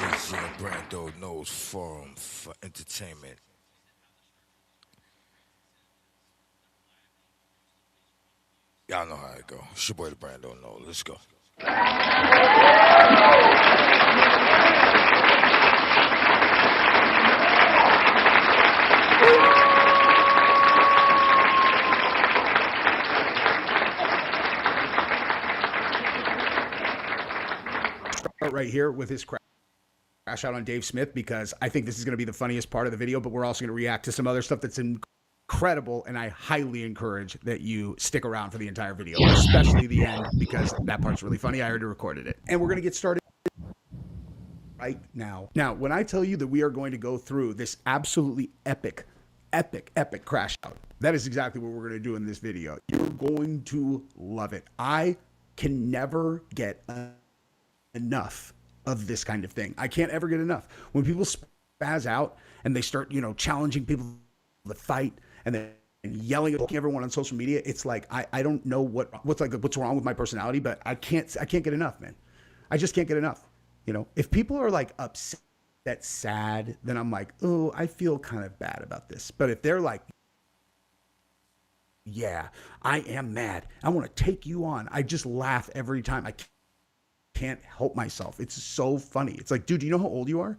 Easy and Brando knows Forum for Entertainment. Y'all know how it go. It's your boy the Brando knows. Let's go. Right here with his crash out on Dave Smith, because I think this is going to be the funniest part of the video, but we're also going to react to some other stuff that's incredible, and I highly encourage that you stick around for the entire video, especially the end, because that part's really funny. I already recorded it. And we're going to get started right now. Now, when I tell you that we are going to go through this absolutely epic crash out, that is exactly what we're going to do in this video. You're going to love it. I can never get enough of this kind of thing. I can't ever get enough. When people spaz out and they start, challenging people to fight and then yelling at everyone on social media, it's like I don't know what's wrong with my personality, but I can't get enough, man. I just can't get enough. If people are like upset, sad, then I'm like, oh, I feel kind of bad about this. But if they're like, yeah, I am mad, I want to take you on, I just laugh every time. I can't help myself. It's so funny. It's like, dude, do you know how old you are?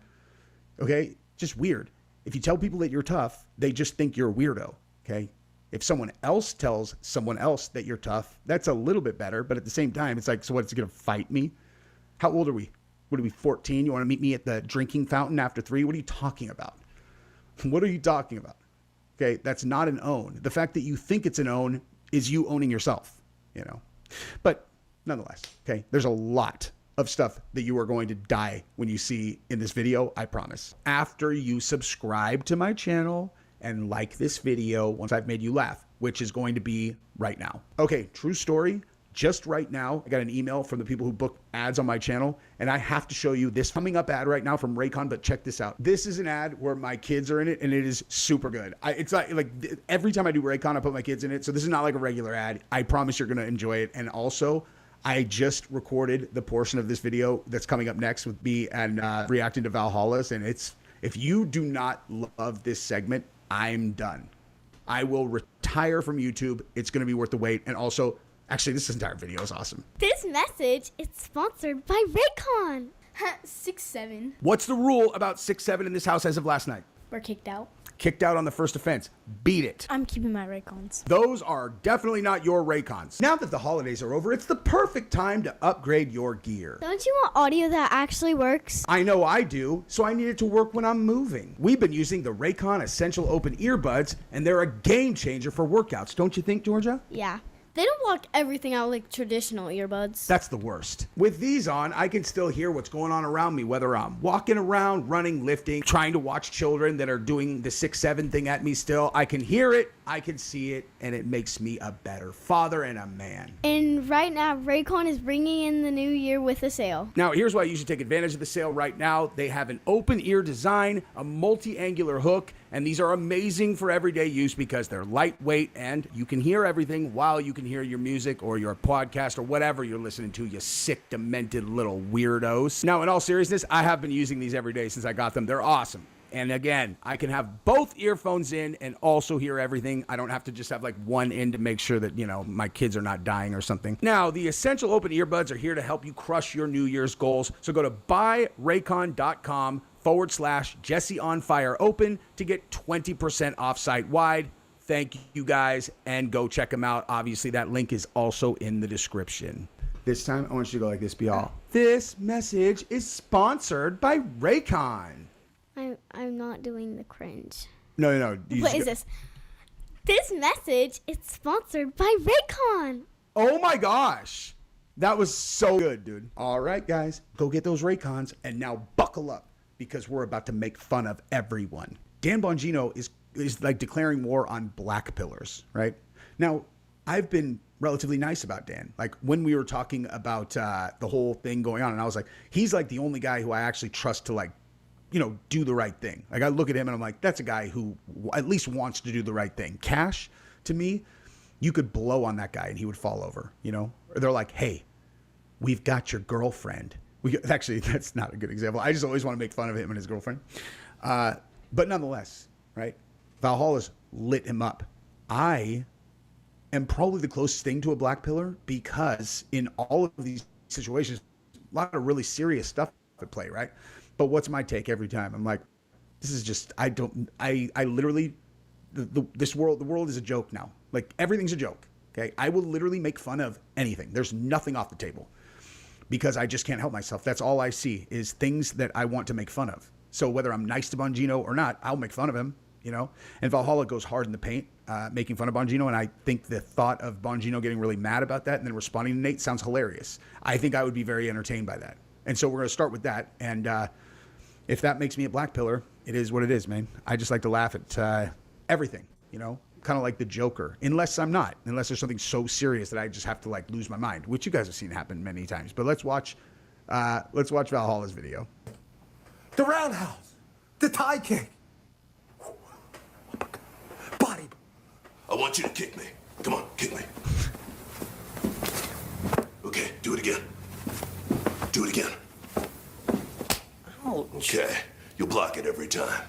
Okay, just weird. If you tell people that you're tough, they just think you're a weirdo. Okay, if someone else tells someone else that you're tough, that's a little bit better. But at the same time, it's like, so what's it gonna fight me? How old are we? What are we, 14? You want to meet me at the drinking fountain after 3? What are you talking about? What are you talking about? Okay, that's not an own. The fact that you think it's an own is you owning yourself. But nonetheless, okay, there's a lot of stuff that you are going to die when you see in this video, I promise. After you subscribe to my channel and like this video once I've made you laugh, which is going to be right now. Okay, true story. Just right now, I got an email from the people who book ads on my channel, and I have to show you this coming up ad right now from Raycon, but check this out. This is an ad where my kids are in it, and it is super good. It's like every time I do Raycon, I put my kids in it, so this is not like a regular ad. I promise you're going to enjoy it, and also, I just recorded the portion of this video that's coming up next with me and reacting to Valhalla's, and if you do not love this segment, I'm done. I will retire from YouTube. It's going to be worth the wait, and also, actually, this entire video is awesome. This message is sponsored by Raycon. 6-7. What's the rule about 6-7 in this house as of last night? We're kicked out. Kicked out on the first offense. Beat it. I'm keeping my Raycons. Those are definitely not your Raycons. Now that the holidays are over, it's the perfect time to upgrade your gear. Don't you want audio that actually works? I know I do, so I need it to work when I'm moving. We've been using the Raycon Essential Open Earbuds, and they're a game changer for workouts. Don't you think, Georgia? Yeah. They don't block everything out like traditional earbuds. That's the worst. With these on, I can still hear what's going on around me, whether I'm walking around, running, lifting, trying to watch children that are doing the 6-7 thing at me still. I can hear it, I can see it, and it makes me a better father and a man. And right now, Raycon is bringing in the new year with a sale. Now, here's why you should take advantage of the sale right now. They have an open ear design, a multi-angular hook, and these are amazing for everyday use because they're lightweight and you can hear everything while you can hear your music or your podcast or whatever you're listening to, you sick, demented little weirdos. Now, in all seriousness, I have been using these every day since I got them. They're awesome. And again, I can have both earphones in and also hear everything. I don't have to just have like one in to make sure that, my kids are not dying or something. Now, the Essential Open Earbuds are here to help you crush your New Year's goals. So go to buyraycon.com/Jesse on Fire Open to get 20% off site wide. Thank you guys, and go check them out. Obviously, that link is also in the description. This time, I want you to go like this, be all. This message is sponsored by Raycon. I'm not doing the cringe. No. What is this? This message is sponsored by Raycon. Oh my gosh. That was so good, dude. All right, guys, go get those Raycons and now buckle up because we're about to make fun of everyone. Dan Bongino is like declaring war on black pillars, right? Now, I've been relatively nice about Dan. Like when we were talking about the whole thing going on, and I was like, he's like the only guy who I actually trust to do the right thing. Like I look at him and I'm like, that's a guy who at least wants to do the right thing. Cash, to me, you could blow on that guy and he would fall over, Or they're like, hey, we've got your girlfriend Actually, that's not a good example. I just always want to make fun of him and his girlfriend. But nonetheless, right? Valhalla's lit him up. I am probably the closest thing to a black pillar because in all of these situations, a lot of really serious stuff at play, right? But what's my take every time? I'm like, this is just, I literally, the world is a joke now. Like everything's a joke. Okay. I will literally make fun of anything. There's nothing off the table because I just can't help myself. That's all I see is things that I want to make fun of. So whether I'm nice to Bongino or not, I'll make fun of him, you know? And Valhalla goes hard in the paint, making fun of Bongino. And I think the thought of Bongino getting really mad about that and then responding to Nate sounds hilarious. I think I would be very entertained by that. And so we're going to start with that. And if that makes me a black pillar, it is what it is, man. I just like to laugh at everything, you know? Kind of like the Joker, unless there's something so serious that I just have to like lose my mind, which you guys have seen happen many times. But let's watch Valhalla's video. The roundhouse, the tie kick, body. I want you to kick me. Come on, kick me. Okay, do it again. Do it again. Ouch. Okay, you'll block it every time.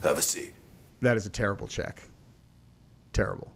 Have a seat. That is a terrible check. Terrible.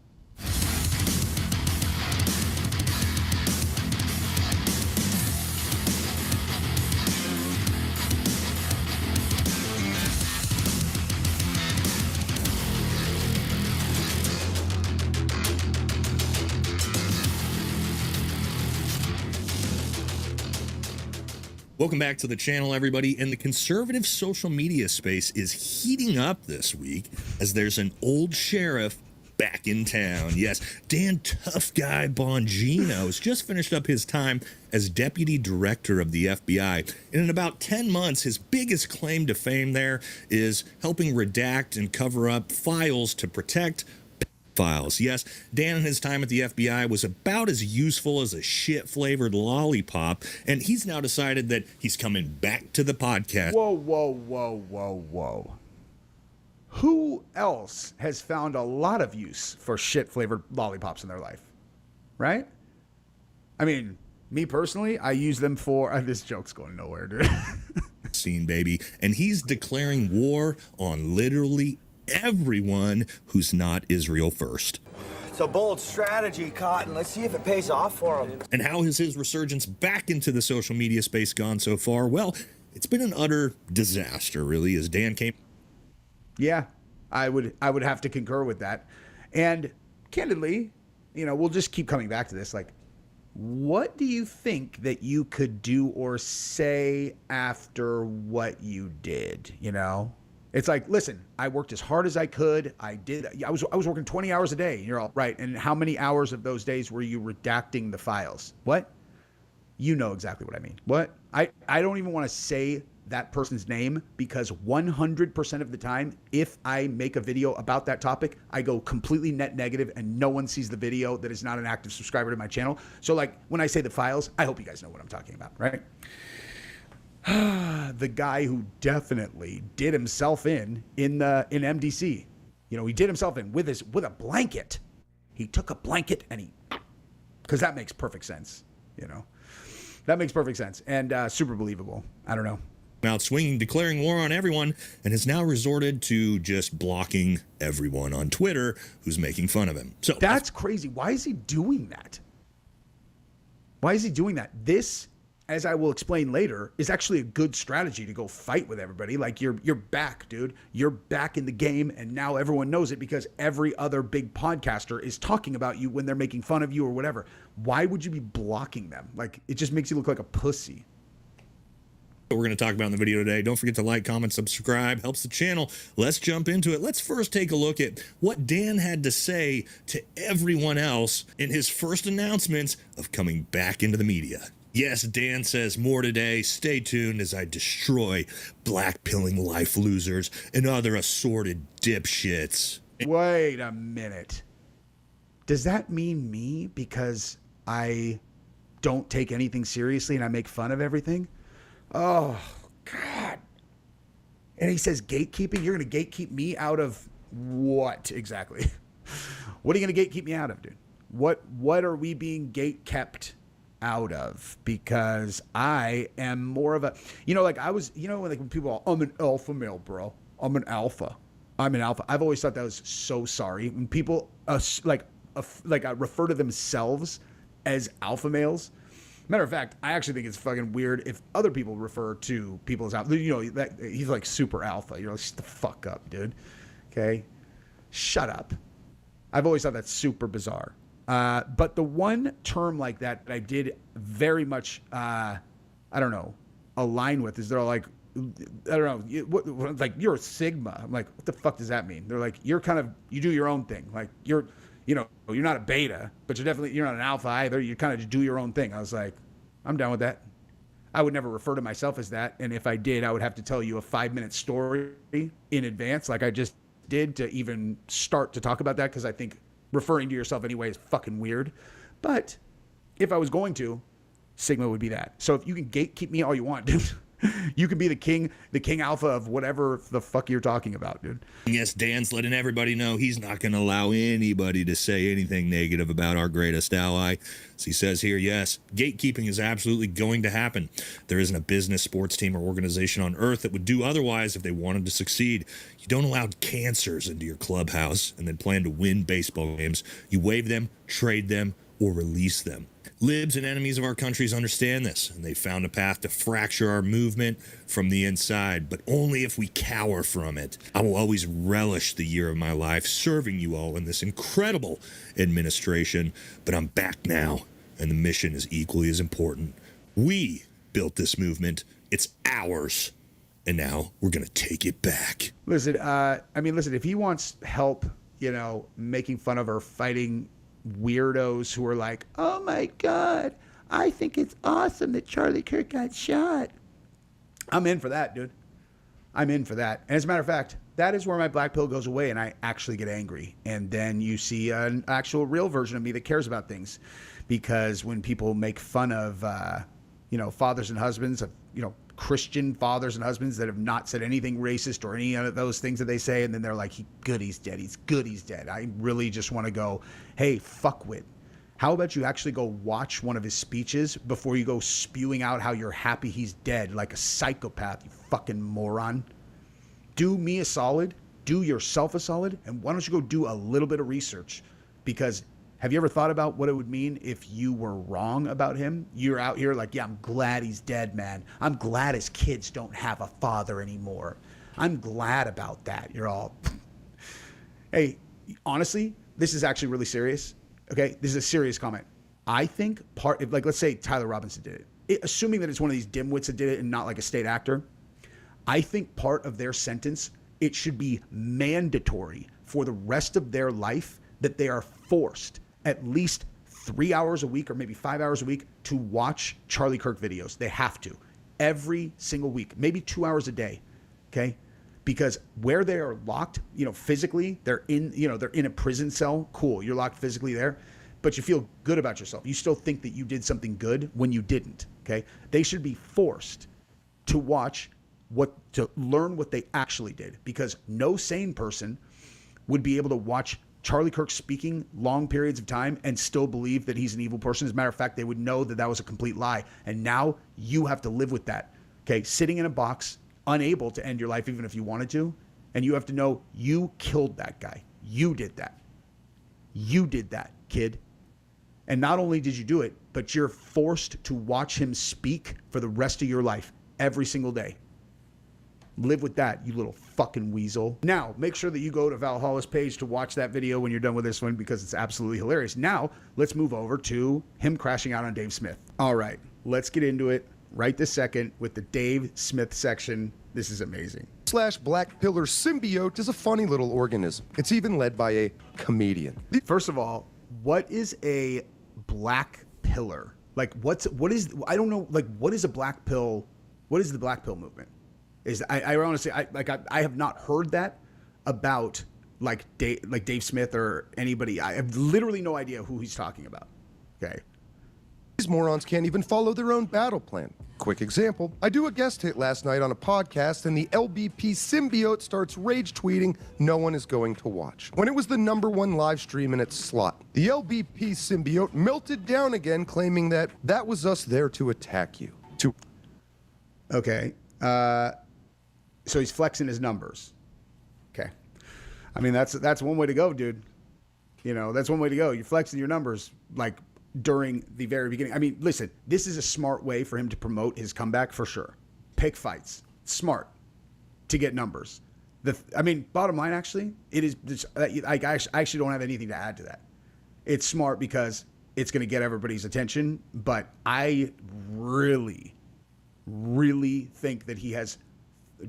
Welcome back to the channel, everybody. And the conservative social media space is heating up this week as there's an old sheriff back in town. Yes, Dan Tough Guy Bongino has just finished up his time as deputy director of the FBI. And in about 10 months, his biggest claim to fame there is helping redact and cover up files to protect files. Yes, Dan in his time at the FBI was about as useful as a shit-flavored lollipop, and he's now decided that he's coming back to the podcast. Whoa. Who else has found a lot of use for shit-flavored lollipops in their life? Right? I mean, me personally, I use them for... this joke's going nowhere, dude. Scene, baby. And he's declaring war on literally everyone who's not Israel first. It's a bold strategy, Cotton. Let's see if it pays off for him. And how has his resurgence back into the social media space gone so far? Well, it's been an utter disaster, really, as Dan came... Yeah, I would have to concur with that. And candidly, you know, we'll just keep coming back to this. Like, what do you think that you could do or say after what you did, you know? It's like, listen, I worked as hard as I could. I was working 20 hours a day. You're all right. And how many hours of those days were you redacting the files? What? You know exactly what I mean. What? I don't even want to say that person's name because 100% of the time, if I make a video about that topic, I go completely net negative and no one sees the video that is not an active subscriber to my channel. So like when I say the files, I hope you guys know what I'm talking about, right? The guy who definitely did himself in MDC. You know, he did himself in with a blanket. He took a blanket and because that makes perfect sense, you know. That makes perfect sense and super believable. I don't know. Out swinging, declaring war on everyone, and has now resorted to just blocking everyone on Twitter who's making fun of him. So that's crazy. Why is he doing that? Why is he doing that? This, as I will explain later, is actually a good strategy to go fight with everybody. Like you're back, dude. You're back in the game, and now everyone knows it because every other big podcaster is talking about you when they're making fun of you or whatever. Why would you be blocking them? Like it just makes you look like a pussy. What we're going to talk about in the video today. Don't forget to like, comment, subscribe. Helps the channel. Let's jump into it. Let's first take a look at what Dan had to say to everyone else in his first announcements of coming back into the media. Yes, Dan says more today. Stay tuned as I destroy black-pilling life losers and other assorted dipshits. Wait a minute. Does that mean me because I don't take anything seriously and I make fun of everything? Oh, God. And he says gatekeeping? You're going to gatekeep me out of what exactly? What are you going to gatekeep me out of, dude? What are we being gate kept out of, because I am more of a, like I was, like when people are, I'm an alpha male, bro. I'm an alpha. I've always thought that was so sorry when people refer to themselves as alpha males. Matter of fact, I actually think it's fucking weird if other people refer to people as alpha. That he's like super alpha. You're like, shut the fuck up, dude. Okay, shut up. I've always thought that's super bizarre. But the one term like that I did very much, align with is they're like, like you're a Sigma. I'm like, what the fuck does that mean? They're like, you do your own thing. Like you're not a beta, but you're not an alpha either. You kind of do your own thing. I was like, I'm down with that. I would never refer to myself as that. And if I did, I would have to tell you a 5-minute story in advance, like I just did, to even start to talk about that. Cause I think referring to yourself anyway is fucking weird. But if I was going to, Sigma would be that. So if you can gatekeep me all you want, dude. You can be the king alpha of whatever the fuck you're talking about, dude. Yes, Dan's letting everybody know he's not going to allow anybody to say anything negative about our greatest ally. As he says here, yes, gatekeeping is absolutely going to happen. There isn't a business, sports team, or organization on earth that would do otherwise if they wanted to succeed. You don't allow cancers into your clubhouse and then plan to win baseball games. You waive them, trade them, or release them. Libs and enemies of our countries understand this, and they found a path to fracture our movement from the inside, but only if we cower from it. I will always relish the year of my life serving you all in this incredible administration, but I'm back now, and the mission is equally as important. We built this movement. It's ours. And now we're going to take it back. Listen, if he wants help, making fun of or fighting weirdos who are like, oh my God, I think it's awesome that Charlie Kirk got shot. I'm in for that, dude. I'm in for that. And as a matter of fact, that is where my black pill goes away and I actually get angry. And then you see an actual real version of me that cares about things. Because when people make fun of, fathers and husbands, of, Christian fathers and husbands that have not said anything racist or any of those things that they say, and then they're like, he's dead. He's good, he's dead. I really just want to go, hey, fuckwit. How about you actually go watch one of his speeches before you go spewing out how you're happy he's dead like a psychopath, you fucking moron. Do me a solid, do yourself a solid, and why don't you go do a little bit of research? Because have you ever thought about what it would mean if you were wrong about him? You're out here like, yeah, I'm glad he's dead, man. I'm glad his kids don't have a father anymore. I'm glad about that. You're all, hey, honestly, this is actually really serious. Okay, this is a serious comment. I think let's say Tyler Robinson did it. Assuming that it's one of these dimwits that did it and not like a state actor, I think part of their sentence, it should be mandatory for the rest of their life that they are forced at least 3 hours a week or maybe 5 hours a week to watch Charlie Kirk videos. They have to every single week, maybe 2 hours a day. Okay. Because where they are locked, physically, they're in a prison cell. Cool. You're locked physically there, but you feel good about yourself. You still think that you did something good when you didn't. Okay. They should be forced to to learn what they actually did, because no sane person would be able to watch Charlie Kirk speaking long periods of time and still believe that he's an evil person. As a matter of fact, they would know that that was a complete lie. And now you have to live with that. Okay. Sitting in a box, unable to end your life even if you wanted to. And you have to know you killed that guy. You did that. You did that, kid. And not only did you do it, but you're forced to watch him speak for the rest of your life every single day. Live with that, you little fucking weasel. Now, make sure that you go to Valhalla's page to watch that video when you're done with this one, because it's absolutely hilarious. Now, let's move over to him crashing out on Dave Smith. All right, let's get into it right this second with the Dave Smith section. This is amazing. / black pillar symbiote is a funny little organism. It's even led by a comedian. First of all, what is a black pillar? Like, I don't know, like, what is a black pill? What is the black pill movement? I honestly, I have not heard that about like Dave Smith or anybody. I have literally no idea who he's talking about. Okay. These morons can't even follow their own battle plan. quick example, I do a guest hit last night on a podcast and the LBP symbiote starts rage tweeting no one is going to watch, when it was the #1 live stream in its slot. The LBP symbiote melted down again, claiming that was us there to attack you. Okay. So he's flexing his numbers. Okay. I mean, that's one way to go, dude. You know, that's one way to go. You're flexing your numbers like during the very beginning. I mean, listen, this is a smart way for him to promote his comeback for sure. Pick fights. Smart to get numbers. I mean, bottom line, actually, it is. I actually don't have anything to add to that. It's smart because it's going to get everybody's attention. But I really, really think that he has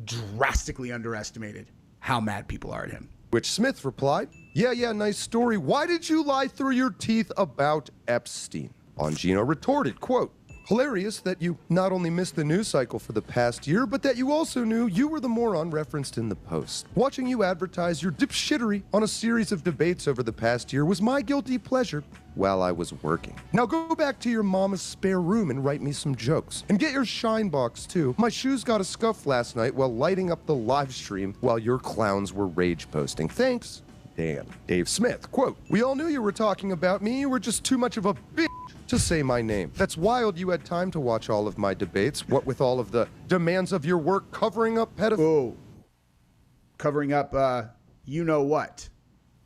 drastically underestimated how mad people are at him. Which Smith replied, yeah, nice story. Why did you lie through your teeth about Epstein? Bongino retorted, quote, hilarious that you not only missed the news cycle for the past year, but that you also knew you were the moron referenced in the post. Watching you advertise your dipshittery on a series of debates over the past year was my guilty pleasure while I was working. Now go back to your mama's spare room and write me some jokes. And get your shine box too. My shoes got a scuff last night while lighting up the live stream while your clowns were rage posting. Thanks, Dan. Dave Smith, quote, we all knew you were talking about me. You were just too much of a bitch to say my name. That's wild you had time to watch all of my debates. What with all of the demands of your work covering up pedophilia. Oh, covering up, you know what?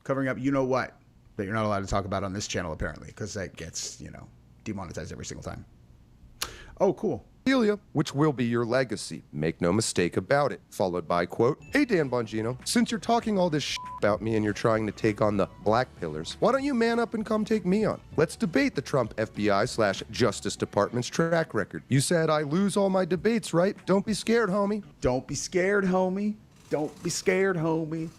Covering up, you know what? That you're not allowed to talk about on this channel, apparently, because that gets, demonetized every single time. Oh, cool. Which will be your legacy. Make no mistake about it. Followed by, quote, hey, Dan Bongino, since you're talking all this about me and you're trying to take on the black pillars, why don't you man up and come take me on? Let's debate the Trump FBI/Justice Department's track record. You said I lose all my debates, right? Don't be scared, homie. Don't be scared, homie. Don't be scared, homie.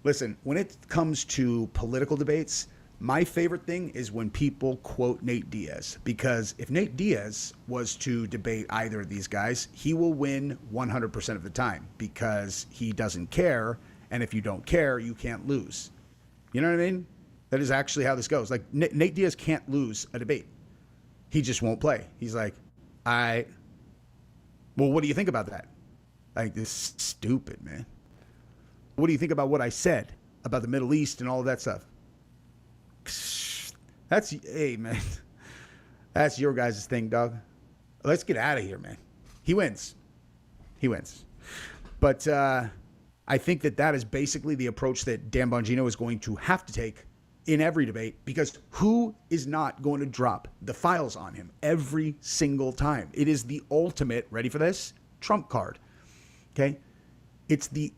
Listen, when it comes to political debates, my favorite thing is when people quote Nate Diaz, because if Nate Diaz was to debate either of these guys, he will win 100% of the time because he doesn't care. And if you don't care, you can't lose. You know what I mean? That is actually how this goes. Like Nate Diaz can't lose a debate. He just won't play. He's like, well, what do you think about that? Like, this is stupid, man. What do you think about what I said about the Middle East and all of that stuff? Hey, man. That's your guys' thing, dog. Let's get out of here, man. He wins. But I think that is basically the approach that Dan Bongino is going to have to take in every debate, because who is not going to drop the files on him every single time? It is the ultimate, ready for this, trump card. Okay? It's the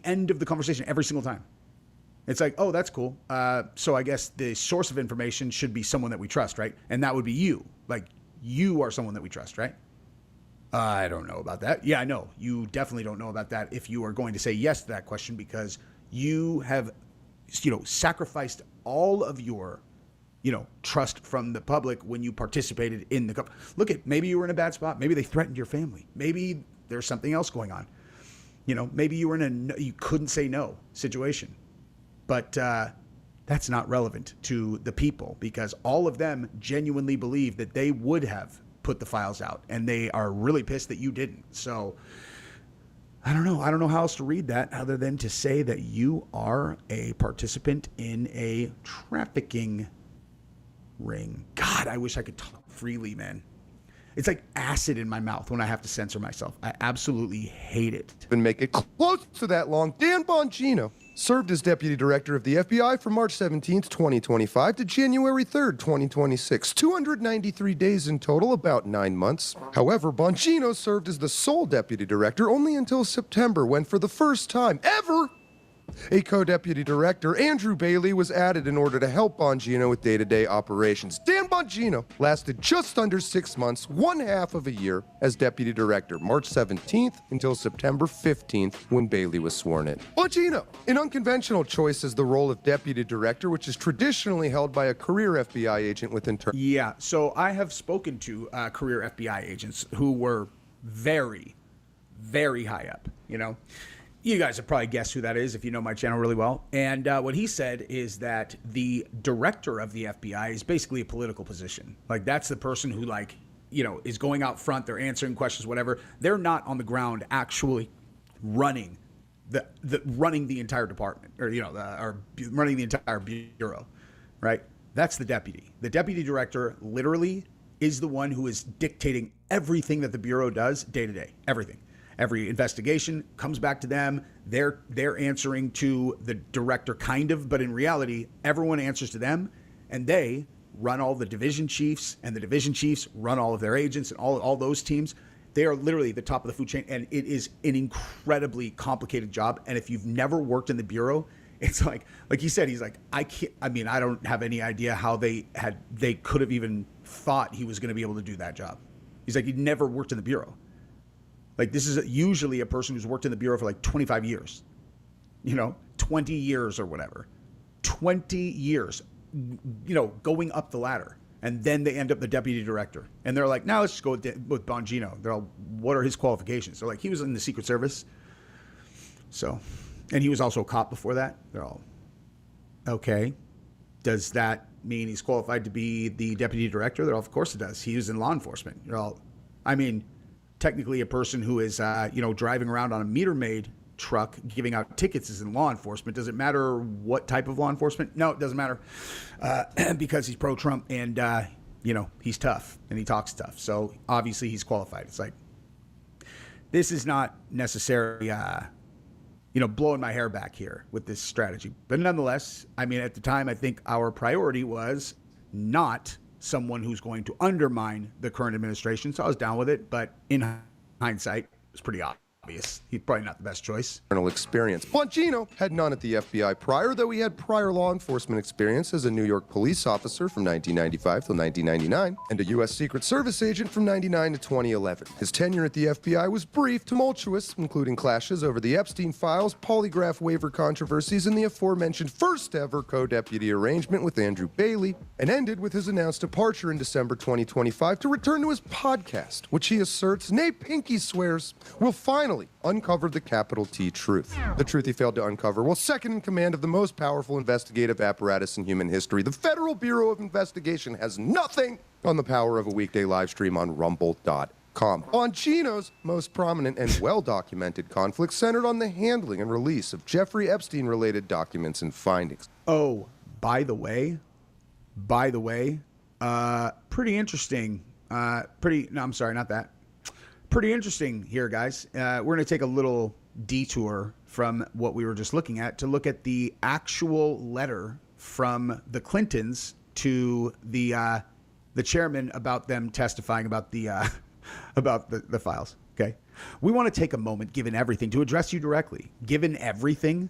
end of the conversation every single time. It's like, oh, that's cool. So I guess the source of information should be someone that we trust, right? And that would be you. Like, you are someone that we trust, right? I don't know about that. Yeah, I know. You definitely don't know about that if you are going to say yes to that question, because you have, sacrificed all of your, trust from the public when you participated in the look at, maybe you were in a bad spot. Maybe they threatened your family. Maybe there's something else going on. Maybe you were in you couldn't say no situation. But that's not relevant to the people, because all of them genuinely believe that they would have put the files out, and they are really pissed that you didn't. So I don't know. I don't know how else to read that other than to say that you are a participant in a trafficking ring. God, I wish I could talk freely, man. It's like acid in my mouth when I have to censor myself. I absolutely hate it. And make it close to that long. Dan Bongino served as deputy director of the FBI from March 17th, 2025 to January 3rd, 2026. 293 days in total, about 9 months. However, Bongino served as the sole deputy director only until September, when for the first time ever, a co-deputy director, Andrew Bailey, was added in order to help Bongino with day-to-day operations. Dan Bongino lasted just under 6 months, 1/2 of a year, as deputy director, March 17th until September 15th, when Bailey was sworn in. Bongino, an unconventional choice as the role of deputy director, which is traditionally held by a career FBI agent with internal. Yeah, so I have spoken to career FBI agents who were very, very high up, You guys have probably guessed who that is if you know my channel really well. And what he said is that the director of the FBI is basically a political position. Like, that's the person who, is going out front. They're answering questions, whatever. They're not on the ground actually running running the entire department, or running the entire bureau, right? That's the deputy. The deputy director literally is the one who is dictating everything that the bureau does day to day. Everything. Every investigation comes back to them. They're answering to the director, kind of, but in reality, everyone answers to them, and they run all the division chiefs, and the division chiefs run all of their agents and all those teams. They are literally the top of the food chain, and it is an incredibly complicated job. And if you've never worked in the bureau, it's like he said, he's like, I don't have any idea how they could have even thought he was going to be able to do that job. He's like, he'd never worked in the bureau. Like, this is usually a person who's worked in the bureau for like 25 years, 20 years or whatever, 20 years, going up the ladder. And then they end up the deputy director. And they're like, now let's just go with Bongino. They're all, what are his qualifications? They're like, he was in the Secret Service. So, and he was also a cop before that. They're all, okay. Does that mean he's qualified to be the deputy director? They're all, of course it does. He was in law enforcement. You're all, technically a person who is, driving around on a meter maid truck giving out tickets is in law enforcement. Does it matter what type of law enforcement? No, it doesn't matter, because he's pro-Trump and he's tough and he talks tough, so obviously he's qualified. It's like, this is not necessarily blowing my hair back here with this strategy, but nonetheless, at the time, I think our priority was not someone who's going to undermine the current administration, so I was down with it, but in hindsight, it's pretty obvious. He's probably not the best choice. Experience. Bongino had none at the FBI prior, though he had prior law enforcement experience as a New York police officer from 1995 till 1999 and a U.S. Secret Service agent from 99 to 2011. His tenure at the FBI was brief, tumultuous, including clashes over the Epstein files, polygraph waiver controversies, and the aforementioned first-ever co-deputy arrangement with Andrew Bailey, and ended with his announced departure in December 2025 to return to his podcast, which he asserts, nay, pinky swears, will finally uncover the capital T truth. The truth he failed to uncover while second in command of the most powerful investigative apparatus in human history. The Federal Bureau of Investigation has nothing on the power of a weekday live stream on rumble.com. Bongino's most prominent and well-documented conflict centered on the handling and release of Jeffrey Epstein-related documents and findings. Oh, by the way, pretty interesting. Pretty interesting here, guys. We're going to take a little detour from what we were just looking at to look at the actual letter from the Clintons to the chairman about them testifying about the files. Okay, we want to take a moment, given everything, to address you directly. Given everything.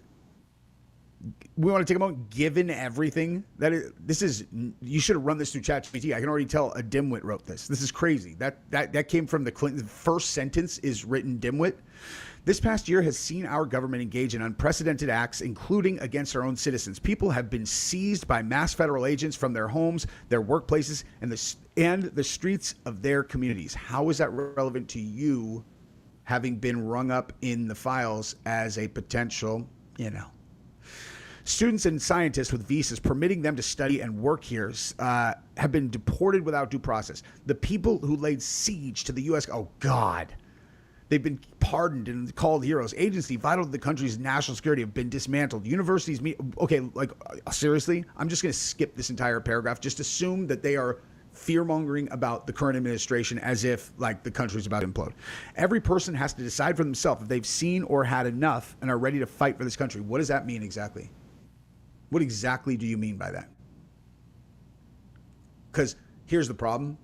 We want to take a moment, given everything you should have run this through ChatGPT. I can already tell a dimwit wrote this. This is crazy. That came from the Clintons. First sentence is written dimwit. This past year has seen our government engage in unprecedented acts, including against our own citizens. People have been seized by mass federal agents from their homes, their workplaces, and the streets of their communities. How is that relevant to you, having been rung up in the files as a potential, Students and scientists with visas permitting them to study and work here have been deported without due process. The people who laid siege to the U.S. Oh, God. They've been pardoned and called heroes. Agency vital to the country's national security have been dismantled. Universities seriously? I'm just going to skip this entire paragraph. Just assume that they are fear-mongering about the current administration as if, the country's about to implode. Every person has to decide for themselves if they've seen or had enough and are ready to fight for this country. What does that mean exactly? What exactly do you mean by that? Because here's the problem.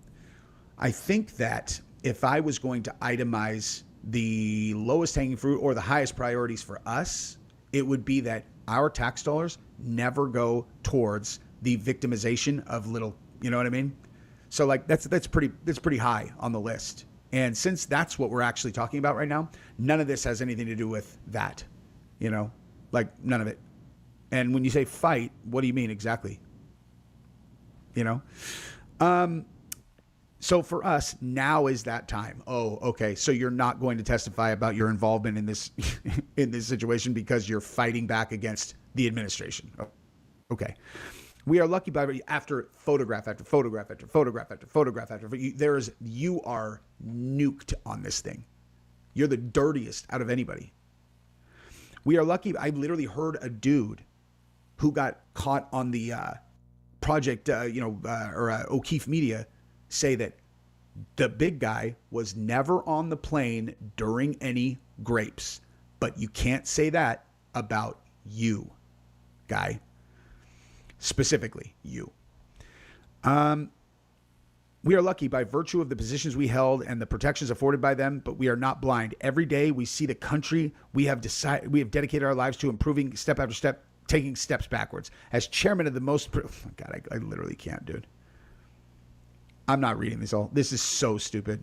I think that if I was going to itemize the lowest hanging fruit or the highest priorities for us, it would be that our tax dollars never go towards the victimization of little, you know what I mean? So that's pretty high on the list. And since that's what we're actually talking about right now, none of this has anything to do with that, none of it. And when you say fight, what do you mean exactly? So for us, now is that time. Oh, okay. So you're not going to testify about your involvement in this in this situation because you're fighting back against the administration. Okay. We are lucky by after photograph after photograph after photograph after photograph after you are nuked on this thing. You're the dirtiest out of anybody. We are lucky. I literally heard a dude who got caught on the project, O'Keefe Media, say that the big guy was never on the plane during any grapes. But you can't say that about you, guy. Specifically, you. We are lucky by virtue of the positions we held and the protections afforded by them, but we are not blind. Every day we see the country we have dedicated our lives to improving step after step, taking steps backwards. As chairman of the most... Oh my God, I literally can't, dude. I'm not reading this all. This is so stupid.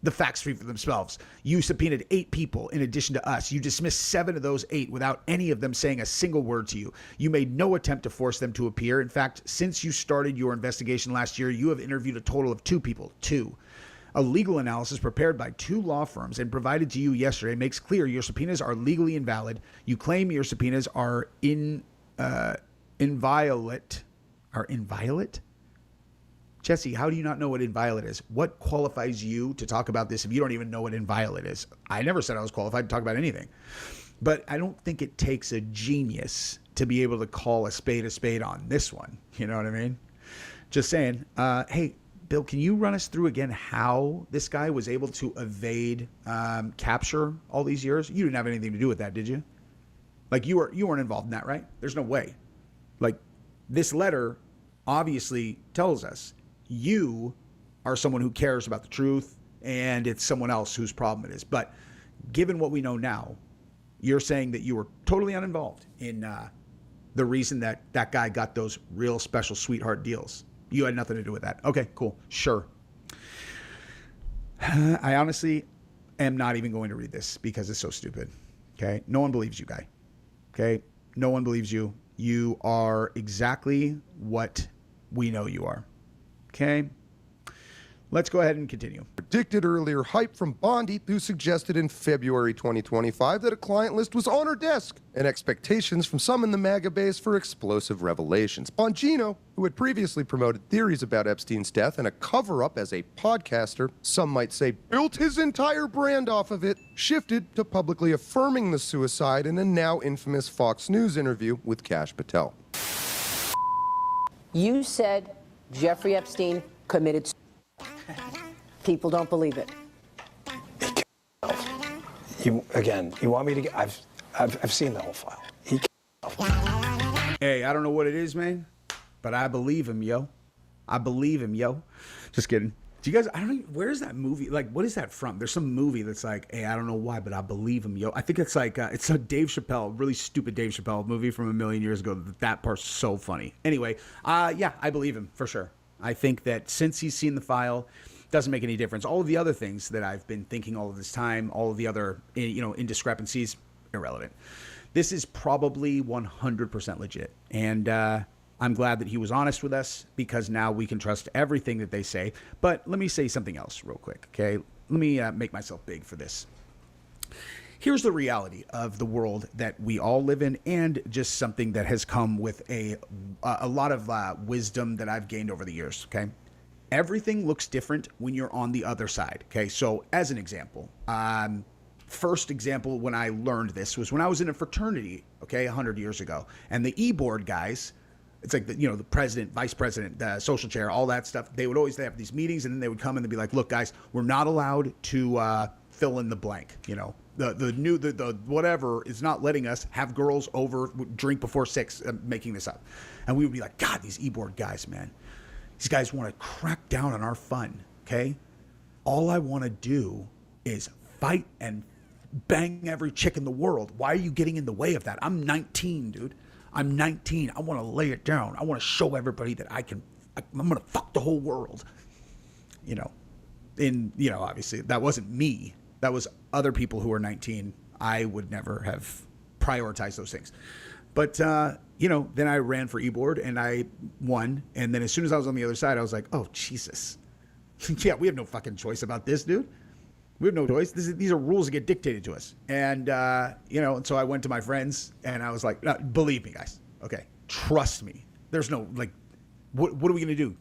The facts speak for themselves. You subpoenaed 8 people in addition to us. You dismissed 7 of those 8 without any of them saying a single word to you. You made no attempt to force them to appear. In fact, since you started your investigation last year, you have interviewed a total of 2 people. 2. A legal analysis prepared by 2 law firms and provided to you yesterday makes clear your subpoenas are legally invalid. You claim your subpoenas are inviolate. Are inviolate? Jesse, how do you not know what inviolate is? What qualifies you to talk about this if you don't even know what inviolate is? I never said I was qualified to talk about anything. But I don't think it takes a genius to be able to call a spade on this one. You know what I mean? Just saying. Hey, Bill, can you run us through again how this guy was able to evade capture all these years? You didn't have anything to do with that, did you? Like, you weren't involved in that, right? There's no way. Like, this letter obviously tells us you are someone who cares about the truth, and it's someone else whose problem it is. But given what we know now, you're saying that you were totally uninvolved in the reason that that guy got those real special sweetheart deals. You had nothing to do with that. Okay, cool. Sure. I honestly am not even going to read this because it's so stupid. Okay? No one believes you, guy. Okay? No one believes you. You are exactly what we know you are. Okay? Let's go ahead and continue. Predicted earlier hype from Bondi, who suggested in February 2025 that a client list was on her desk, and expectations from some in the MAGA base for explosive revelations. Bongino, who had previously promoted theories about Epstein's death and a cover-up as a podcaster, some might say built his entire brand off of it, shifted to publicly affirming the suicide in a now infamous Fox News interview with Kash Patel. You said Jeffrey Epstein committed suicide. People don't believe it. You want me to get... I've seen the whole file. Hey, I don't know what it is, man, but I believe him, yo. I believe him, yo. Just kidding. Do you guys... I don't even... Where's that movie? Like, what is that from? There's some movie that's like, hey, I don't know why, but I believe him, yo. I think it's like... it's a Dave Chappelle, really stupid Dave Chappelle movie from a million years ago. That part's so funny. Anyway, yeah, I believe him, for sure. I think that since he's seen the file... doesn't make any difference. All of the other things that I've been thinking all of this time, all of the other, indiscrepancies, irrelevant. This is probably 100% legit. And I'm glad that he was honest with us because now we can trust everything that they say. But let me say something else real quick, okay? Let me make myself big for this. Here's the reality of the world that we all live in, and just something that has come with a lot of wisdom that I've gained over the years, okay? Everything looks different when you're on the other side, okay? So as an example, first example when I learned this was when I was in a fraternity, okay, 100 years ago. And the e-board guys, it's like, the president, vice president, the social chair, all that stuff, they would always have these meetings, and then they would come and they'd be like, look, guys, we're not allowed to fill in the blank, the whatever is not letting us have girls over, drink before 6, making this up. And we would be like, God, these e-board guys, man. These guys want to crack down on our fun, okay? All I want to do is fight and bang every chick in the world. Why are you getting in the way of that? I'm 19, dude. I'm 19. I want to lay it down. I want to show everybody that I'm going to fuck the whole world. Obviously, that wasn't me. That was other people who were 19. I would never have prioritized those things. But, then I ran for e-board and I won. And then as soon as I was on the other side, I was like, oh, Jesus. Yeah, we have no fucking choice about this, dude. We have no choice. These are rules that get dictated to us. And, and so I went to my friends and I was like, no, believe me, guys. Okay, trust me. There's no, like, what are we going to do?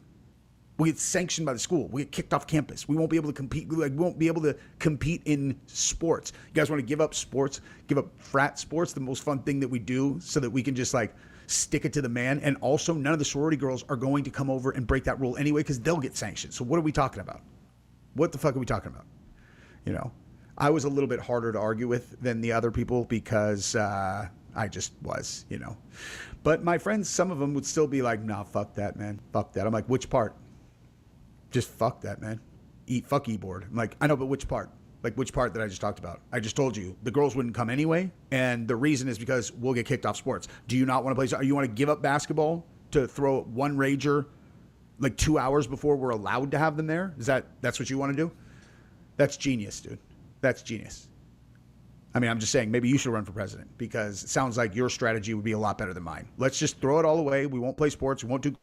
We get sanctioned by the school. We get kicked off campus. We won't be able to compete. Like, we won't be able to compete in sports. You guys want to give up sports, give up frat sports, the most fun thing that we do, so that we can just, like, stick it to the man. And also, none of the sorority girls are going to come over and break that rule anyway, because they'll get sanctioned. So what are we talking about? What the fuck are we talking about? You know, I was a little bit harder to argue with than the other people because I just was, you know. But my friends, some of them would still be like, nah, fuck that, man. Fuck that. I'm like, which part? Just fuck that, man. Fuck e-board. I'm like, I know, but which part? Like, which part that I just talked about? I just told you the girls wouldn't come anyway. And the reason is because we'll get kicked off sports. Do you not want to play? You want to give up basketball to throw one rager like 2 hours before we're allowed to have them there? That's what you want to do? That's genius, dude. That's genius. I mean, I'm just saying, maybe you should run for president, because it sounds like your strategy would be a lot better than mine. Let's just throw it all away. We won't play sports. We won't do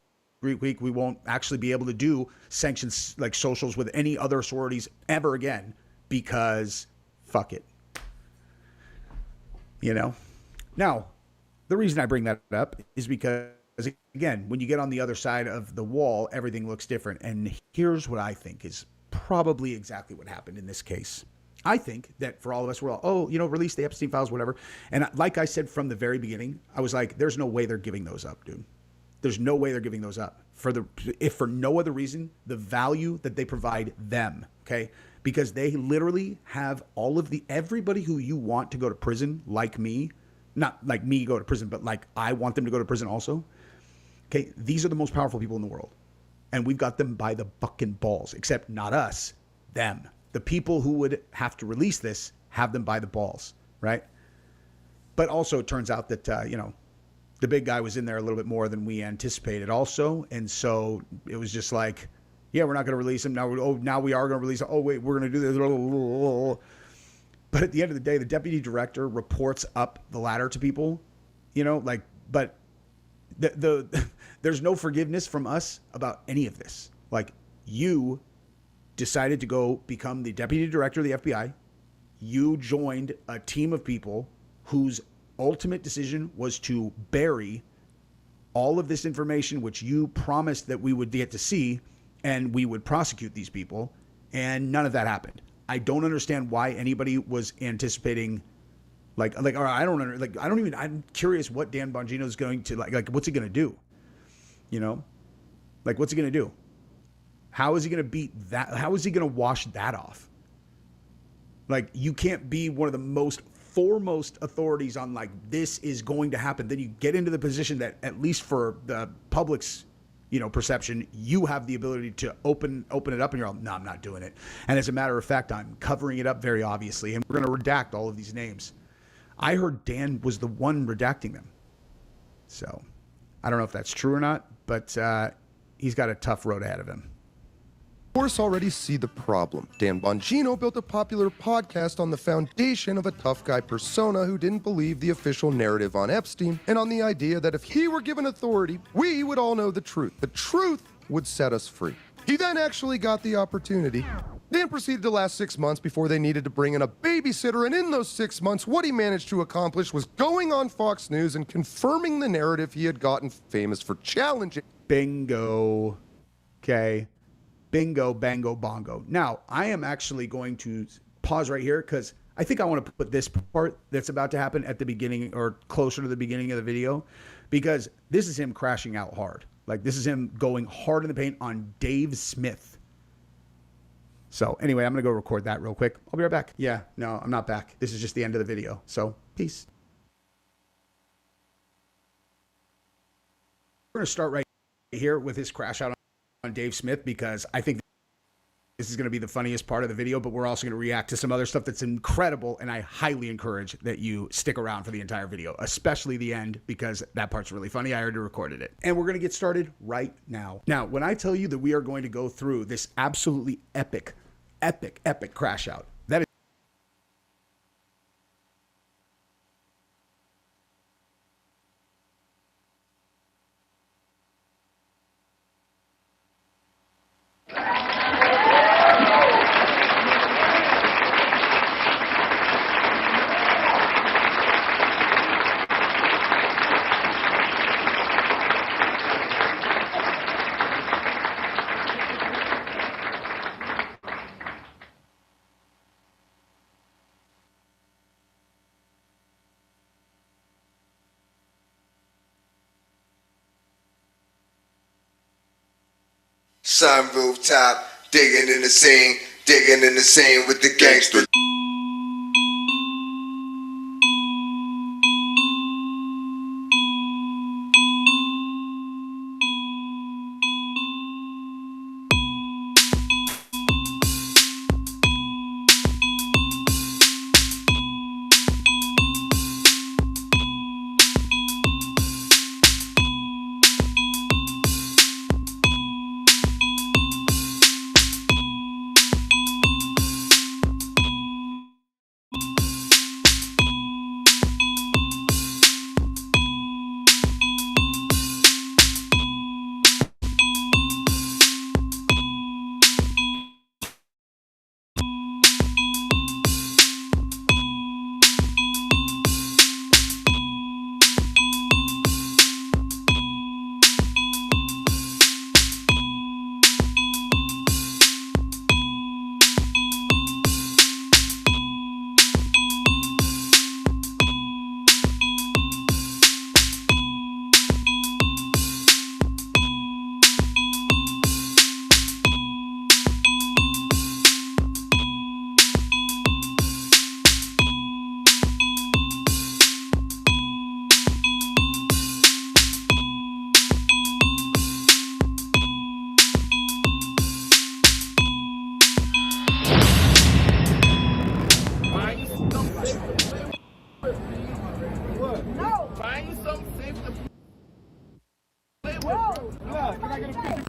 Greek week. We won't actually be able to do sanctions like socials with any other sororities ever again, because fuck it. You know? Now, the reason I bring that up is because, again, when you get on the other side of the wall, everything looks different. And here's what I think is probably exactly what happened in this case. I think that for all of us, we're all, release the Epstein files, whatever. And like I said from the very beginning, I was like, there's no way they're giving those up, dude. There's no way they're giving those up. If for no other reason, the value that they provide them, okay? Because they literally have everybody who you want to go to prison, like me, not like me go to prison, but like I want them to go to prison also. Okay, these are the most powerful people in the world. And we've got them by the fucking balls, except not us, them. The people who would have to release this have them by the balls, right? But also it turns out that, the big guy was in there a little bit more than we anticipated also. And so it was just like, yeah, we're not going to release him. Now we are going to release him. Oh, wait, we're going to do this. But at the end of the day, the deputy director reports up the ladder to people, but there's no forgiveness from us about any of this. Like, you decided to go become the deputy director of the FBI. You joined a team of people whose ultimate decision was to bury all of this information, which you promised that we would get to see, and we would prosecute these people, and none of that happened. I don't understand why anybody was anticipating, I'm curious what Dan Bongino is going to, what's he going to do? What's he going to do? How is he going to beat that? How is he going to wash that off? Like, you can't be one of the foremost authorities on, like, this is going to happen. Then you get into the position that, at least for the public's, perception, you have the ability to open it up, and you're all, no, I'm not doing it. And as a matter of fact, I'm covering it up very obviously, and we're going to redact all of these names. I heard Dan was the one redacting them. So I don't know if that's true or not, but he's got a tough road ahead of him. Of course, already see the problem. Dan Bongino built a popular podcast on the foundation of a tough guy persona who didn't believe the official narrative on Epstein, and on the idea that if he were given authority, we would all know the truth. The truth would set us free. He then actually got the opportunity. Dan proceeded to last 6 months before they needed to bring in a babysitter, and in those 6 months, what he managed to accomplish was going on Fox News and confirming the narrative he had gotten famous for challenging. Bingo. Okay. Bingo, bango, bongo. Now, I am actually going to pause right here because I think I want to put this part that's about to happen at the beginning or closer to the beginning of the video, because this is him crashing out hard. Like, this is him going hard in the paint on Dave Smith. So anyway, I'm going to go record that real quick. I'll be right back. Yeah, no, I'm not back. This is just the end of the video. So peace. We're going to start right here with his crash out on Dave Smith, because I think this is going to be the funniest part of the video, but we're also going to react to some other stuff that's incredible, and I highly encourage that you stick around for the entire video, especially the end, because that part's really funny. I already recorded it. And we're going to get started right now. Now, when I tell you that we are going to go through this absolutely epic crash out, that is sunroof top, digging in the scene with the gangster.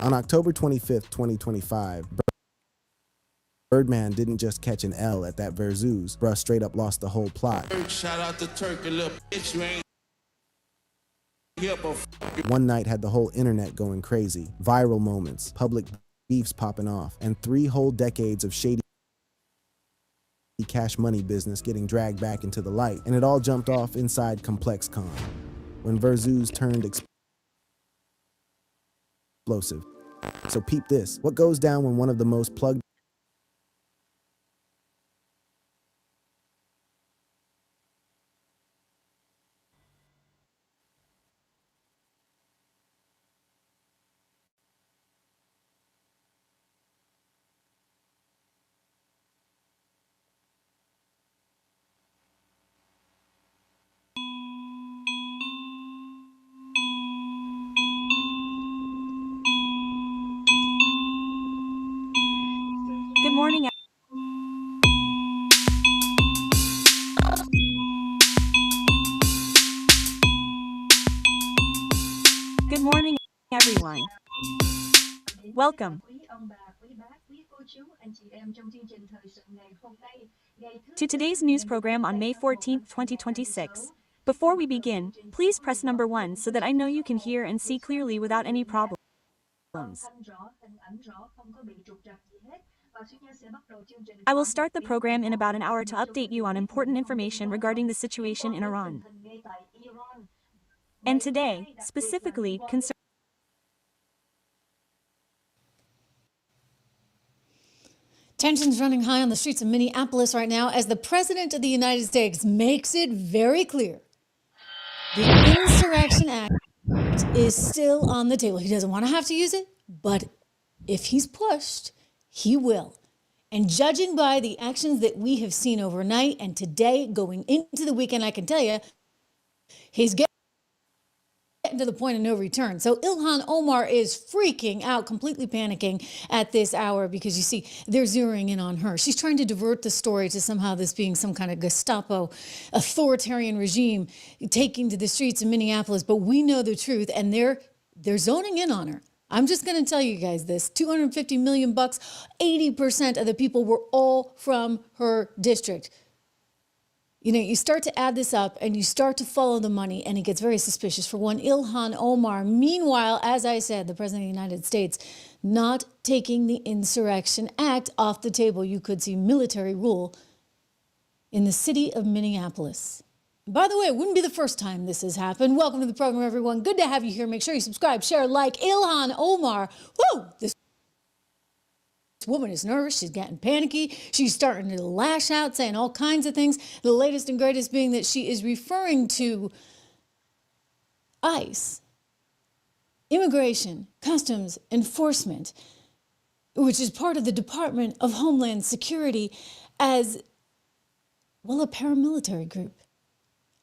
On October 25th, 2025, Birdman didn't just catch an L at that Verzuz, bruh straight up lost the whole plot. Shout out to Turkey, little bitch, you ain't here before. One night had the whole internet going crazy, viral moments, public beefs popping off, and 3 whole decades of shady cash money business getting dragged back into the light, and it all jumped off inside ComplexCon, when Verzuz turned explosive. So peep this. What goes down when one of the most plugged Good morning. Good morning, everyone. Welcome to today's news program on May 14th, 2026. Before we begin, please press number 1 so that I know you can hear and see clearly without any problems. I will start the program in about an hour to update you on important information regarding the situation in Iran. And today, specifically, Tensions running high on the streets of Minneapolis right now as the President of the United States makes it very clear the Insurrection Act is still on the table. He doesn't want to have to use it, but if he's pushed, he will. And judging by the actions that we have seen overnight and today going into the weekend, I can tell you, he's getting to the point of no return. So Ilhan Omar is freaking out, completely panicking at this hour because you see, they're zeroing in on her. She's trying to divert the story to somehow this being some kind of Gestapo authoritarian regime taking to the streets of Minneapolis. But we know the truth, and they're zoning in on her. I'm just going to tell you guys this, $250 million, 80% of the people were all from her district. You know, you start to add this up and you start to follow the money and it gets very suspicious. For one, Ilhan Omar. Meanwhile, as I said, the President of the United States not taking the Insurrection Act off the table. You could see military rule in the city of Minneapolis. By the way, it wouldn't be the first time this has happened. Welcome to the program, everyone. Good to have you here. Make sure you subscribe, share, like. Ilhan Omar. Woo! This woman is nervous. She's getting panicky. She's starting to lash out, saying all kinds of things. The latest and greatest being that she is referring to ICE, immigration, customs enforcement, which is part of the Department of Homeland Security, as well, a paramilitary group.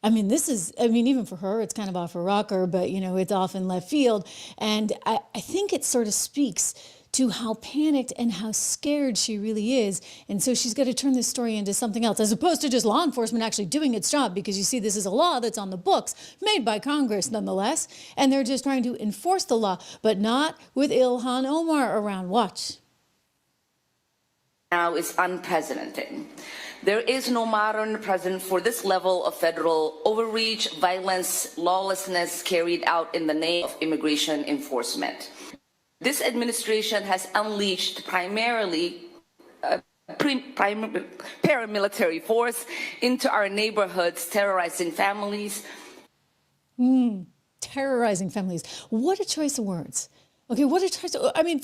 I mean, even for her, it's kind of off her rocker, but, it's off in left field. And I think it sort of speaks to how panicked and how scared she really is. And so she's got to turn this story into something else, as opposed to just law enforcement actually doing its job, because you see, this is a law that's on the books, made by Congress nonetheless, and they're just trying to enforce the law, but not with Ilhan Omar around. Watch. Now is unprecedented. There is no modern precedent for this level of federal overreach, violence, lawlessness carried out in the name of immigration enforcement. This administration has unleashed primarily paramilitary force into our neighborhoods, terrorizing families. Terrorizing families. What a choice of words. Okay, what a choice.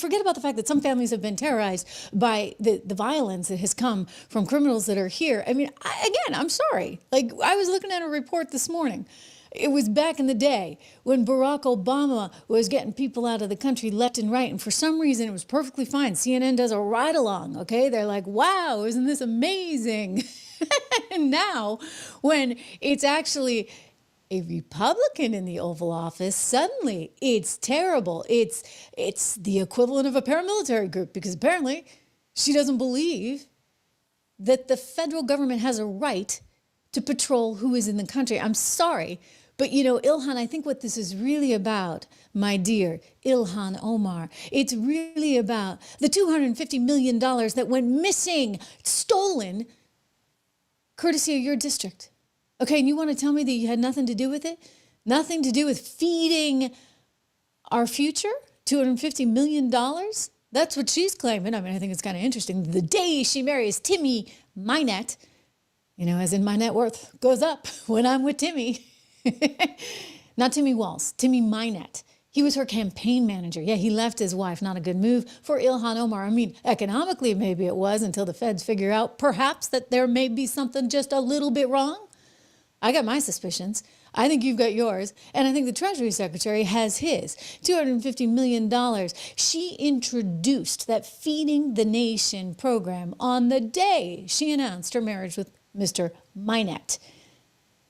Forget about the fact that some families have been terrorized by the violence that has come from criminals that are here. I'm sorry. I was looking at a report this morning. It was back in the day when Barack Obama was getting people out of the country left and right. And for some reason, it was perfectly fine. CNN does a ride along, okay? They're like, wow, isn't this amazing? And now, when it's actually a Republican in the Oval Office, suddenly it's terrible. It's the equivalent of a paramilitary group, because apparently she doesn't believe that the federal government has a right to patrol who is in the country. I'm sorry, but Ilhan, I think what this is really about, my dear Ilhan Omar, it's really about the $250 million that went missing, stolen, courtesy of your district. Okay, and you want to tell me that you had nothing to do with it? Nothing to do with feeding our future? $250 million? That's what she's claiming. I think it's kind of interesting. The day she marries Timmy Minette, as in my net worth goes up when I'm with Timmy. Not Timmy Walls, Timmy Minette. He was her campaign manager. Yeah, he left his wife. Not a good move for Ilhan Omar. Economically, maybe it was, until the feds figure out perhaps that there may be something just a little bit wrong. I got my suspicions. I think you've got yours. And I think the Treasury Secretary has his. $250 million. She introduced that Feeding the Nation program on the day she announced her marriage with Mr. Minette.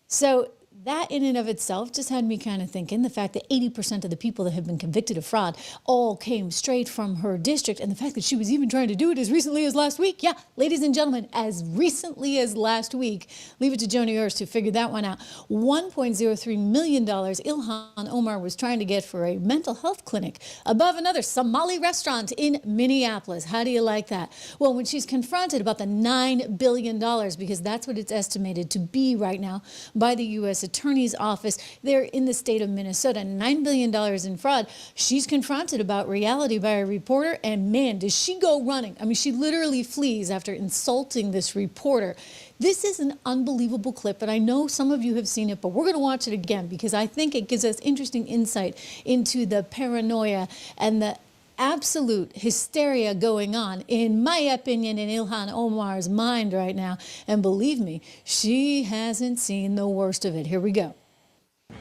So that in and of itself just had me kind of thinking, the fact that 80% of the people that have been convicted of fraud all came straight from her district, and the fact that she was even trying to do it as recently as last week. Yeah, ladies and gentlemen, as recently as last week. Leave it to Joni Urs to figure that one out. $1.03 million Ilhan Omar was trying to get for a mental health clinic above another Somali restaurant in Minneapolis. How do you like that? Well, when she's confronted about the $9 billion, because that's what it's estimated to be right now by the U.S. Attorney's Office there in the state of Minnesota, $9 billion in fraud. She's confronted about reality by a reporter, and man, does she go running. She literally flees after insulting this reporter. This is an unbelievable clip, and I know some of you have seen it, but we're going to watch it again because I think it gives us interesting insight into the paranoia and the absolute hysteria going on, in my opinion, in Ilhan Omar's mind right now. And believe me, she hasn't seen the worst of it. Here we go.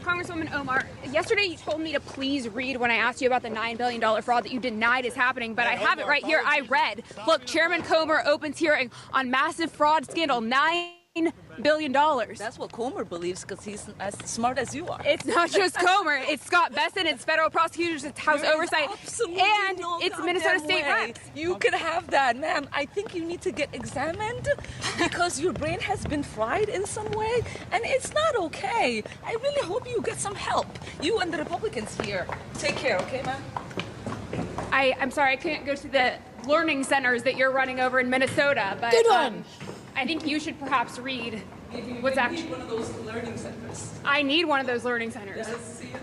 Congresswoman Omar, yesterday you told me to please read when I asked you about the $9 billion fraud that you denied is happening, but I have it right here. I read. Look, Chairman Comer opens hearing on massive fraud scandal, $9 billion. That's what Comer believes, because he's as smart as you are. It's not just Comer. It's Scott Besson, it's federal prosecutors, it's House Oversight, and it's Minnesota State reps. You could have that, ma'am. I think you need to get examined because your brain has been fried in some way, and it's not okay. I really hope you get some help. You and the Republicans here. Take care, okay, ma'am? I'm sorry, I couldn't go to the learning centers that you're running over in Minnesota, but good one. I think you should perhaps read what's actually. Need one of those learning centers. I need one of those learning centers. Yes, see it.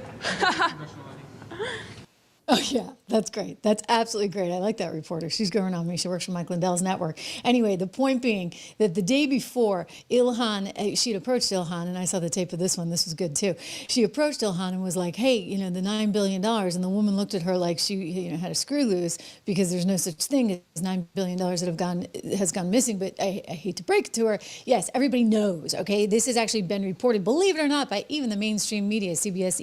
Oh, yeah, that's great. That's absolutely great. I like that reporter. She's going on me. She works for Mike Lindell's network. Anyway, the point being that the day before, Ilhan, she'd approached Ilhan, and I saw the tape of this one. This was good, too. She approached Ilhan and was like, hey, the $9 billion. And the woman looked at her like she had a screw loose, because there's no such thing as $9 billion that has gone missing. But I hate to break it to her. Yes, everybody knows, okay? This has actually been reported, believe it or not, by even the mainstream media, CBS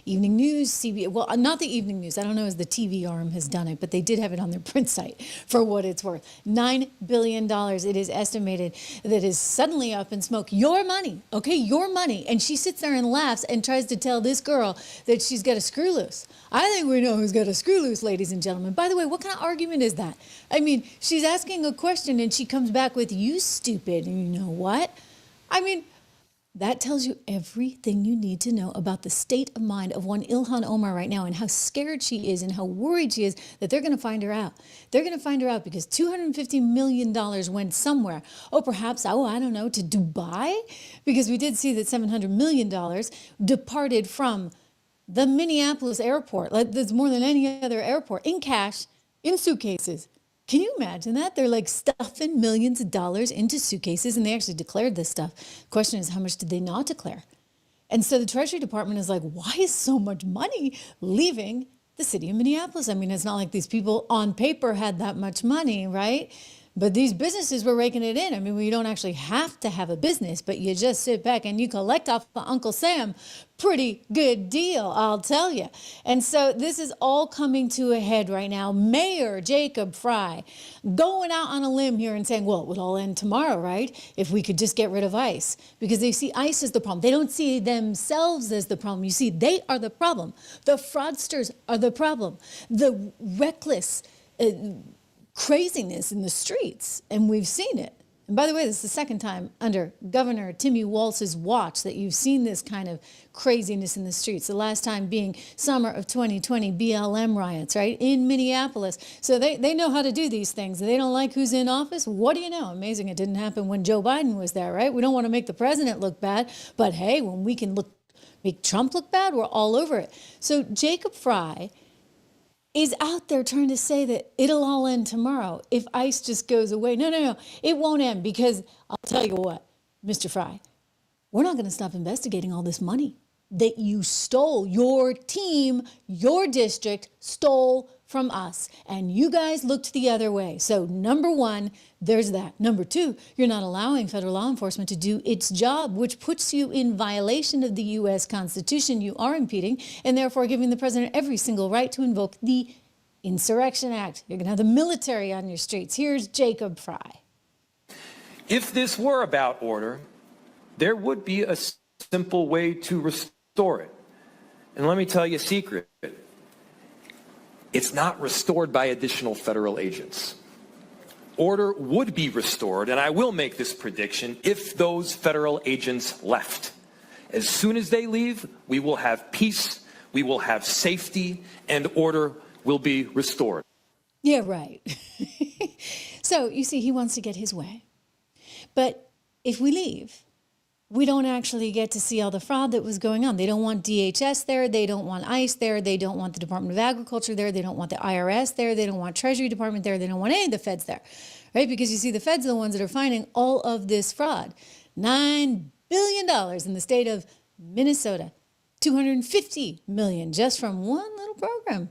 Evening News, well, not the Evening News. I don't know as the TV TV arm has done it, but they did have it on their print site for what it's worth. $9 billion, it is estimated, that is suddenly up in smoke. Your money, okay, your money. And she sits there and laughs and tries to tell this girl that she's got a screw loose. I think we know who's got a screw loose, ladies and gentlemen. By the way, what kind of argument is that? I mean, she's asking a question and she comes back with, you stupid. And you know what? I mean, that tells you everything you need to know about the state of mind of one Ilhan Omar right now and how scared she is and how worried she is that they're going to find her out. They're going to find her out because $250 million went somewhere. Oh, perhaps, I don't know, to Dubai? Because we did see that $700 million departed from the Minneapolis airport. Like, there's more than any other airport, in cash, in suitcases. Can you imagine that? They're like stuffing millions of dollars into suitcases, and they actually declared this stuff. The question is, how much did they not declare? And so the Treasury Department is like, why is so much money leaving the city of Minneapolis? I mean, it's not like these people on paper had that much money, right? But these businesses were raking it in. I mean, we don't actually have to have a business, but you just sit back and you collect off of Uncle Sam. Pretty good deal, I'll tell you. And so this is all coming to a head right now. Mayor Jacob Fry going out on a limb here and saying, well, it would all end tomorrow, right? If we could just get rid of ICE. Because they see ICE as the problem. They don't see themselves as the problem. You see, they are the problem. The fraudsters are the problem. The reckless craziness in the streets, and we've seen it. And by the way, this is the second time under Governor Timmy Walz's watch that you've seen this kind of craziness in the streets. The last time being summer of 2020 BLM riots, right, in Minneapolis. So they know how to do these things. They don't like who's in office. What do you know? Amazing it didn't happen when Joe Biden was there, right? We don't want to make the president look bad, but hey, when we can make Trump look bad, we're all over it. So Jacob Fry is out there trying to say that it'll all end tomorrow if ICE just goes away. No. It won't end because I'll tell you what, Mr. Fry, we're not going to stop investigating all this money that you stole. Your team, your district stole from us. And you guys looked the other way. So number one, there's that. Number two, you're not allowing federal law enforcement to do its job, which puts you in violation of the U.S. Constitution. You are impeding and therefore giving the president every single right to invoke the Insurrection Act. You're going to have the military on your streets. Here's Jacob Fry. If this were about order, there would be a simple way to restore it. And let me tell you a secret. It's not restored by additional federal agents. Order would be restored, and I will make this prediction, if those federal agents left. As soon as they leave, we will have peace, we will have safety, and order will be restored. Yeah, right. So, you see, he wants to get his way. But if we leave, we don't actually get to see all the fraud that was going on. They don't want DHS there. They don't want ICE there. They don't want the Department of Agriculture there. They don't want the IRS there. They don't want Treasury Department there. They don't want any of the feds there, right? Because you see, the feds are the ones that are finding all of this fraud. $9 billion in the state of Minnesota. $250 million just from one little program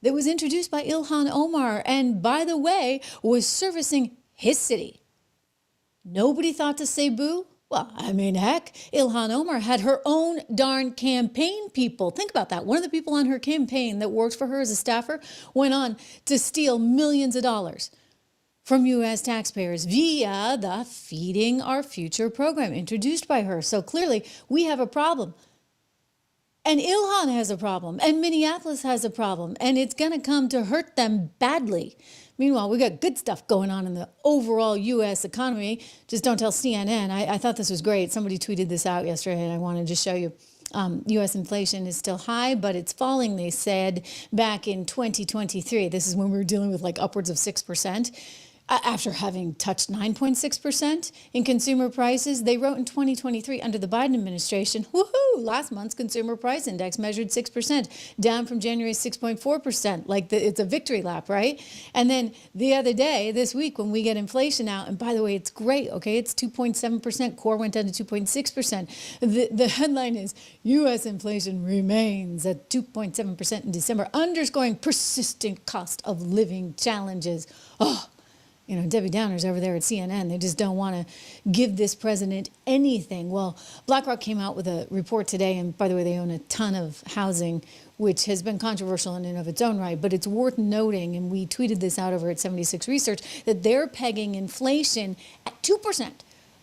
that was introduced by Ilhan Omar and, by the way, was servicing his city. Nobody thought to say boo? Well, I mean, heck, Ilhan Omar had her own darn campaign people. Think about that. One of the people on her campaign that works for her as a staffer went on to steal millions of dollars from U.S. taxpayers via the Feeding Our Future program introduced by her. So clearly, we have a problem. And Ilhan has a problem. And Minneapolis has a problem. And it's going to come to hurt them badly. Meanwhile, we got good stuff going on in the overall U.S. economy. Just don't tell CNN. I thought this was great. Somebody tweeted this out yesterday, and I wanted to show you. U.S. inflation is still high, but it's falling, they said, back in 2023. This is when we were dealing with like upwards of 6%. After having touched 9.6% in consumer prices, they wrote in 2023 under the Biden administration, woohoo, last month's consumer price index measured 6%, down from January's 6.4%. Like it's a victory lap, right? And then the other day, this week, when we get inflation out, and by the way, it's great, okay? It's 2.7%. Core went down to 2.6%. The headline is, U.S. inflation remains at 2.7% in December, underscoring persistent cost of living challenges. Oh, Debbie Downer's over there at CNN. They just don't want to give this president anything. Well, BlackRock came out with a report today, and by the way, they own a ton of housing, which has been controversial in and of its own right. But it's worth noting, and we tweeted this out over at 76 Research, that they're pegging inflation at 2%.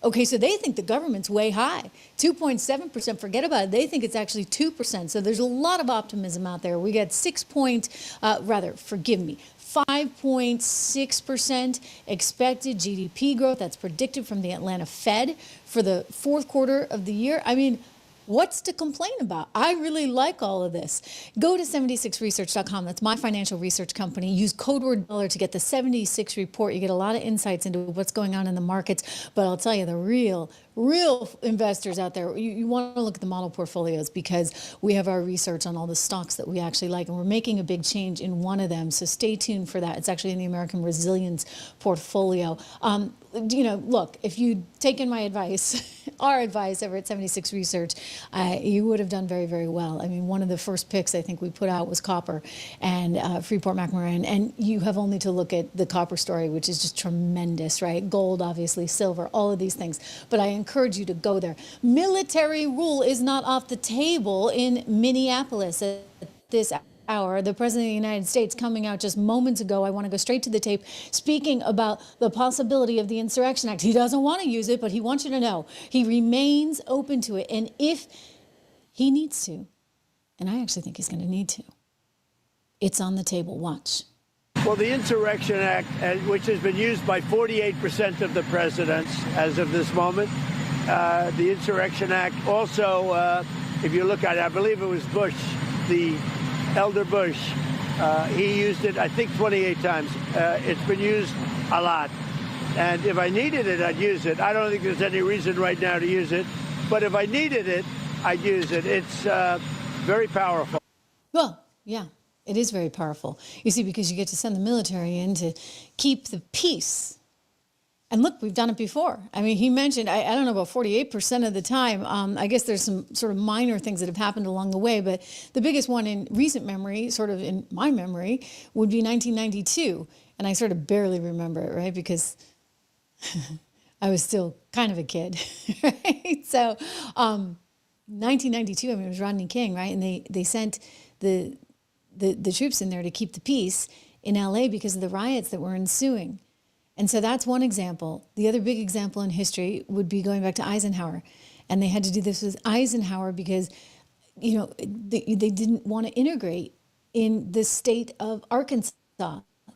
Okay, so they think the government's way high. 2.7%, forget about it. They think it's actually 2%. So there's a lot of optimism out there. We got 5.6% expected GDP growth. That's predicted from the Atlanta Fed for the fourth quarter of the year. I mean, what's to complain about? I really like all of this. Go to 76research.com. That's my financial research company. Use code word dollar to get the 76 report. You get a lot of insights into what's going on in the markets. But I'll tell you, the real investors out there, you want to look at the model portfolios, because we have our research on all the stocks that we actually like, and we're making a big change in one of them. So stay tuned for that. It's actually in the American Resilience portfolio. Look, if you'd taken my advice, our advice over at 76 Research, you would have done very, very well. I mean, one of the first picks I think we put out was copper and Freeport-McMoRan, and you have only to look at the copper story, which is just tremendous, right? Gold, obviously, silver, all of these things. But I encourage you to go there. Military rule is not off the table in Minneapolis at this hour. The President of the United States coming out just moments ago, I want to go straight to the tape, speaking about the possibility of the Insurrection Act. He doesn't want to use it, but he wants you to know he remains open to it. And if he needs to, and I actually think he's going to need to, it's on the table. Watch. Well, the Insurrection Act, which has been used by 48% of the presidents as of this moment, the Insurrection Act also, if you look at it, I believe it was Bush, the elder Bush, he used it, I think, 28 times. It's been used a lot. And if I needed it, I'd use it. I don't think there's any reason right now to use it. But if I needed it, I'd use it. It's very powerful. Well, yeah, it is very powerful. You see, because you get to send the military in to keep the peace. And look, we've done it before. I mean, he mentioned, I don't know, about 48% of the time. I guess there's some sort of minor things that have happened along the way, but the biggest one in recent memory, sort of in my memory, would be 1992. And I sort of barely remember it, right? Because I was still kind of a kid, right? So 1992, I mean, it was Rodney King, right? And they sent the troops in there to keep the peace in LA because of the riots that were ensuing. And so that's one example. The other big example in history would be going back to Eisenhower. And they had to do this with Eisenhower because, they didn't want to integrate in the state of Arkansas.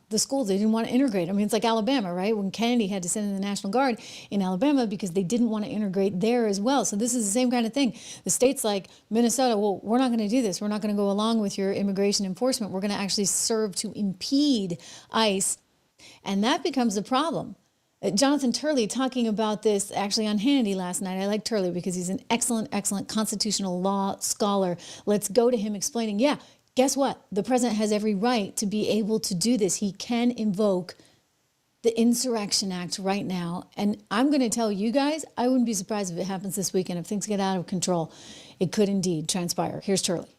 The schools, they didn't want to integrate. I mean, it's like Alabama, right? When Kennedy had to send in the National Guard in Alabama because they didn't want to integrate there as well. So this is the same kind of thing. The states like Minnesota, well, we're not going to do this. We're not going to go along with your immigration enforcement. We're going to actually serve to impede ICE. And that becomes a problem. Jonathan Turley talking about this actually on Hannity last night. I like Turley because he's an excellent constitutional law scholar. Let's go to him explaining, guess what? The president has every right to be able to do this. He can invoke the Insurrection Act right now. And I'm going to tell you guys, I wouldn't be surprised if it happens this weekend. If things get out of control, it could indeed transpire. Here's Turley.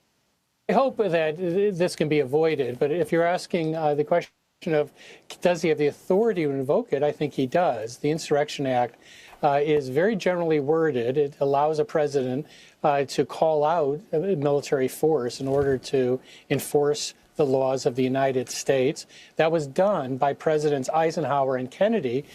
I hope that this can be avoided. But if you're asking the question of does he have the authority to invoke it, I think he does. The Insurrection Act is very generally worded. It allows a president to call out a military force in order to enforce the laws of the United States. That was done by Presidents Eisenhower and Kennedy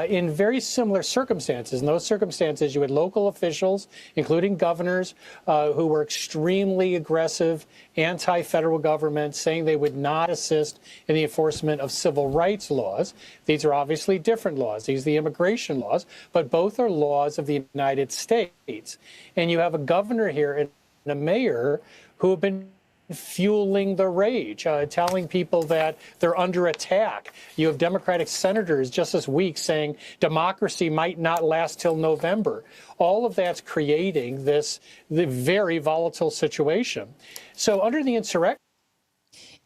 in very similar circumstances. In those circumstances, you had local officials, including governors, who were extremely aggressive, anti-federal government, saying they would not assist in the enforcement of civil rights laws. These are obviously different laws. These are the immigration laws, but both are laws of the United States. And you have a governor here and a mayor who have been fueling the rage, telling people that they're under attack. You have Democratic senators just this week saying democracy might not last till November. All of that's creating the very volatile situation. So under the insurrection.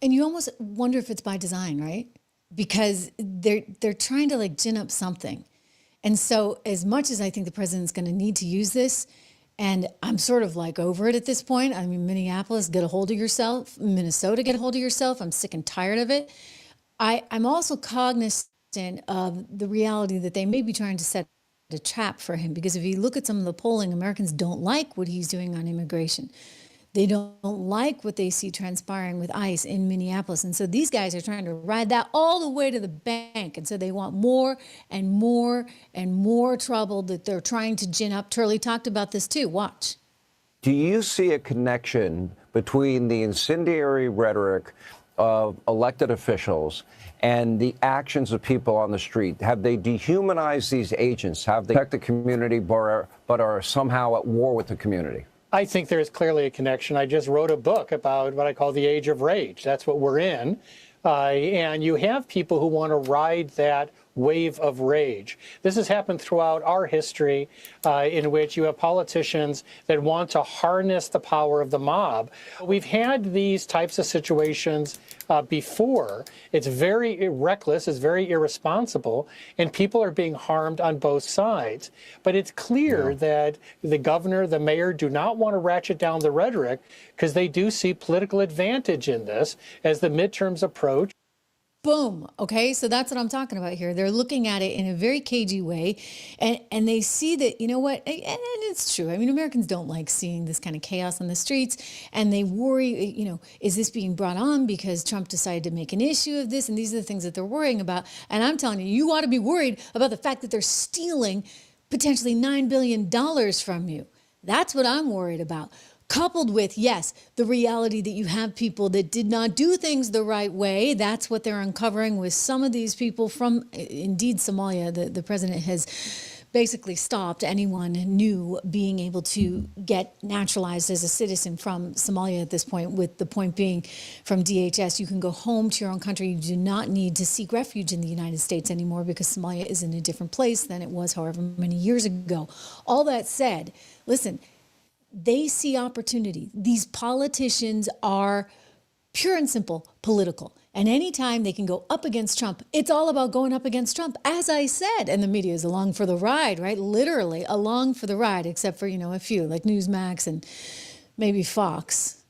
And you almost wonder if it's by design, right? Because they're trying to gin up something. And so as much as I think the president's going to need to use this, and I'm sort of over it at this point. I mean, Minneapolis, get a hold of yourself. Minnesota, get a hold of yourself. I'm sick and tired of it. I'm also cognizant of the reality that they may be trying to set a trap for him. Because if you look at some of the polling, Americans don't like what he's doing on immigration. They don't like what they see transpiring with ICE in Minneapolis. And so these guys are trying to ride that all the way to the bank. And so they want more and more and more trouble that they're trying to gin up. Turley talked about this too. Watch. Do you see a connection between the incendiary rhetoric of elected officials and the actions of people on the street? Have they dehumanized these agents? Have they protected the community but are somehow at war with the community? I think there is clearly a connection. I just wrote a book about what I call the age of rage. That's what we're in. And you have people who want to ride that wave of rage. This has happened throughout our history, in which you have politicians that want to harness the power of the mob. We've had these types of situations before. It's very reckless, it's very irresponsible, and people are being harmed on both sides. But it's clear that the governor, the mayor do not want to ratchet down the rhetoric because they do see political advantage in this as the midterms approach. Boom. Okay, so that's what I'm talking about here. They're looking at it in a very cagey way, and they see that, you know what, and it's true. I mean, Americans don't like seeing this kind of chaos on the streets, and they worry, you know, is this being brought on because Trump decided to make an issue of this? And these are the things that they're worrying about. And I'm telling you, you ought to be worried about the fact that they're stealing potentially $9 billion from you. That's what I'm worried about. Coupled with, yes, the reality that you have people that did not do things the right way. That's what they're uncovering with some of these people from, indeed, Somalia. The president has basically stopped anyone new being able to get naturalized as a citizen from Somalia at this point, with the point being from DHS, you can go home to your own country. You do not need to seek refuge in the United States anymore because Somalia is in a different place than it was however many years ago. All that said, listen, they see opportunity. These politicians are pure and simple political. And anytime they can go up against Trump, it's all about going up against Trump, as I said. And the media is along for the ride, right? Literally along for the ride, except for, you know, a few like Newsmax and maybe Fox.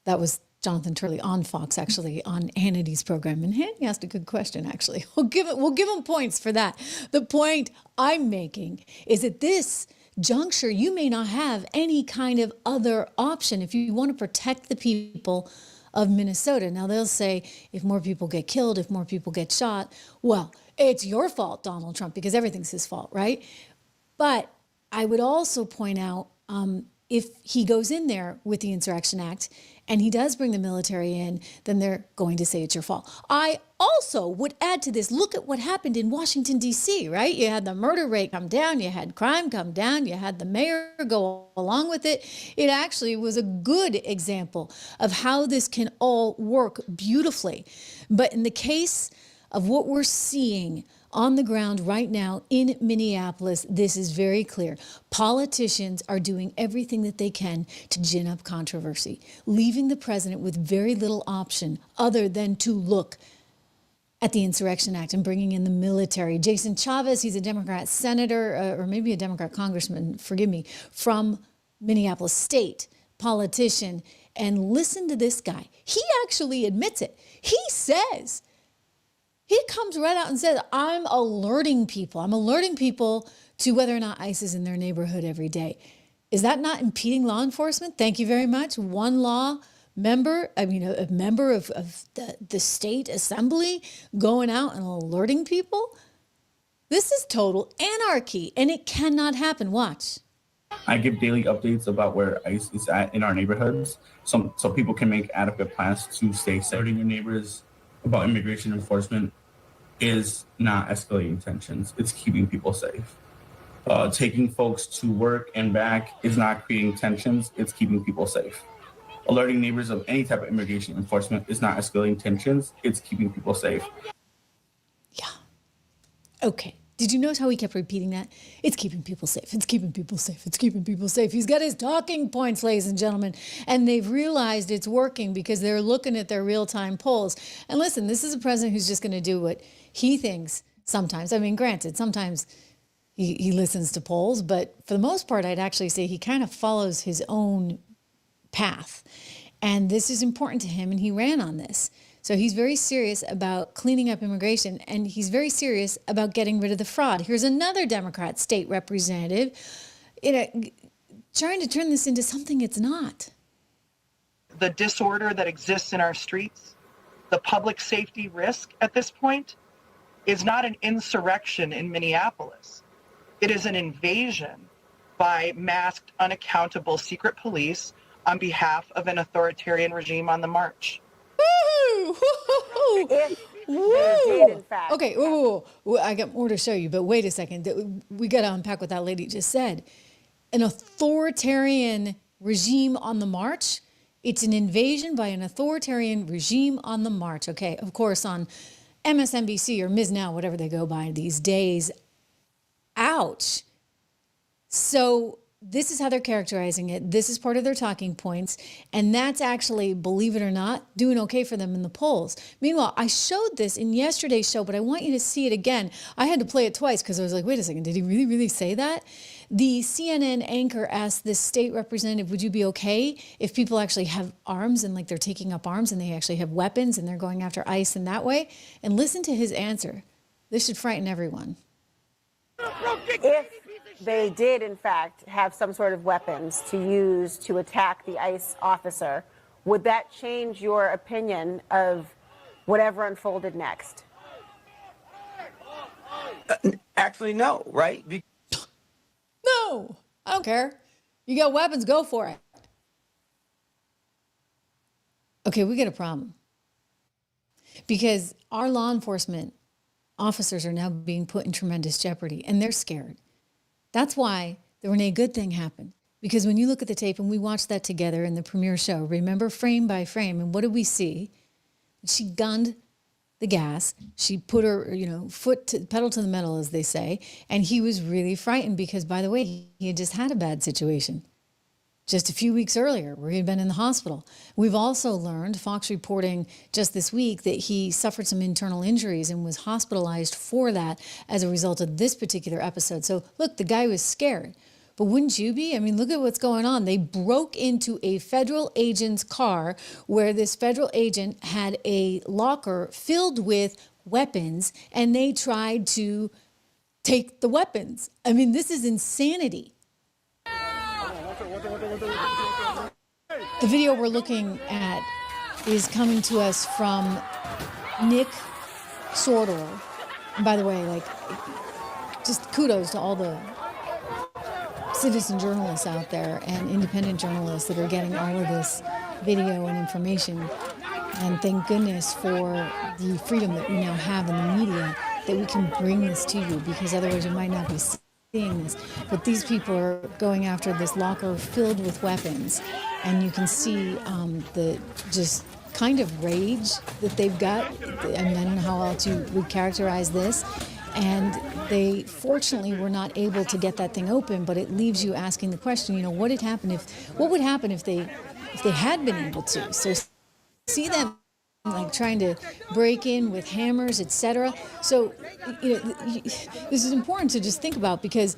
That was Jonathan Turley on Fox, actually, on Hannity's program. And Hannity asked a good question, actually. We'll give him points for that. The point I'm making is that this juncture, you may not have any kind of other option if you want to protect the people of Minnesota. Now, they'll say, if more people get killed, if more people get shot, well, it's your fault, Donald Trump, because everything's his fault, right? But I would also point out, if he goes in there with the Insurrection Act and he does bring the military in, then they're going to say it's your fault. I also would add to this, look at what happened in Washington, D.C., right? You had the murder rate come down, you had crime come down, you had the mayor go along with it. It actually was a good example of how this can all work beautifully. But in the case of what we're seeing on the ground right now in Minneapolis, this is very clear. Politicians are doing everything that they can to gin up controversy, leaving the president with very little option other than to look at the Insurrection Act and bringing in the military. Jason Chavez, he's a Democrat senator, or maybe a Democrat congressman, forgive me, from Minneapolis State, politician. And listen to this guy. He actually admits it. He says, he comes right out and says, I'm alerting people. I'm alerting people to whether or not ICE is in their neighborhood every day. Is that not impeding law enforcement? Thank you very much. One law member, a member of the state assembly going out and alerting people. This is total anarchy, and it cannot happen. Watch. I give daily updates about where ICE is at in our neighborhoods, so people can make adequate plans to stay safe. Alerting your neighbors about immigration enforcement is not escalating tensions. It's keeping people safe. Taking folks to work and back is not creating tensions. It's keeping people safe. Alerting neighbors of any type of immigration enforcement is not escalating tensions. It's keeping people safe. Yeah. Okay. Did you notice how he kept repeating that? It's keeping people safe. It's keeping people safe. It's keeping people safe. He's got his talking points, ladies and gentlemen, and they've realized it's working because they're looking at their real-time polls. And listen, this is a president who's just going to do what he thinks sometimes. I mean, granted, sometimes he listens to polls, but for the most part, I'd actually say he kind of follows his own path. And this is important to him, and he ran on this. So he's very serious about cleaning up immigration, and he's very serious about getting rid of the fraud. Here's another Democrat state representative, trying to turn this into something it's not. The disorder that exists in our streets, the public safety risk at this point, is not an insurrection in Minneapolis. It is an invasion by masked, unaccountable secret police on behalf of an authoritarian regime on the march. Woo! Woo! Okay, I got more to show you, but wait a second. We got to unpack what that lady just said. An authoritarian regime on the march? It's an invasion by an authoritarian regime on the march. Okay, of course, on MSNBC or Ms. Now, whatever they go by these days. Ouch. So this is how they're characterizing it. This is part of their talking points. And that's actually, believe it or not, doing okay for them in the polls. Meanwhile, I showed this in yesterday's show, but I want you to see it again. I had to play it twice because I was like, wait a second, did he really say that? The CNN anchor asked this state representative, would you be okay if people actually have arms and like they're taking up arms and they actually have weapons and they're going after ICE in that way? And listen to his answer. This should frighten everyone. If they did, in fact, have some sort of weapons to use to attack the ICE officer, would that change your opinion of whatever unfolded next? Actually, no, right? No, I don't care. You got weapons, go for it. Okay, we got a problem. Because our law enforcement officers are now being put in tremendous jeopardy, and they're scared. That's why the Renee Good thing happened. Because when you look at the tape, and we watched that together in the premiere show, remember, frame by frame, and what did we see? She gunned the gas. She put her, pedal to the metal, as they say. And he was really frightened because, by the way, he had just had a bad situation just a few weeks earlier where he had been in the hospital. We've also learned, Fox reporting just this week, that he suffered some internal injuries and was hospitalized for that as a result of this particular episode. So look, the guy was scared. But wouldn't you be? I mean, look at what's going on. They broke into a federal agent's car where this federal agent had a locker filled with weapons, and they tried to take the weapons. I mean, this is insanity. The video we're looking at is coming to us from Nick Sordo. And by the way, just kudos to all the citizen journalists out there and independent journalists that are getting all of this video and information. And thank goodness for the freedom that we now have in the media, that we can bring this to you, because otherwise you might not be seeing this. But these people are going after this locker filled with weapons, and you can see the just kind of rage that they've got. I mean, I don't know how else you would characterize this. And they fortunately were not able to get that thing open, but it leaves you asking the question, what would happen if they had been able to? So see them trying to break in with hammers, etc. So this is important to just think about, because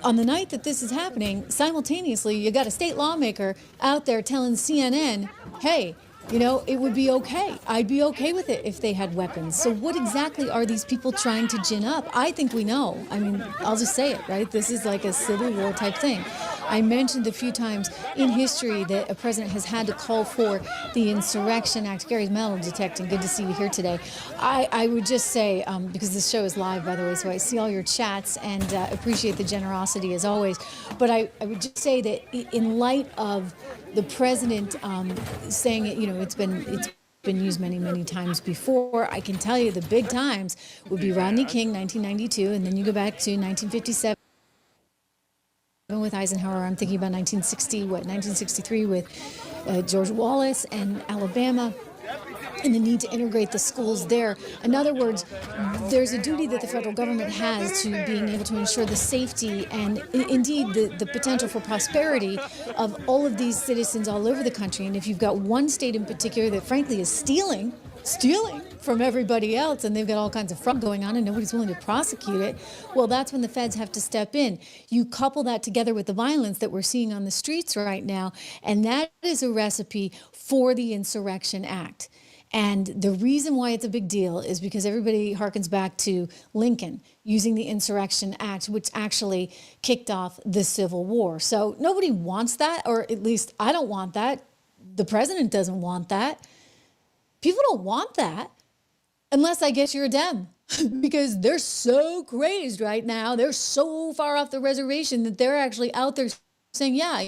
on the night that this is happening, simultaneously you got a state lawmaker out there telling CNN, hey, it would be okay. I'd be okay with it if they had weapons. So what exactly are these people trying to gin up? I think we know. I mean, I'll just say it, right? This is like a civil war type thing. I mentioned a few times in history that a president has had to call for the Insurrection Act. Gary's metal detecting. Good to see you here today. I would just say, because this show is live, by the way, so I see all your chats and appreciate the generosity as always. But I would just say that in light of the president saying it's been used many, many times before. I can tell you the big times would be Rodney King, 1992, and then you go back to 1957 with Eisenhower. I'm thinking about 1963 with George Wallace and Alabama, and the need to integrate the schools there. In other words, there's a duty that the federal government has to being able to ensure the safety and indeed the potential for prosperity of all of these citizens all over the country. And if you've got one state in particular that frankly is stealing from everybody else, and they've got all kinds of fraud going on and nobody's willing to prosecute it, well, that's when the feds have to step in. You couple that together with the violence that we're seeing on the streets right now, and that is a recipe for the Insurrection Act. And the reason why it's a big deal is because everybody harkens back to Lincoln using the Insurrection Act, which actually kicked off the Civil War. So nobody wants that, or at least I don't want that. The president doesn't want that. People don't want that unless I guess you're a Dem. Because they're so crazed right now. They're so far off the reservation that they're actually out there saying, yeah,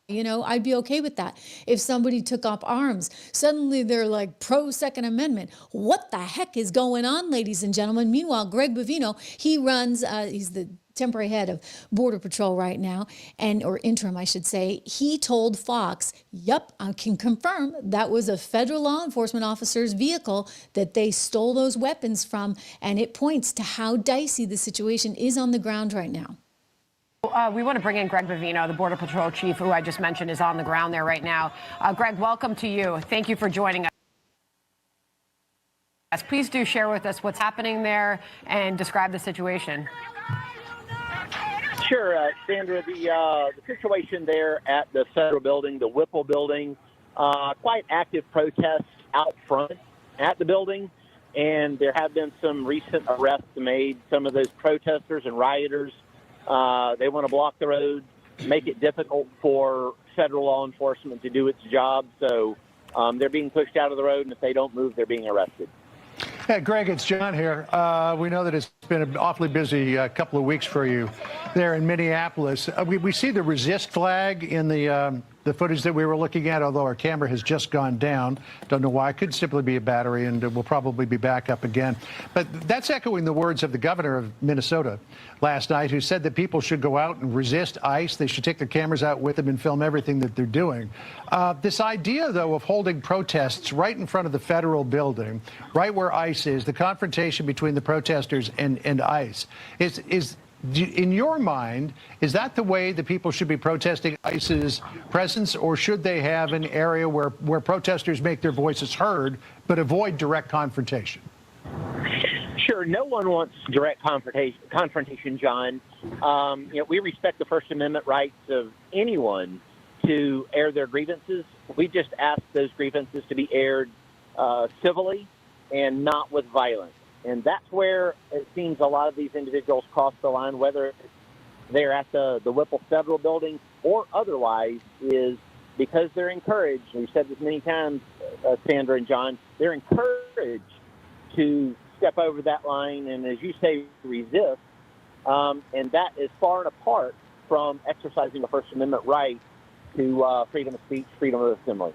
you know, I'd be okay with that. If somebody took up arms, suddenly they're like pro Second Amendment. What the heck is going on, ladies and gentlemen? Meanwhile, Greg Bovino, he runs, he's the temporary head of Border Patrol right now, or interim, I should say. He told Fox, yep, I can confirm that was a federal law enforcement officer's vehicle that they stole those weapons from. And it points to how dicey the situation is on the ground right now. We want to bring in Greg Bovino, the Border Patrol chief, who I just mentioned is on the ground there right now. Greg, welcome to you. Thank you for joining us. Please do share with us what's happening there and describe the situation. Sure, Sandra. The situation there at the federal building, the Whipple building, quite active protests out front at the building, and there have been some recent arrests made. Some of those protesters and rioters, they want to block the road, make it difficult for federal law enforcement to do its job. So they're being pushed out of the road, and if they don't move, they're being arrested. Hey, Greg, it's John here. We know that it's been an awfully busy couple of weeks for you there in Minneapolis. We see the resist flag in the footage that we were looking at, although our camera has just gone down. Don't know why. It could simply be a battery, and we'll probably be back up again. But that's echoing the words of the governor of Minnesota last night, who said that people should go out and resist ICE. They should take their cameras out with them and film everything that they're doing. This idea, though, of holding protests right in front of the federal building, right where ICE is, the confrontation between the protesters and ICE, is in your mind, is that the way that people should be protesting ICE's presence, or should they have an area where protesters make their voices heard but avoid direct confrontation? Sure. No one wants direct confrontation, John. We respect the First Amendment rights of anyone to air their grievances. We just ask those grievances to be aired civilly and not with violence. And that's where it seems a lot of these individuals cross the line, whether they're at the Whipple Federal Building or otherwise, is because they're encouraged. We've said this many times, Sandra and John, they're encouraged to step over that line and, as you say, resist. And that is far and apart from exercising the First Amendment right to freedom of speech, freedom of assembly.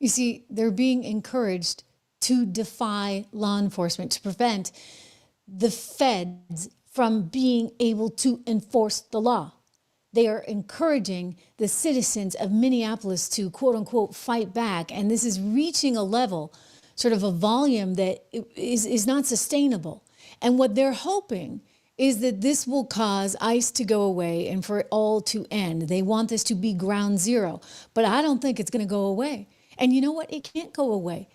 You see, they're being encouraged to defy law enforcement, to prevent the feds from being able to enforce the law. They are encouraging the citizens of Minneapolis to, quote unquote, fight back. And this is reaching a level, sort of a volume that is not sustainable. And what they're hoping is that this will cause ICE to go away and for it all to end. They want this to be ground zero. But I don't think it's going to go away. And you know what? It can't go away.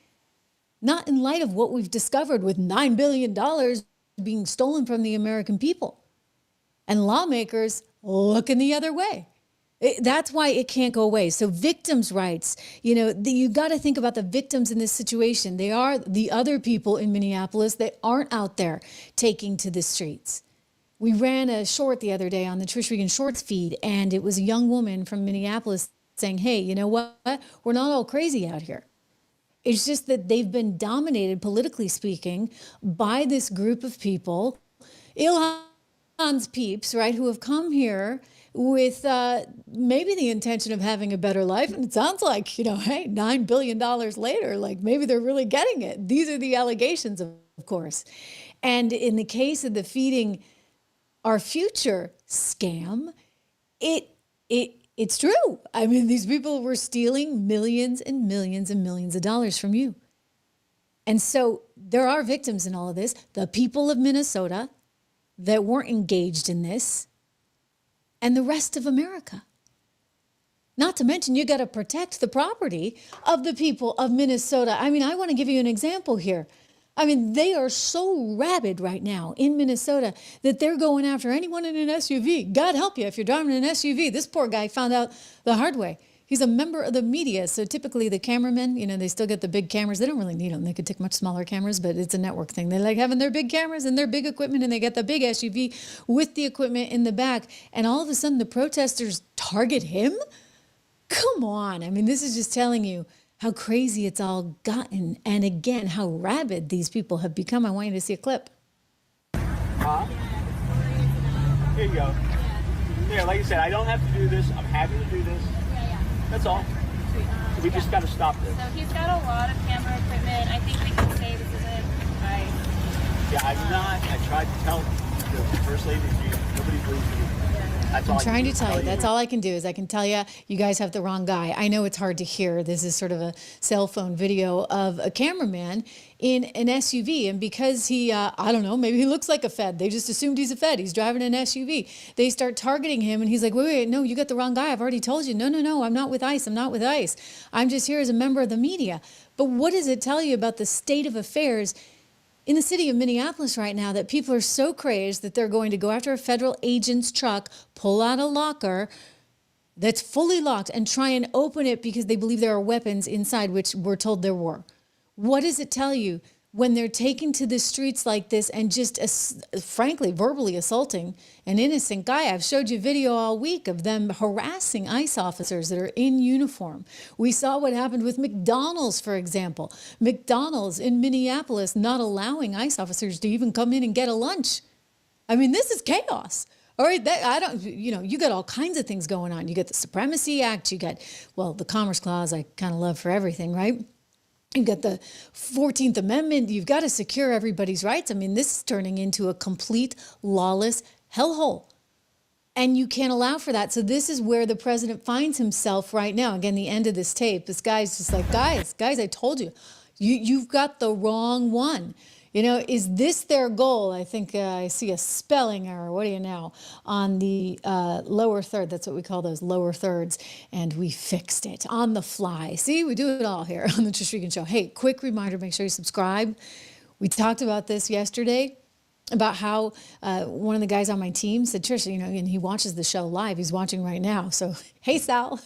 Not in light of what we've discovered with $9 billion being stolen from the American people. And lawmakers looking the other way. That's why it can't go away. So victims' rights, you got to think about the victims in this situation. They are the other people in Minneapolis that aren't out there taking to the streets. We ran a short the other day on the Trish Regan Shorts feed, and it was a young woman from Minneapolis saying, hey, you know what? We're not all crazy out here. It's just that they've been dominated, politically speaking, by this group of people, Ilhan's peeps, right, who have come here with maybe the intention of having a better life. And it sounds like, hey, $9 billion later, like maybe they're really getting it. These are the allegations, of course. And in the case of the Feeding Our Future scam, it's true. I mean, these people were stealing millions and millions and millions of dollars from you. And so there are victims in all of this. The people of Minnesota that weren't engaged in this, and the rest of America. Not to mention, you got to protect the property of the people of Minnesota. I mean, I want to give you an example here. I mean, they are so rabid right now in Minnesota that they're going after anyone in an SUV. God help you if you're driving an SUV. This poor guy found out the hard way. He's a member of the media. So typically the cameramen, they still get the big cameras. They don't really need them. They could take much smaller cameras, but it's a network thing. They like having their big cameras and their big equipment, and they get the big SUV with the equipment in the back. And all of a sudden the protesters target him? Come on. I mean, this is just telling you how crazy it's all gotten. And again, how rabid these people have become. I want you to see a clip. Here you go. Yeah, like I said, I don't have to do this. I'm happy to do this. That's all. So we just got to stop this. So he's got a lot of camera equipment. I think we can say this isn't right. Yeah, I'm not. I tried to tell the first lady, nobody believes me. That's all I'm trying to tell you. That's all I can do is I can tell you, you guys have the wrong guy. I know it's hard to hear. This is sort of a cell phone video of a cameraman in an SUV. And because he, I don't know, maybe he looks like a Fed. They just assumed he's a Fed. He's driving an SUV. They start targeting him and he's like, wait, no, you got the wrong guy. I've already told you. No, I'm not with ICE. I'm not with ICE. I'm just here as a member of the media. But what does it tell you about the state of affairs in the city of Minneapolis right now, that people are so crazed that they're going to go after a federal agent's truck, pull out a locker that's fully locked and try and open it because they believe there are weapons inside, which we're told there were. What does it tell you when they're taken to the streets like this and just, frankly, verbally assaulting an innocent guy? I've showed you video all week of them harassing ICE officers that are in uniform. We saw what happened with McDonald's, for example. McDonald's in Minneapolis not allowing ICE officers to even come in and get a lunch. I mean, this is chaos. All right, you got all kinds of things going on. You got the Supremacy Act, you got, the Commerce Clause, I kind of love for everything, right? You've got the 14th Amendment. You've got to secure everybody's rights. I mean, this is turning into a complete lawless hellhole. And you can't allow for that. So this is where the president finds himself right now. Again, the end of this tape, this guy's just like, guys, I told you, you've got the wrong one. Is this their goal? I think I see a spelling error. What do you know? On the lower third. That's what we call those lower thirds. And we fixed it on the fly. See, we do it all here on the Trish Regan Show. Hey, quick reminder, make sure you subscribe. We talked about this yesterday, about how one of the guys on my team said, Trish, and he watches the show live. He's watching right now. So, hey, Sal.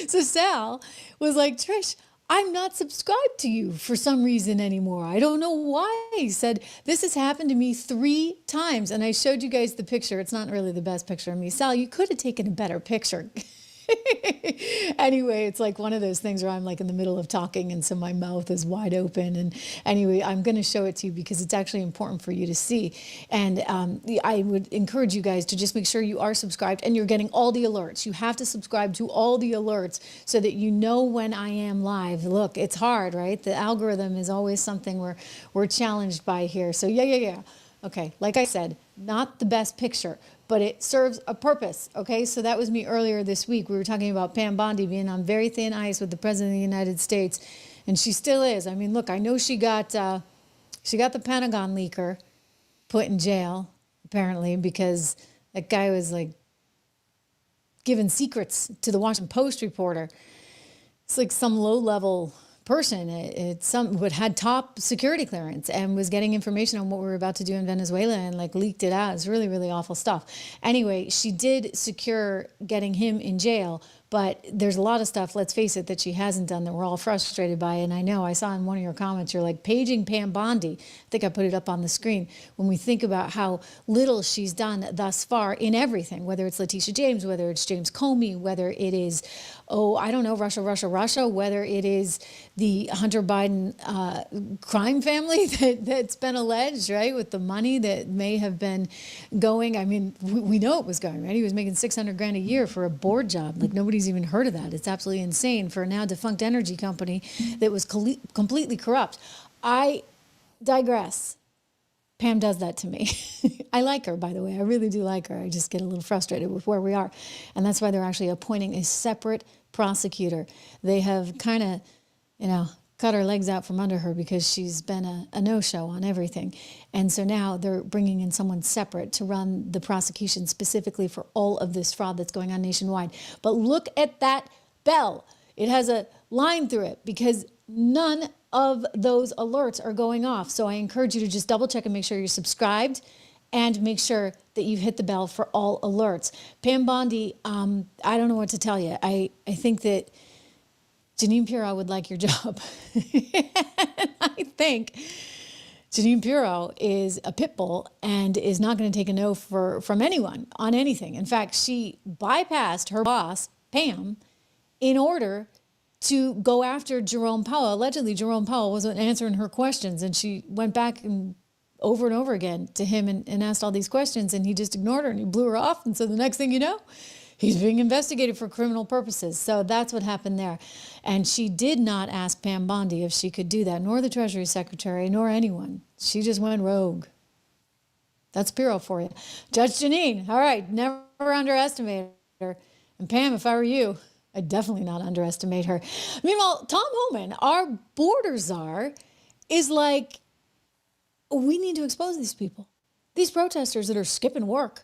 So Sal was like, Trish, I'm not subscribed to you for some reason anymore. I don't know why. He said, this has happened to me 3 times. And I showed you guys the picture. It's not really the best picture of me. Sal, you could have taken a better picture. Anyway, it's like one of those things where I'm like in the middle of talking and so my mouth is wide open. And anyway, I'm going to show it to you because it's actually important for you to see. And I would encourage you guys to just make sure you are subscribed and you're getting all the alerts. You have to subscribe to all the alerts so that you know when I am live. Look, it's hard, right? The algorithm is always something we're challenged by here. So yeah. Okay, like I said, not the best picture, but it serves a purpose, okay? So that was me earlier this week. We were talking about Pam Bondi being on very thin ice with the President of the United States, and she still is. I mean, look, I know she got the Pentagon leaker put in jail, apparently, because that guy was, like, giving secrets to the Washington Post reporter. It's like some low-level person. It's had top security clearance and was getting information on what we were about to do in Venezuela and like leaked it out. It's really, really awful stuff. Anyway, she did secure getting him in jail, but there's a lot of stuff, let's face it, that she hasn't done that we're all frustrated by. And I know I saw in one of your comments, you're like, paging Pam Bondi. I think I put it up on the screen. When we think about how little she's done thus far in everything, whether it's Letitia James, whether it's James Comey, whether it is, Russia, whether it is the Hunter Biden crime family that's been alleged, right, with the money that may have been going. I mean, we know it was going, right? He was making $600,000 a year for a board job. Like, nobody's even heard of that. It's absolutely insane for a now defunct energy company that was completely corrupt. I digress. Pam does that to me. I like her, by the way. I really do like her. I just get a little frustrated with where we are. And that's why they're actually appointing a separate prosecutor. They have kind of, cut her legs out from under her because she's been a no-show on everything. And so now they're bringing in someone separate to run the prosecution specifically for all of this fraud that's going on nationwide. But look at that bell. It has a line through it because none of those alerts are going off. So I encourage you to just double check and make sure you're subscribed and make sure that you hit the bell for all alerts. Pam Bondi, I don't know what to tell you. I think that Jeanine Pirro would like your job. I think Jeanine Pirro is a pit bull and is not going to take a no from anyone on anything. In fact, she bypassed her boss, Pam, in order to go after Jerome Powell. Allegedly, Jerome Powell wasn't answering her questions, and she went back and over again to him and asked all these questions, and he just ignored her and he blew her off. And so the next thing you know, he's being investigated for criminal purposes. So that's what happened there. And she did not ask Pam Bondi if she could do that, nor the Treasury Secretary, nor anyone. She just went rogue. That's Pirro for you. Judge Jeanine, all right, never underestimate her. And Pam, if I were you, I'd definitely not underestimate her. Meanwhile, Tom Homan, our border czar, is like, we need to expose these people. These protesters that are skipping work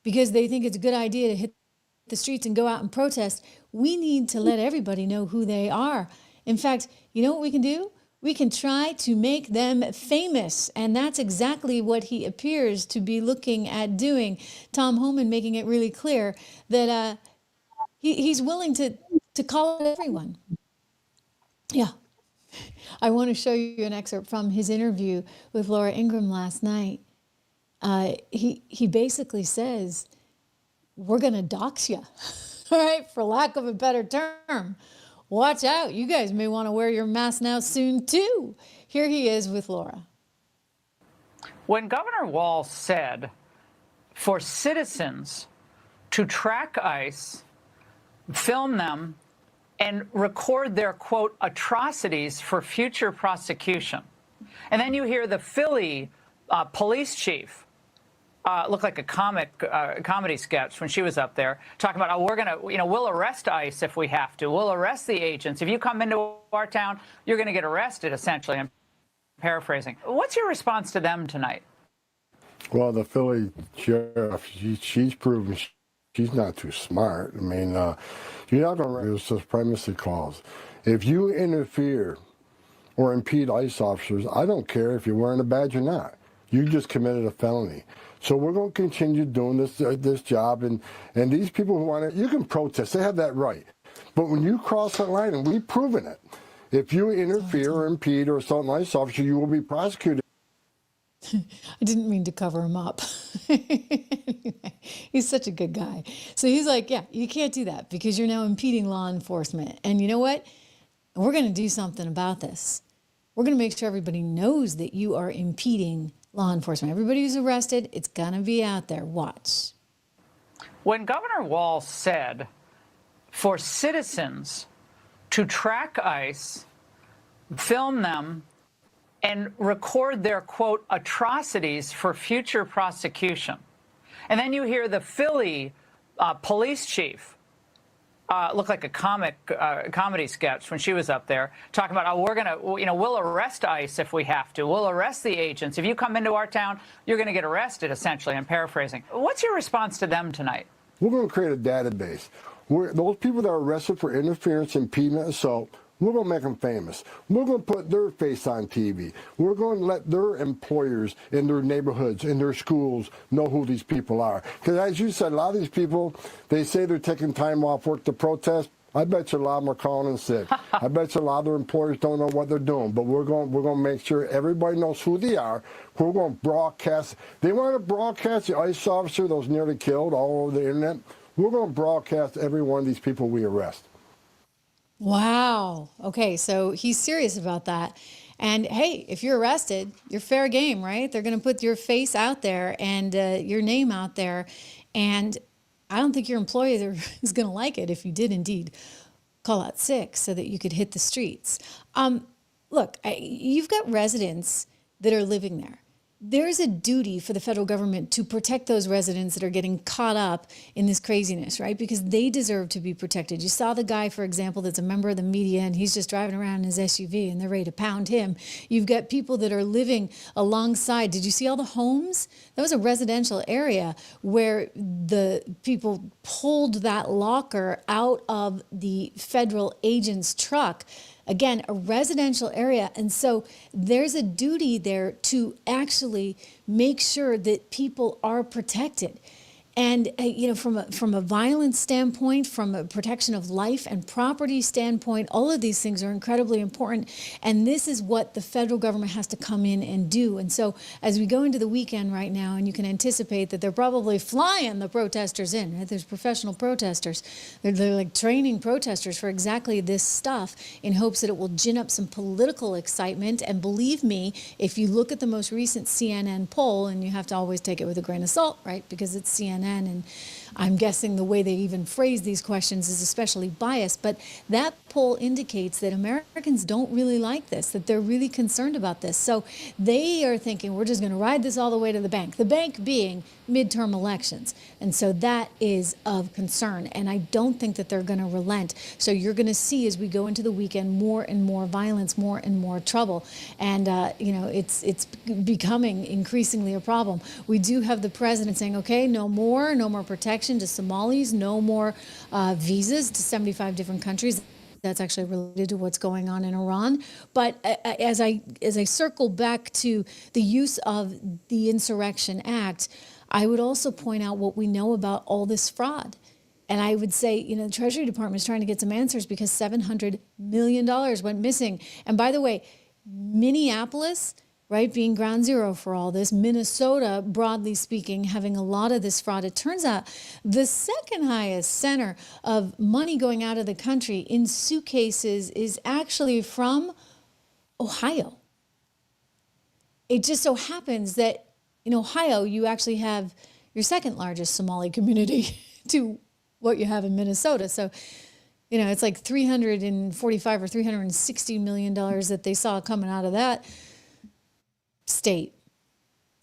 because they think it's a good idea to hit the streets and go out and protest. We need to let everybody know who they are. In fact, you know what we can do? We can try to make them famous. And that's exactly what he appears to be looking at doing. Tom Homan making it really clear that he's willing to call out everyone. Yeah. I want to show you an excerpt from his interview with Laura Ingraham last night. He basically says, we're going to dox you, all right, for lack of a better term. Watch out. You guys may want to wear your mask now soon, too. Here he is with Laura. When Governor Walz said for citizens to track ICE, film them, and record their, quote, atrocities for future prosecution. And then you hear the Philly police chief, looked like a comedy sketch when she was up there, talking about, oh, we're going to, we'll arrest ICE if we have to. We'll arrest the agents. If you come into our town, you're going to get arrested, essentially. I'm paraphrasing. What's your response to them tonight? Well, the Philly sheriff, she's proven she's not too smart. I mean, you're not going to use the supremacy clause. If you interfere or impede ICE officers, I don't care if you're wearing a badge or not. You just committed a felony. So we're going to continue doing this job. And these people who want it, you can protest. They have that right. But when you cross that line, and we've proven it, if you interfere or impede or assault an ICE officer, you will be prosecuted. I didn't mean to cover him up. Anyway, he's such a good guy. So he's like, yeah, you can't do that because you're now impeding law enforcement. And you know what? We're going to do something about this. We're going to make sure everybody knows that you are impeding law enforcement. Everybody who's arrested, it's going to be out there. Watch. When Governor Walz said for citizens to track ICE, film them, and record their, quote, atrocities for future prosecution. And then you hear the Philly police chief, looked like a comedy sketch when she was up there, talking about, oh, we're going to, we'll arrest ICE if we have to. We'll arrest the agents. If you come into our town, you're going to get arrested, essentially. I'm paraphrasing. What's your response to them tonight? We're going to create a database where those people that are arrested for interference, impediment, assault, we're going to make them famous. We're going to put their face on TV. We're going to let their employers in their neighborhoods, in their schools, know who these people are. Because as you said, a lot of these people, they say they're taking time off work to protest. I bet you a lot of them are calling in sick. I bet you a lot of their employers don't know what they're doing. But we're going to make sure everybody knows who they are. We're going to broadcast. They want to broadcast the ICE officer that was nearly killed all over the internet. We're going to broadcast every one of these people we arrest. Wow. Okay, so he's serious about that. And hey, if you're arrested, you're fair game, right? They're going to put your face out there and your name out there. And I don't think your employer is going to like it if you did indeed call out sick so that you could hit the streets. Look, you've got residents that are living there. There's a duty for the federal government to protect those residents that are getting caught up in this craziness, right? Because they deserve to be protected. You saw the guy, for example, that's a member of the media and he's just driving around in his SUV and they're ready to pound him. You've got people that are living alongside. Did you see all the homes? That was a residential area where the people pulled that locker out of the federal agent's truck. again, a residential area. And so there's a duty there to actually make sure that people are protected. And, from a violence standpoint, from a protection of life and property standpoint, all of these things are incredibly important. And this is what the federal government has to come in and do. And so as we go into the weekend right now, and you can anticipate that they're probably flying the protesters in, right? There's professional protesters. They're like training protesters for exactly this stuff in hopes that it will gin up some political excitement. And believe me, if you look at the most recent CNN poll, and you have to always take it with a grain of salt, right? Because it's CNN. And I'm guessing the way they even phrase these questions is especially biased, but that poll indicates that Americans don't really like this, that they're really concerned about this. So they are thinking, we're just going to ride this all the way to the bank being midterm elections. And so that is of concern. And I don't think that they're going to relent. So you're going to see, as we go into the weekend, more and more violence, more and more trouble. And, it's becoming increasingly a problem. We do have the president saying, okay, no more protection to Somalis, no more visas to 75 different countries. That's actually related to what's going on in Iran. But as I circle back to the use of the Insurrection Act, I would also point out what we know about all this fraud. And I would say, the Treasury Department is trying to get some answers because $700 million went missing. And by the way, Minneapolis, right, being ground zero for all this, Minnesota, broadly speaking, having a lot of this fraud. It turns out the second highest center of money going out of the country in suitcases is actually from Ohio. It just so happens that in Ohio, you actually have your second largest Somali community to what you have in Minnesota. So, it's like $345 or $360 million that they saw coming out of that state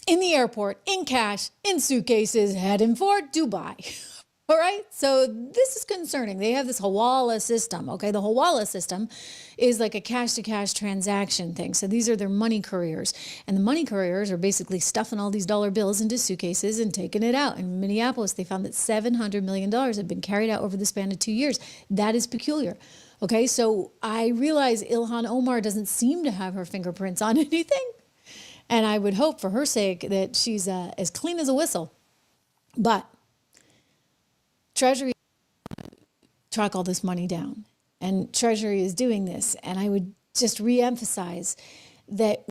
in the airport, in cash, in suitcases, heading for Dubai. All right. So this is concerning. They have this Hawala system. Okay. The Hawala system is like a cash to cash transaction thing. So these are their money couriers, and the money couriers are basically stuffing all these dollar bills into suitcases and taking it out. In Minneapolis, they found that $700 million had been carried out over the span of 2 years. That is peculiar. Okay. So I realize Ilhan Omar doesn't seem to have her fingerprints on anything. And I would hope for her sake that she's as clean as a whistle. But Treasury track all this money down. And Treasury is doing this. And I would just reemphasize that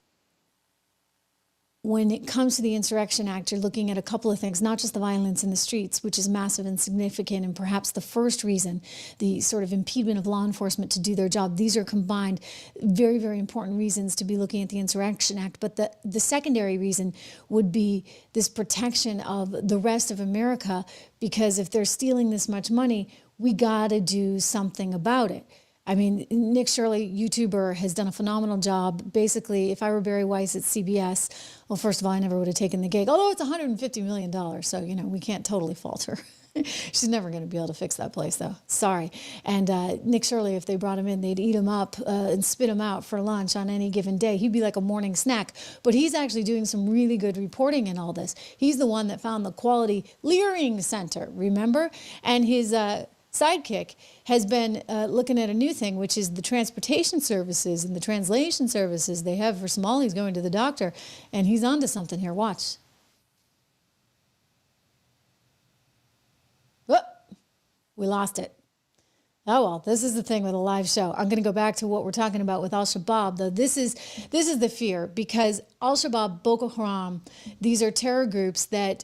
when it comes to the Insurrection Act, you're looking at a couple of things, not just the violence in the streets, which is massive and significant, and perhaps the first reason, the sort of impediment of law enforcement to do their job. These are combined very, very important reasons to be looking at the Insurrection Act. But the secondary reason would be this protection of the rest of America, because if they're stealing this much money, we got to do something about it. I mean, Nick Shirley, YouTuber, has done a phenomenal job. Basically, if I were Barry Weiss at CBS, well, first of all, I never would have taken the gig, although it's $150 million. So, we can't totally fault her. She's never going to be able to fix that place, though. Sorry. And Nick Shirley, if they brought him in, they'd eat him up and spit him out for lunch on any given day. He'd be like a morning snack. But he's actually doing some really good reporting in all this. He's the one that found the Quality Leering Center, remember? And his sidekick has been looking at a new thing, which is the transportation services and the translation services they have for Somalis going to the doctor. And he's onto something here. Watch. Oh, we lost it. Oh, well, this is the thing with a live show. I'm going to go back to what we're talking about with Al-Shabaab, though. This is the fear, because Al-Shabaab, Boko Haram, these are terror groups that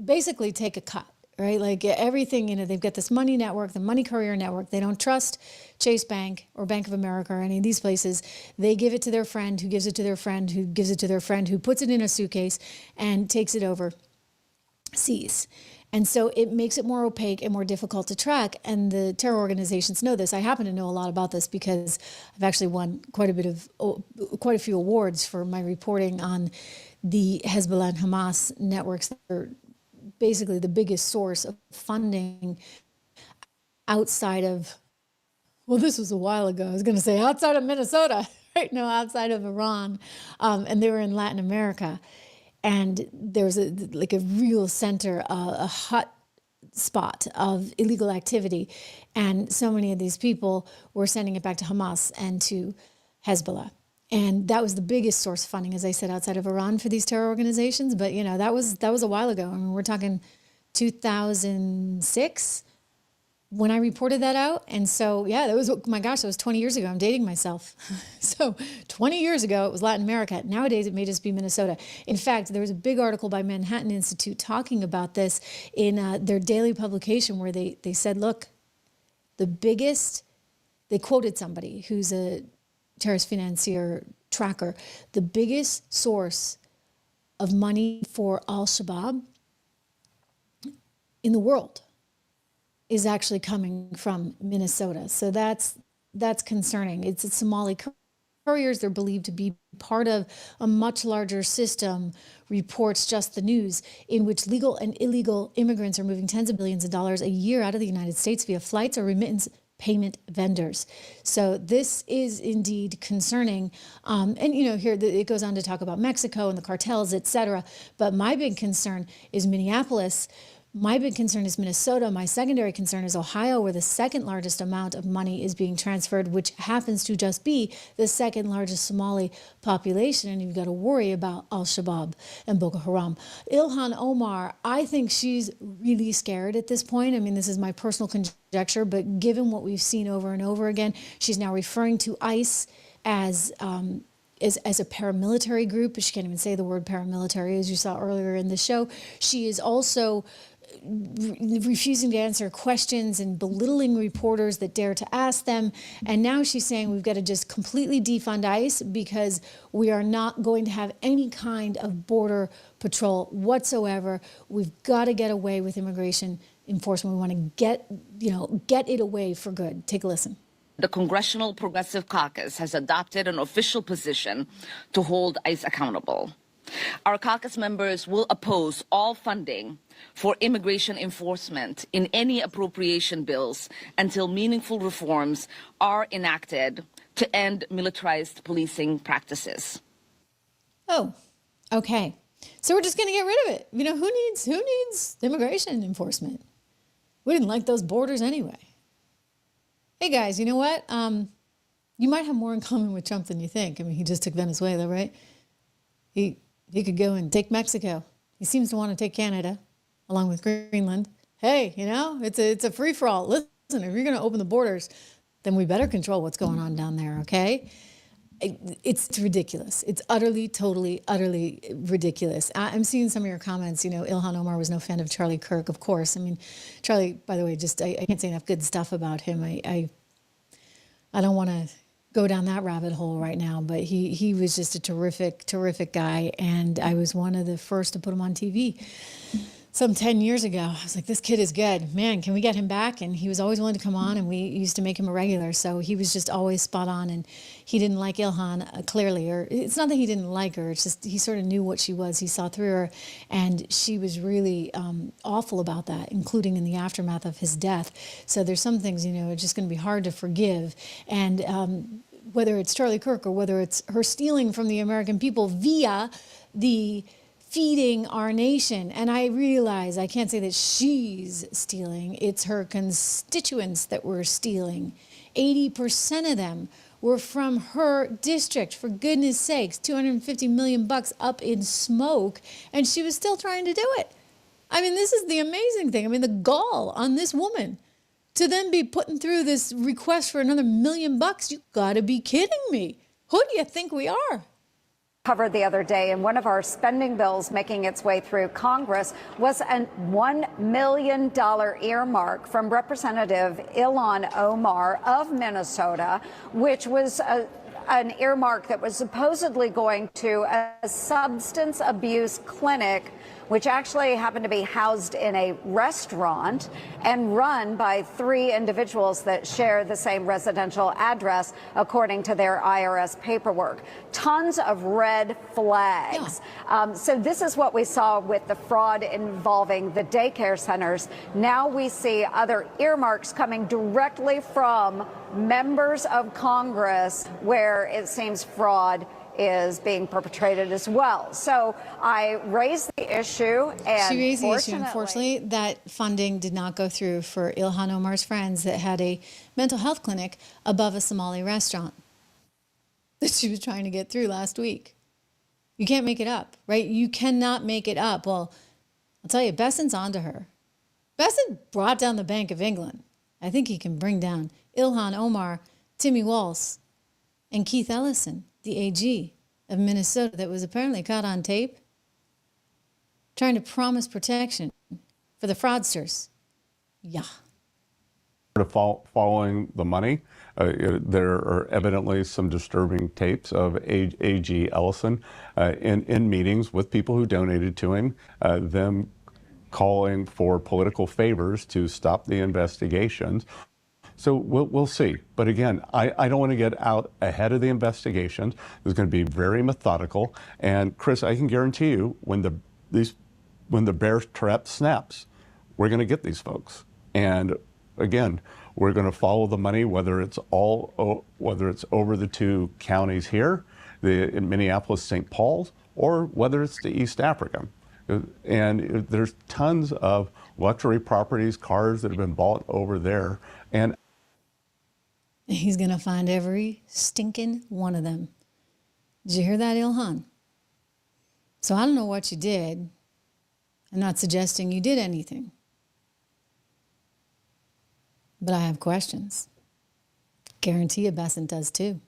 basically take a cut. Right? Like everything, they've got this money network, the money courier network. They don't trust Chase Bank or Bank of America or any of these places. They give it to their friend who gives it to their friend who gives it to their friend who puts it in a suitcase and takes it overseas. And so it makes it more opaque and more difficult to track. And the terror organizations know this. I happen to know a lot about this because I've actually won quite a few awards for my reporting on the Hezbollah and Hamas networks that are basically the biggest source of funding outside of, well, this was a while ago. I was going to say outside of Minnesota, right? No, outside of Iran. And they were in Latin America. And there was a real center, a hot spot of illegal activity. And so many of these people were sending it back to Hamas and to Hezbollah. And that was the biggest source of funding, as I said, outside of Iran for these terror organizations. But, you know, that was a while ago. I mean, we're talking 2006 when I reported that out. And so, yeah, that was, oh my gosh, that was 20 years ago. I'm dating myself. So 20 years ago, it was Latin America. Nowadays, it may just be Minnesota. In fact, there was a big article by Manhattan Institute talking about this in their daily publication where they said, look, the biggest, they quoted somebody who's a terrorist financier tracker, the biggest source of money for Al-Shabaab in the world is actually coming from Minnesota. So that's concerning. It's Somali couriers. They're believed to be part of a much larger system, reports Just the News, in which legal and illegal immigrants are moving tens of billions of dollars a year out of the United States via flights or remittance payment vendors. So this is indeed concerning. And, you know, here it goes on to talk about Mexico and the cartels, et cetera. But my big concern is Minneapolis. My big concern is Minnesota. My secondary concern is Ohio, where the second largest amount of money is being transferred, which happens to just be the second largest Somali population. And you've got to worry about Al-Shabaab and Boko Haram. Ilhan Omar, I think she's really scared at this point. I mean, this is my personal conjecture, but given what we've seen over and over again, she's now referring to ICE as a paramilitary group, but she can't even say the word paramilitary, as you saw earlier in the show. She is also refusing to answer questions and belittling reporters that dare to ask them. And now she's saying we've got to just completely defund ICE because we are not going to have any kind of border patrol whatsoever. We've got to get away with immigration enforcement. We want to get it away for good. Take a listen. The Congressional Progressive Caucus has adopted an official position to hold ICE accountable. Our caucus members will oppose all funding for immigration enforcement in any appropriation bills until meaningful reforms are enacted to end militarized policing practices. Oh, okay. So we're just going to get rid of it. You know, who needs immigration enforcement? We didn't like those borders anyway. Hey guys, you know what? You might have more in common with Trump than you think. I mean, he just took Venezuela, right? He could go and take Mexico. He seems to want to take Canada, along with Greenland. Hey, you know, it's a free-for-all. Listen, if you're going to open the borders, then we better control what's going on down there, okay? It's ridiculous. It's utterly, totally, utterly ridiculous. I'm seeing some of your comments. You know, Ilhan Omar was no fan of Charlie Kirk, of course. I mean, Charlie, by the way, I can't say enough good stuff about him. I don't want to go down that rabbit hole right now, but he was just a terrific guy, and I was one of the first to put him on TV some 10 years ago. I was like, this kid is good. Man, can we get him back? And he was always willing to come on, and we used to make him a regular, so he was just always spot on, and he didn't like Ilhan, clearly, or it's not that he didn't like her, it's just he sort of knew what she was. He saw through her, and she was really awful about that, including in the aftermath of his death. So there's some things, you know, it's just going to be hard to forgive, and whether it's Charlie Kirk or whether it's her stealing from the American people via the feeding our nation. And I realize I can't say that she's stealing. It's her constituents that were stealing. 80% of them were from her district. For goodness sakes, $250 million up in smoke, and she was still trying to do it. I mean, this is the amazing thing. I mean, the gall on this woman to then be putting through this request for another $1 million. You gotta be kidding me. Who do you think we are? Covered the other day, and one of our spending bills making its way through Congress was a $1 million earmark from Representative Ilhan Omar of Minnesota, which was an earmark that was supposedly going to a substance abuse clinic, which actually happened to be housed in a restaurant and run by 3 individuals that share the same residential address, according to their IRS paperwork. Tons of red flags. Yeah. So this is what we saw with the fraud involving the daycare centers. Now we see other earmarks coming directly from members of Congress where it seems fraud is being perpetrated as well. So I raised the issue, and she raised the issue. Unfortunately, that funding did not go through for Ilhan Omar's friends that had a mental health clinic above a Somali restaurant that she was trying to get through last week. You can't make it up, right? You cannot make it up. Well, I'll tell you, Besson's onto her. Besson brought down the Bank of England. I think he can bring down Ilhan Omar, Timmy Walz, and Keith Ellison, the AG of Minnesota that was apparently caught on tape trying to promise protection for the fraudsters. Yeah. Following the money, there are evidently some disturbing tapes of AG Ellison in meetings with people who donated to him, them calling for political favors to stop the investigations. So we'll see. But again, I don't want to get out ahead of the investigations. It's going to be very methodical. And Chris, I can guarantee you, when the bear trap snaps, we're going to get these folks. And again, we're going to follow the money, whether it's over the two counties here, in Minneapolis, St. Paul's, or whether it's to East Africa. And there's tons of luxury properties, cars that have been bought over there. And he's going to find every stinking one of them. Did you hear that, Ilhan? So I don't know what you did. I'm not suggesting you did anything. But I have questions. Guarantee you Besson does too.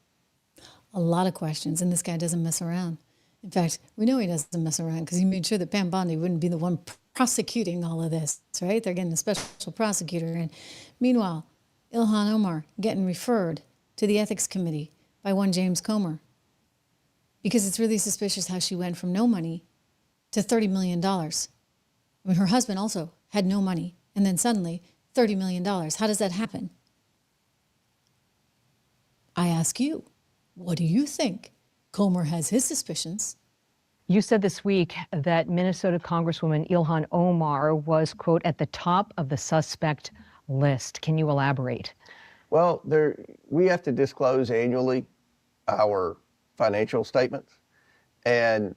A lot of questions, and this guy doesn't mess around. In fact, we know he doesn't mess around because he made sure that Pam Bondi wouldn't be the one prosecuting all of this, right? They're getting a special prosecutor. And meanwhile, Ilhan Omar getting referred to the ethics committee by one James Comer because it's really suspicious how she went from no money to $30 million. I mean, her husband also had no money, and then suddenly $30 million. How does that happen? I ask you, what do you think? Comer has his suspicions. You said this week that Minnesota Congresswoman Ilhan Omar was, quote, at the top of the suspect list. Can you elaborate? Well, we have to disclose annually our financial statements. And,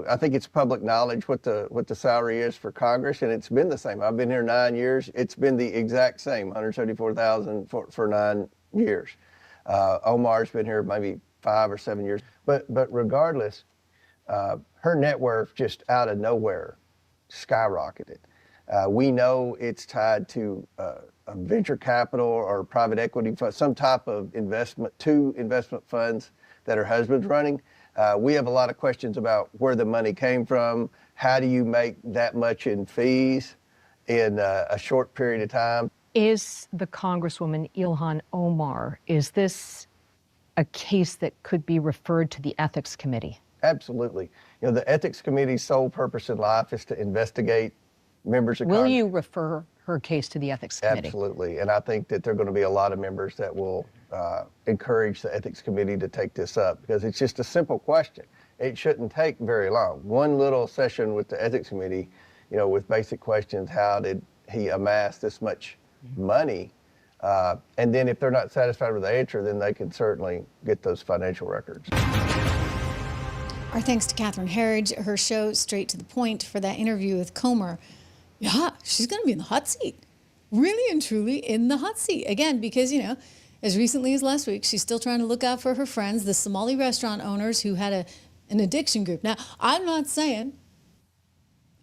I think it's public knowledge what the salary is for Congress, and it's been the same. I've been here 9 years. It's been the exact same, $174,000 for 9 years. Omar's been here maybe 5 or 7 years. But regardless, her net worth just out of nowhere skyrocketed. We know it's tied to a venture capital or private equity fund, some type of investment funds that her husband's running. We have a lot of questions about where the money came from. How do you make that much in fees in a short period of time? Is the Congresswoman Ilhan Omar, is this a case that could be referred to the Ethics Committee? Absolutely. The Ethics Committee's sole purpose in life is to investigate members of Congress. Will you refer her case to the Ethics Committee? Absolutely. And I think that there are going to be a lot of members that will encourage the Ethics Committee to take this up because it's just a simple question. It shouldn't take very long. One little session with the Ethics Committee, with basic questions, how did he amass this much money? And then if they're not satisfied with the answer, then they can certainly get those financial records. Our thanks to Catherine Herridge, her show Straight to the Point, for that interview with Comer. Yeah, she's going to be in the hot seat. Really and truly in the hot seat. Again, because, as recently as last week, she's still trying to look out for her friends, the Somali restaurant owners who had an addiction group. Now, I'm not saying,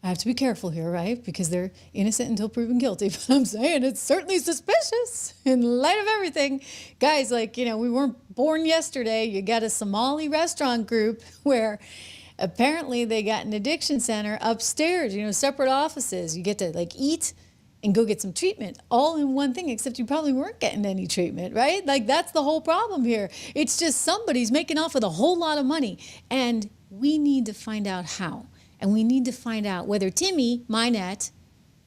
I have to be careful here, right? Because they're innocent until proven guilty. But I'm saying it's certainly suspicious in light of everything. Guys, we weren't born yesterday. You got a Somali restaurant group where apparently they got an addiction center upstairs, separate offices. You get to eat and go get some treatment all in one thing, except you probably weren't getting any treatment, right? That's the whole problem here. It's just somebody's making off with a whole lot of money. And we need to find out how. And we need to find out whether Timmy, Minette,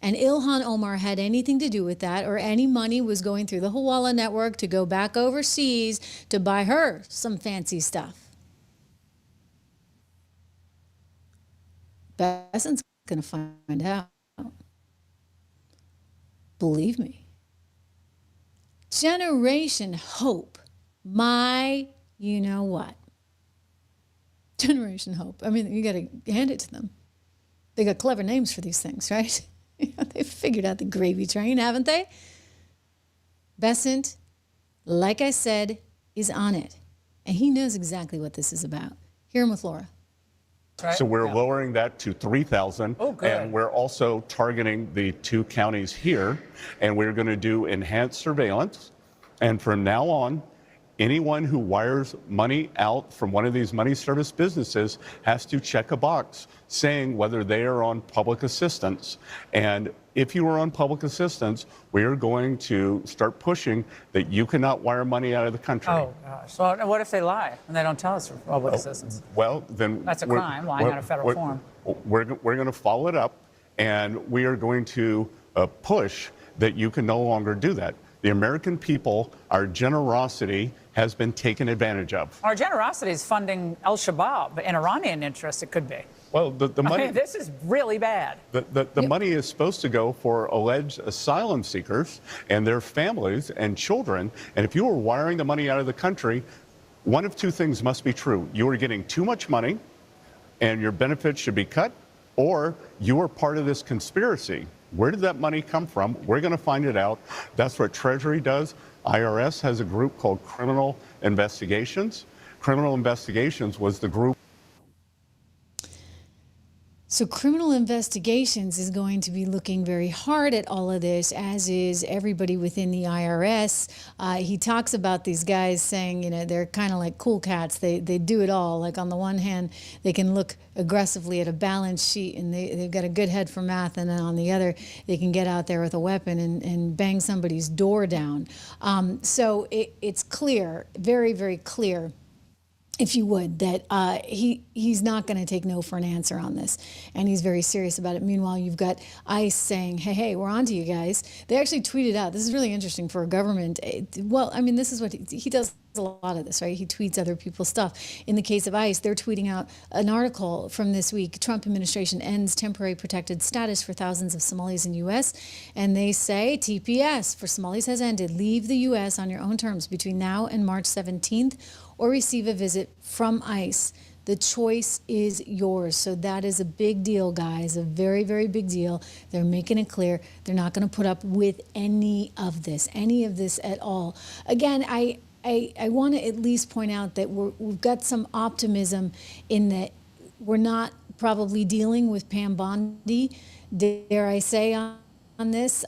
and Ilhan Omar had anything to do with that, or any money was going through the Hawala network to go back overseas to buy her some fancy stuff. Besson's going to find out. Believe me. Generation Hope. My, you know what? Generation Hope. I mean, you got to hand it to them. They got clever names for these things, right? They've figured out the gravy train, haven't they? Bessent, like I said, is on it. And he knows exactly what this is about. Hear him with Laura. Right. So we're lowering that to 3,000. Oh, good. And we're also targeting the 2 counties here. And we're going to do enhanced surveillance. And from now on, anyone who wires money out from one of these money service businesses has to check a box saying whether they are on public assistance. And if you are on public assistance, we are going to start pushing that you cannot wire money out of the country. Oh, gosh. So what if they lie and they don't tell us for public assistance? Well, then That's a crime, lying out of federal form. We're going to follow it up, and we are going to push that you can no longer do that. The American people, our generosity has been taken advantage of. Our generosity is funding al-Shabaab, an Iranian interest it could be. Well, the money. I mean, this is really bad. The money is supposed to go for alleged asylum seekers and their families and children. And if you are wiring the money out of the country, one of 2 things must be true. You are getting too much money and your benefits should be cut, or you are part of this conspiracy. Where did that money come from? We're going to find it out. That's what Treasury does. IRS has a group called Criminal Investigations. Criminal Investigations was the group. So Criminal Investigations is going to be looking very hard at all of this, as is everybody within the IRS. He talks about these guys saying, you know, they're kind of like cool cats. They do it all. Like on the one hand, they can look aggressively at a balance sheet and they've got a good head for math. And then on the other, they can get out there with a weapon and bang somebody's door down. So it's clear, very, very clear, if you would, that he's not going to take no for an answer on this. And he's very serious about it. Meanwhile, you've got ICE saying, hey, we're on to you guys. They actually tweeted out, this is really interesting for a government. Well, I mean, this is what he does a lot of this, right? He tweets other people's stuff. In the case of ICE, they're tweeting out an article from this week. Trump administration ends temporary protected status for thousands of Somalis in U.S. And they say TPS for Somalis has ended. Leave the U.S. on your own terms between now and March 17th or receive a visit from ICE. The choice is yours. So that is a big deal, guys, a very, very big deal. They're making it clear they're not going to put up with any of this at all. Again, I want to at least point out that we've got some optimism in that we're not probably dealing with Pam Bondi, dare I say, on this.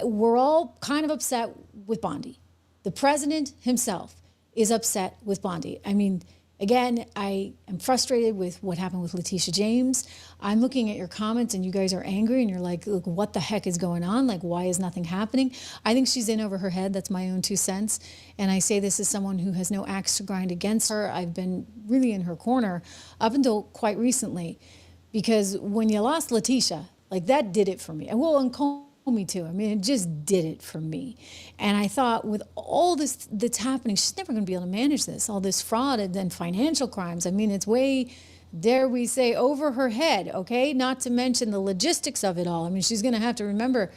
We're all kind of upset with Bondi. The president himself is upset with Bondi. I mean, again, I am frustrated with what happened with Letitia James. I'm looking at your comments and you guys are angry and you're like, look, what the heck is going on? Like, why is nothing happening? I think she's in over her head. That's my own 2 cents. And I say this as someone who has no axe to grind against her. I've been really in her corner up until quite recently, because when you lost Letitia, like that did it for me. And well, and me too. I mean, it just did it for me. And I thought with all this that's happening, she's never going to be able to manage this, all this fraud and then financial crimes. I mean, it's way, dare we say, over her head, okay? Not to mention the logistics of it all. I mean, she's going to have to remember,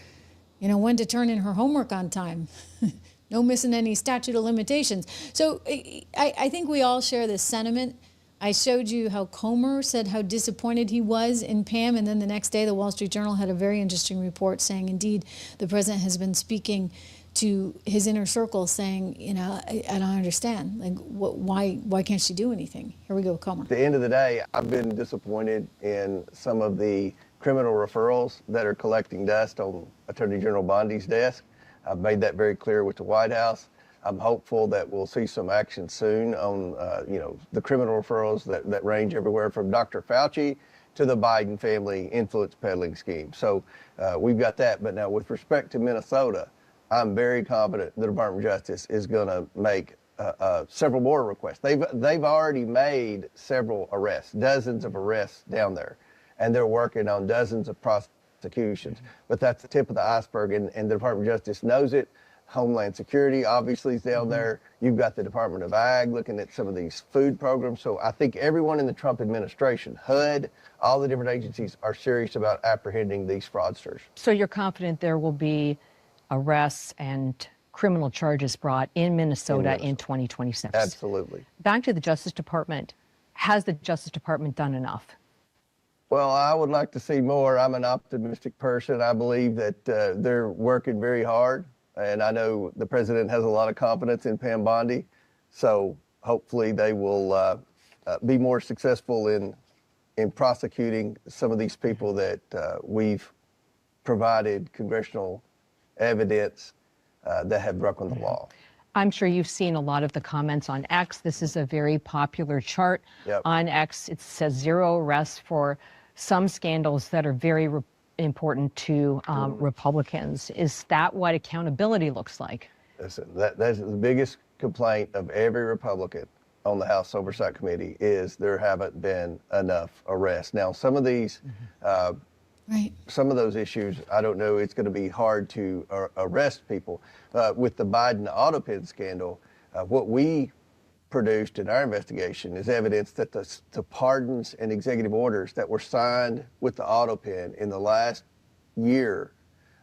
you know, when to turn in her homework on time. No missing any statute of limitations. So I think we all share this sentiment. I showed you how Comer said how disappointed he was in Pam, and then the next day the Wall Street Journal had a very interesting report saying, indeed, the president has been speaking to his inner circle saying, you know, I don't understand. Like, why can't she do anything? Here we go, Comer. At the end of the day, I've been disappointed in some of the criminal referrals that are collecting dust on Attorney General Bondi's desk. I've made that very clear with the White House. I'm hopeful that we'll see some action soon on, the criminal referrals that range everywhere from Dr. Fauci to the Biden family influence peddling scheme. So we've got that. But now with respect to Minnesota, I'm very confident the Department of Justice is going to make several more requests. They've already made several arrests, dozens of arrests down there, and they're working on dozens of prosecutions. But that's the tip of the iceberg, and the Department of Justice knows it. Homeland Security obviously is down there. You've got the Department of Ag looking at some of these food programs. So I think everyone in the Trump administration, HUD, all the different agencies are serious about apprehending these fraudsters. So you're confident there will be arrests and criminal charges brought in Minnesota in 2026? Absolutely. Back to the Justice Department. has the Justice Department done enough? Well, I would like to see more. I'm an optimistic person. I believe that they're working very hard, and I know the president has a lot of confidence in Pam Bondi, so hopefully they will be more successful in prosecuting some of these people that we've provided congressional evidence that have broken the law. I'm sure you've seen a lot of the comments on X. This is a very popular chart on X. It says 0 arrests for some scandals that are very important to Republicans. Is that what accountability looks like? Listen, that's the biggest complaint of every Republican on the House Oversight Committee is there haven't been enough arrests. Now, some of these, some of those issues, I don't know, it's going to be hard to arrest people. With the Biden auto pen scandal, what we produced in our investigation is evidence that the pardons and executive orders that were signed with the auto pen in the last year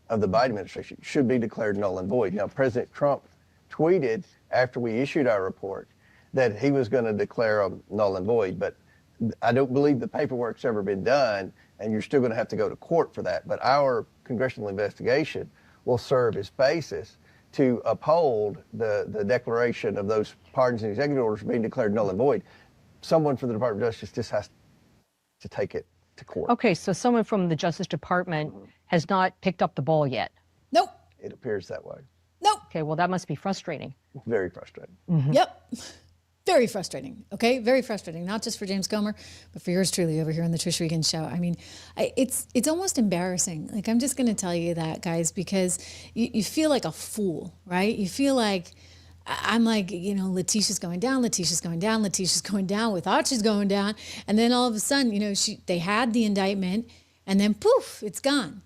of the Biden administration should be declared null and void. Now, President Trump tweeted after we issued our report that he was going to declare them null and void, but I don't believe the paperwork's ever been done, and you're still going to have to go to court for that. But our congressional investigation will serve as basis to uphold the declaration of those pardons and executive orders being declared null and void. Someone from the Department of Justice just has to take it to court. Okay, so someone from the Justice Department has not picked up the ball yet. Nope. It appears that way. Nope. Okay, well, that must be frustrating. Very frustrating. Yep. Very frustrating, okay? Very frustrating, not just for James Comer, but for yours truly over here on the Trish Regan Show. I mean, it's almost embarrassing. Like, I'm just going to tell you that, guys, because you feel like a fool, right? You feel like, I'm like, you know, Letitia's going down, Letitia's going down, Letitia's going down, we thought she's going down, and then all of a sudden, you know, they had the indictment, and then poof, it's gone.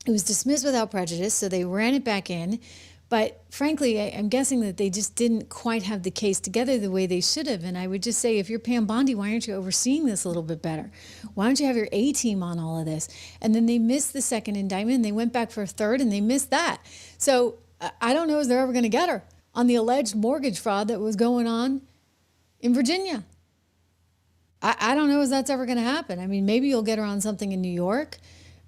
It was dismissed without prejudice, so they ran it back in. But frankly, I'm guessing that they just didn't quite have the case together the way they should have. And I would just say, if you're Pam Bondi, why aren't you overseeing this a little bit better? Why don't you have your A-team on all of this? And then they missed the second indictment, and they went back for a third, and they missed that. So I don't know if they're ever going to get her on the alleged mortgage fraud that was going on in Virginia. I don't know if that's ever going to happen. I mean, maybe you'll get her on something in New York.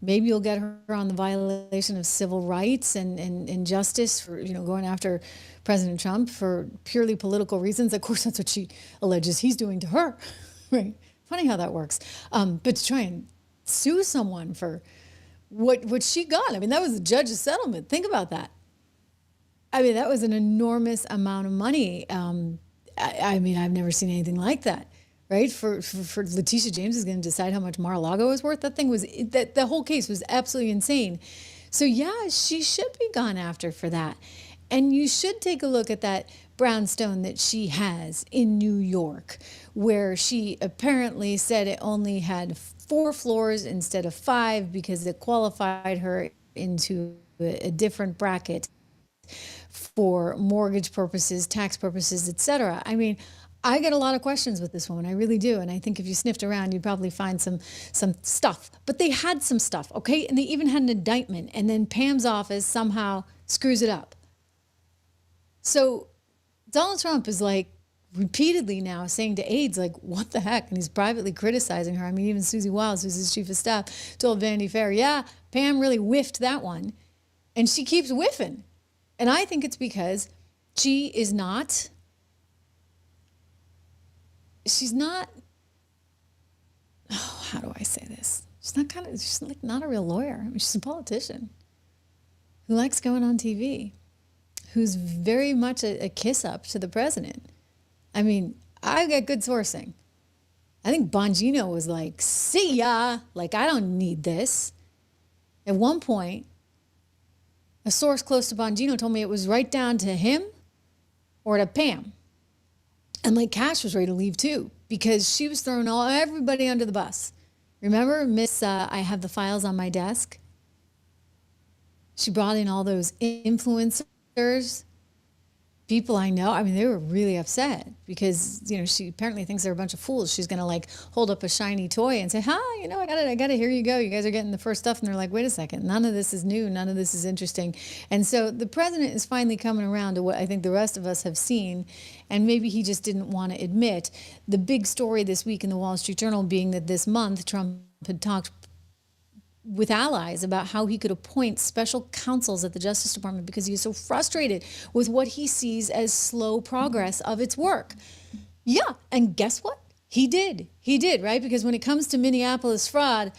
Maybe you'll get her on the violation of civil rights and justice for, you know, going after President Trump for purely political reasons. Of course, that's what she alleges he's doing to her. Right? Funny how that works. But to try and sue someone for what she got. I mean, that was the judge's settlement. Think about that. I mean, that was an enormous amount of money. I mean, I've never seen anything like that. Right? For Letitia James is going to decide how much Mar-a-Lago is worth. That thing was, that the whole case was absolutely insane. So yeah, she should be gone after for that. And you should take a look at that brownstone that she has in New York, where she apparently said it only had 4 floors instead of 5 because it qualified her into a different bracket for mortgage purposes, tax purposes, etc. I mean, I get a lot of questions with this woman. I really do. And I think if you sniffed around, you'd probably find some stuff. But they had some stuff, okay? And they even had an indictment. And then Pam's office somehow screws it up. So Donald Trump is like repeatedly now saying to aides, like, what the heck? And he's privately criticizing her. I mean, even Susie Wiles, who's his chief of staff, told Vanity Fair, yeah, Pam really whiffed that one. And she keeps whiffing. And I think it's because she is not... She's not, oh, how do I say this? She's like not a real lawyer. I mean, she's a politician who likes going on TV, who's very much a kiss up to the president. I mean, I've got good sourcing. I think Bongino was like, see ya, like, I don't need this. At one point, a source close to Bongino told me it was right down to him or to Pam. And like Cash was ready to leave too, because she was throwing everybody under the bus. Remember Miss I have the files on my desk? She brought in all those influencers people I know, I mean, they were really upset because, you know, she apparently thinks they're a bunch of fools. She's going to like hold up a shiny toy and say, you know, I got it. Here you go. You guys are getting the first stuff. And they're like, wait a second. None of this is new. None of this is interesting. And so the president is finally coming around to what I think the rest of us have seen. And maybe he just didn't want to admit. The big story this week in the Wall Street Journal being that this month Trump had talked with allies about how he could appoint special counsels at the Justice Department because he is so frustrated with what he sees as slow progress of its work. Yeah, and guess what? He did, right? Because when it comes to Minneapolis fraud,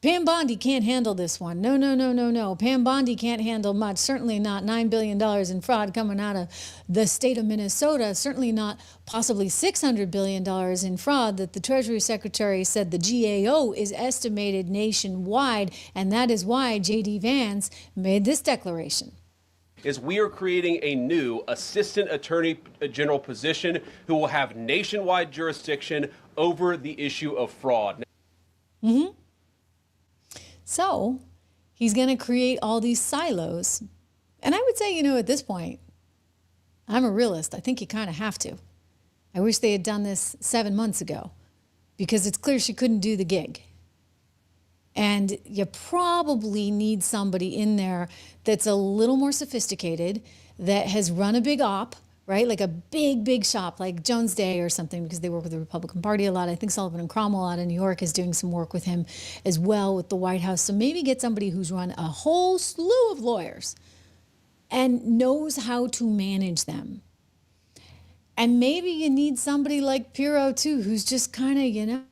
Pam Bondi can't handle this one. No. Pam Bondi can't handle much. Certainly not $9 billion in fraud coming out of the state of Minnesota. Certainly not possibly $600 billion in fraud that the Treasury Secretary said the GAO is estimated nationwide. And that is why J.D. Vance made this declaration. Is we are creating a new Assistant Attorney General position who will have nationwide jurisdiction over the issue of fraud. Mm-hmm. So he's going to create all these silos. And I would say, you know, at this point, I'm a realist. I think you kind of have to. I wish they had done this 7 months ago because it's clear she couldn't do the gig. And you probably need somebody in there that's a little more sophisticated, that has run a big op, right? Like a big shop like Jones Day or something, because they work with the Republican Party a lot. I think Sullivan and Cromwell out of New York is doing some work with him as well with the White House. So maybe get somebody who's run a whole slew of lawyers and knows how to manage them. And maybe you need somebody like Pirro too, who's just kind of, you know,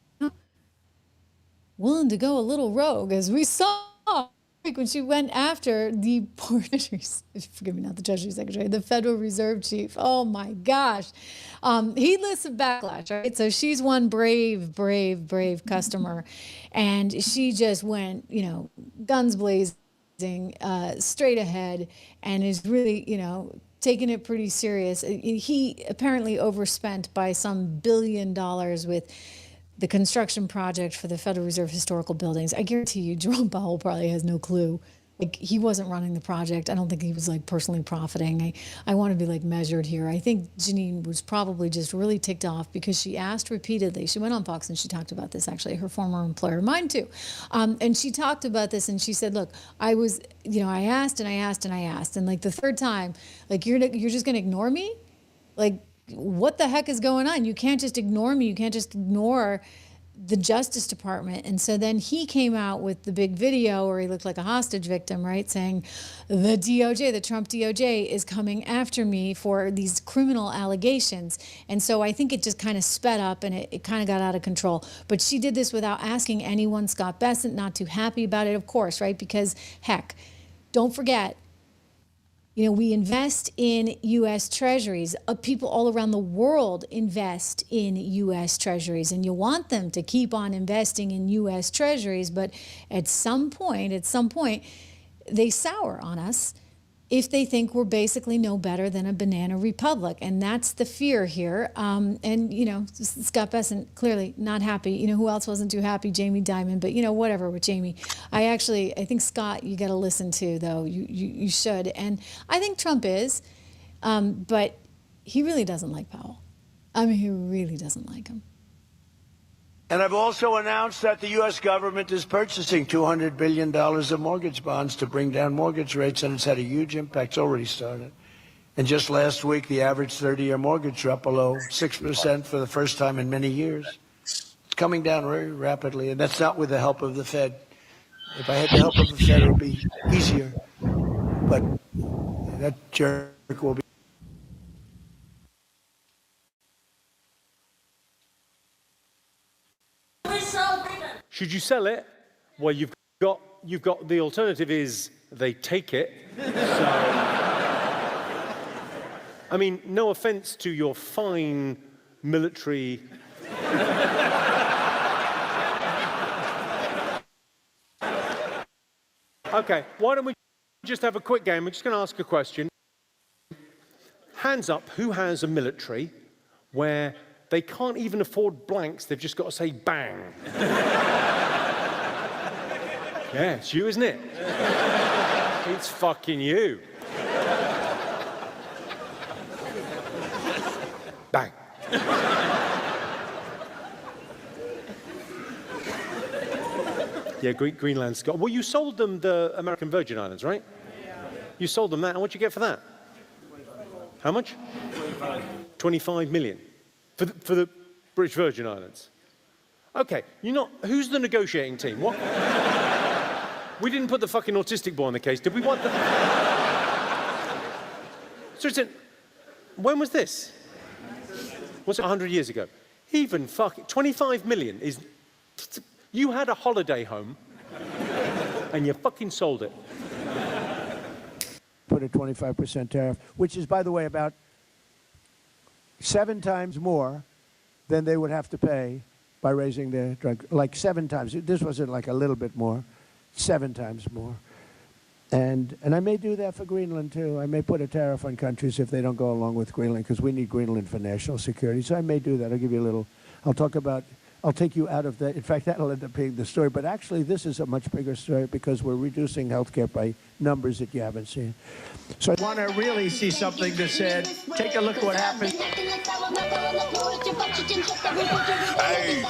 willing to go a little rogue, as we saw when she went after the forgive me, not the Treasury Secretary, the Federal Reserve Chief. Oh my gosh. Heedless of backlash, right? So she's one brave customer. And she just went, you know, guns blazing, straight ahead, and is really, you know, taking it pretty serious. He apparently overspent by some $1 billion with the construction project for the Federal Reserve historical buildings. I guarantee you, Jerome Powell probably has no clue. Like, he wasn't running the project. I don't think he was like personally profiting. I want to be like measured here. I think Janine was probably just really ticked off because she asked repeatedly. She went on Fox and she talked about this, actually, her former employer, mine too. And she talked about this and she said, look, I was, you know, I asked. And like the third time, like, you're just going to ignore me? Like, what the heck is going on? You can't just ignore me. You can't just ignore the Justice Department. And so then he came out with the big video where he looked like a hostage victim, right? Saying the DOJ, the Trump DOJ, is coming after me for these criminal allegations. And so I think it just kind of sped up and it kind of got out of control. But she did this without asking anyone. Scott Bessent, not too happy about it, of course, right? Because heck, don't forget, you know, we invest in U.S. Treasuries. People all around the world invest in U.S. Treasuries, and you want them to keep on investing in U.S. Treasuries. But at some point, they sour on us if they think we're basically no better than a banana republic. And that's the fear here. And, you know, Scott Bessent, clearly not happy. You know, who else wasn't too happy? Jamie Dimon. But, you know, whatever with Jamie. I think Scott, you got to listen to, though. You should. And I think Trump is. But he really doesn't like Powell. I mean, he really doesn't like him. And I've also announced that the U.S. government is purchasing $200 billion of mortgage bonds to bring down mortgage rates, and it's had a huge impact. It's already started. And just last week, the average 30-year mortgage dropped below 6% for the first time in many years. It's coming down very rapidly, and that's not with the help of the Fed. If I had the help of the Fed, it would be easier. But that jerk will be. Should you sell it? Well, you've got the alternative is they take it. So, I mean, no offense to your fine military. Okay, why don't we just have a quick game? We're just going to ask a question. Hands up, who has a military where they can't even afford blanks, they've just got to say bang. Yeah, it's you, isn't it? It's fucking you. Bang. Yeah, Greenland's got. Well, you sold them the American Virgin Islands, right? Yeah. You sold them that, and what'd you get for that? How much? 25 million for the British Virgin Islands. Okay, who's the negotiating team? What? We didn't put the fucking autistic boy on the case, did we? Want the? So when was this? Was it 100 years ago? Even fucking 25 million is. You had a holiday home, and you fucking sold it. Put a 25% tariff, which is, by the way, about 7 times more than they would have to pay by raising their drug, like 7 times. This wasn't like a little bit more, 7 times more. And I may do that for Greenland, too. I may put a tariff on countries if they don't go along with Greenland, because we need Greenland for national security. So I may do that. I'll give you a little, I'll take you out of that. In fact, that'll end up being the story. But actually, this is a much bigger story because we're reducing healthcare by numbers that you haven't seen. So I want to really see something that said, take a look at what happened. Hey.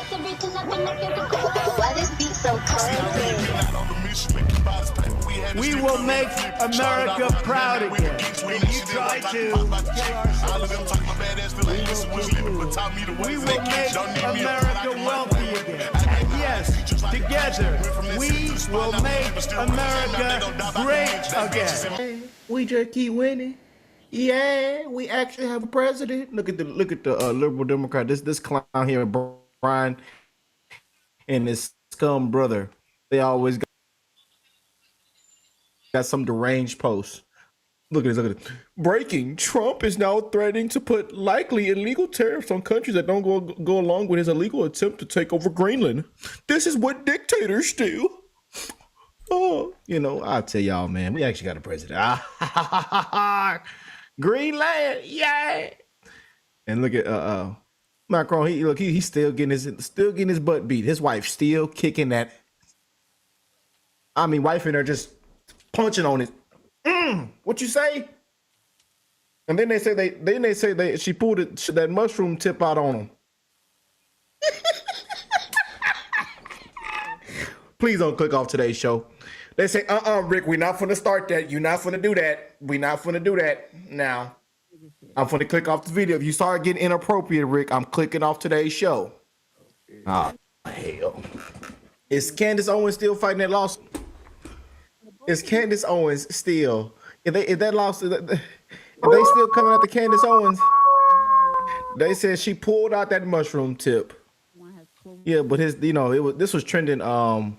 Why this beat so crazy? We will make America proud again. When you try to we will make America wealthy again. And yes, together, we will make America great again. We just keep winning. Yeah, we actually have a president. Look at the liberal Democrat. This clown here, Brian, and his scum brother. They always got some deranged post. Look at this. Breaking: Trump is now threatening to put likely illegal tariffs on countries that don't go along with his illegal attempt to take over Greenland. This is what dictators do. Oh, I'll tell y'all, man, we actually got a president. Greenland, yeah. And look at Macron. He's still getting his butt beat. His wife still kicking that. I mean, wife in there just punching on it. What you say? And then they say she pulled that mushroom tip out on him. Please don't click off today's show. They say, Rick, we're not gonna start that. You're not gonna do that. We're not gonna do that now. I'm gonna click off the video. If you start getting inappropriate, Rick, I'm clicking off today's show. Oh, hell. Is Candace Owens still fighting that lawsuit? Is Candace Owens still? If that lawsuit, if they still coming after Candace Owens? They said she pulled out that mushroom tip. Yeah, but this was trending a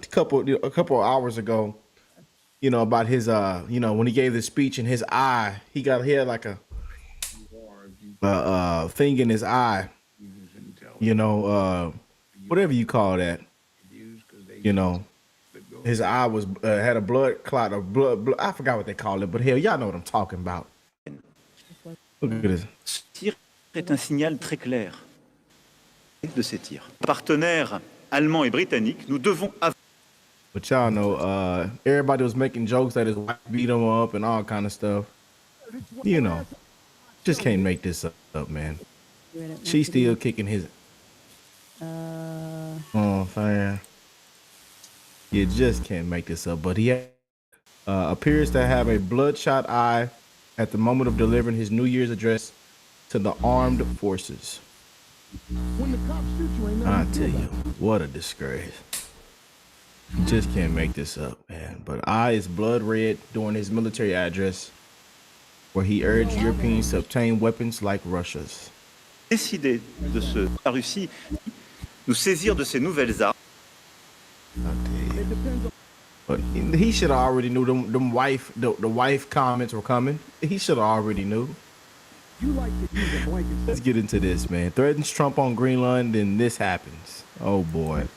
couple of hours ago. About his when he gave the speech in his eye, he had like a thing in his eye. Whatever you call that. His eye was had a blood clot or blood. I forgot what they call it, but hell, y'all know what I'm talking about. Look at this. Ce tir est un signal très clair de ces tirs. Partenaires allemands et britanniques, nous devons. But y'all know, everybody was making jokes that his wife beat him up and all kind of stuff. Just can't make this up, man. She's still kicking his. Oh, fine. You just can't make this up. But he appears to have a bloodshot eye at the moment of delivering his New Year's address to the armed forces. I tell you, what a disgrace. You just can't make this up, man. But eye is blood red during his military address, where he urged Europeans to obtain weapons like Russia's. Décider de la Russie, nous saisir de ces nouvelles armes. But he should have already knew the wife comments were coming. He should have already knew. Let's get into this, man. Threatens Trump on Greenland, then this happens. Oh boy.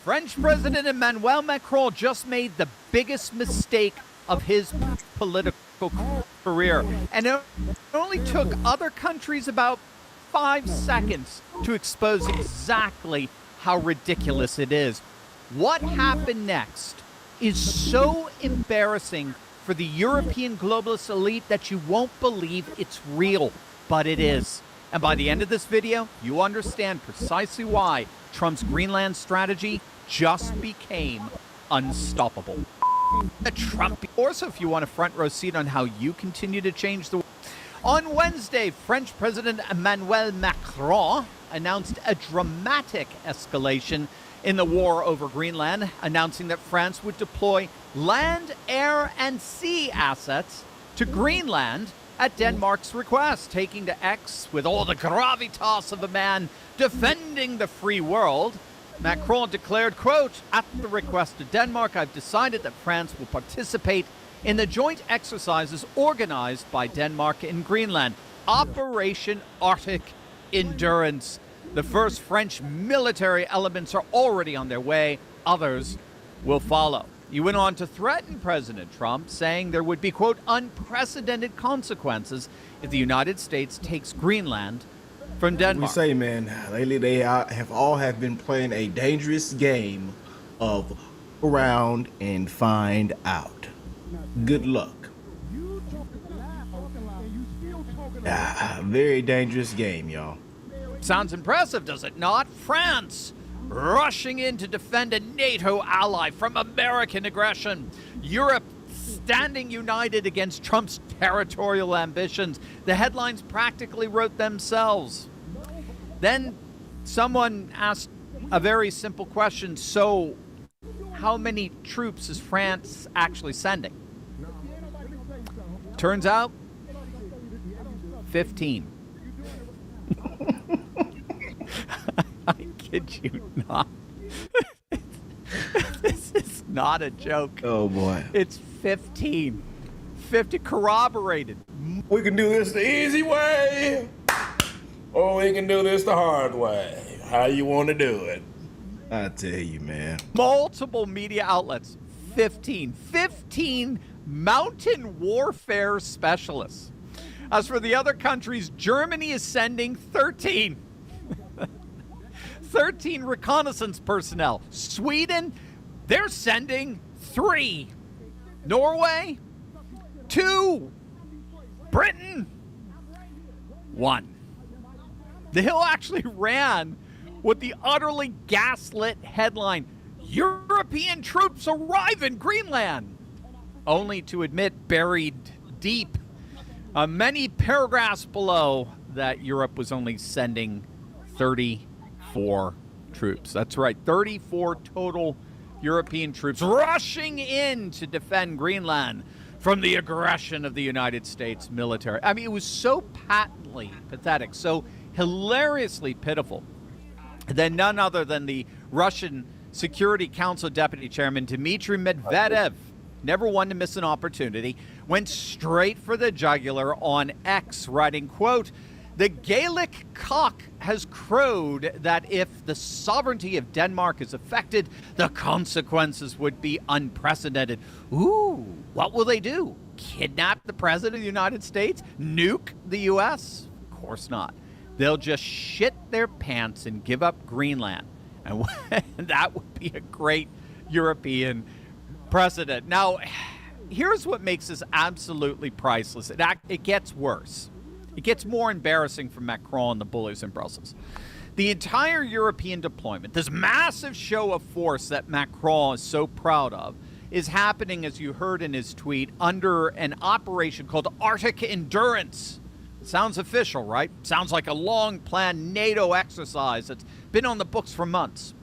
French President Emmanuel Macron just made the biggest mistake of his political career. And it only took other countries about 5 seconds to expose exactly how ridiculous it is. What happened next is so embarrassing for the European globalist elite that you won't believe it's real, but it is. And by the end of this video, you understand precisely why Trump's Greenland strategy just became unstoppable. The Trump. Also, if you want a front row seat on how you continue to change the world. On Wednesday, French President Emmanuel Macron announced a dramatic escalation in the war over Greenland, announcing that France would deploy land, air, and sea assets to Greenland at Denmark's request, taking to X with all the gravitas of a man defending the free world. Macron declared, quote, "At the request of Denmark, I've decided that France will participate in the joint exercises organized by Denmark in Greenland, Operation Arctic Endurance. The first French military elements are already on their way. Others will follow." He went on to threaten President Trump, saying there would be, quote, "unprecedented consequences if the United States takes Greenland from Denmark." We say, man, lately they have been playing a dangerous game of around and find out. Good luck. Very dangerous game, y'all. Sounds impressive, does it not? France rushing in to defend a NATO ally from American aggression. Europe standing united against Trump's territorial ambitions. The headlines practically wrote themselves. Then someone asked a very simple question. So how many troops is France actually sending? Turns out 15. I kid you not. This is not a joke. Oh, boy. It's 15. 50 corroborated. We can do this the easy way, or we can do this the hard way. How you want to do it? I tell you, man. Multiple media outlets. 15 mountain warfare specialists. As for the other countries, Germany is sending 13. 13 reconnaissance personnel. Sweden, they're sending 3. Norway, 2. Britain, 1. The Hill actually ran with the utterly gaslit headline, "European troops arrive in Greenland," only to admit, buried deep, many paragraphs below, that Europe was only sending 34 troops. That's right, 34 total European troops rushing in to defend Greenland from the aggression of the United States military. I mean, it was so patently pathetic, so hilariously pitiful, that none other than the Russian Security Council Deputy Chairman Dmitry Medvedev, never one to miss an opportunity, went straight for the jugular on X, writing, quote, "The Gaelic cock has crowed that if the sovereignty of Denmark is affected, the consequences would be unprecedented." Ooh, what will they do? Kidnap the President of the United States? Nuke the U.S.? Of course not. They'll just shit their pants and give up Greenland. And that would be a great European precedent. Now, here's what makes this absolutely priceless. It gets worse. It gets more embarrassing for Macron and the bullies in Brussels. The entire European deployment, this massive show of force that Macron is so proud of, is happening, as you heard in his tweet, under an operation called Arctic Endurance. Sounds official, right? Sounds like a long-planned NATO exercise that's been on the books for months.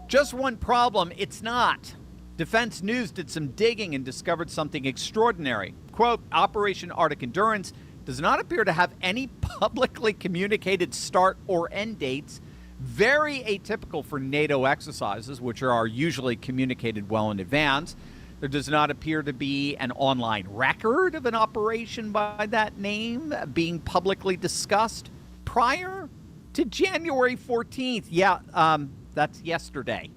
Just one problem, it's not. Defense News did some digging and discovered something extraordinary. Quote, "Operation Arctic Endurance does not appear to have any publicly communicated start or end dates, very atypical for NATO exercises, which are usually communicated well in advance. There does not appear to be an online record of an operation by that name being publicly discussed prior to January 14th. Yeah, that's yesterday.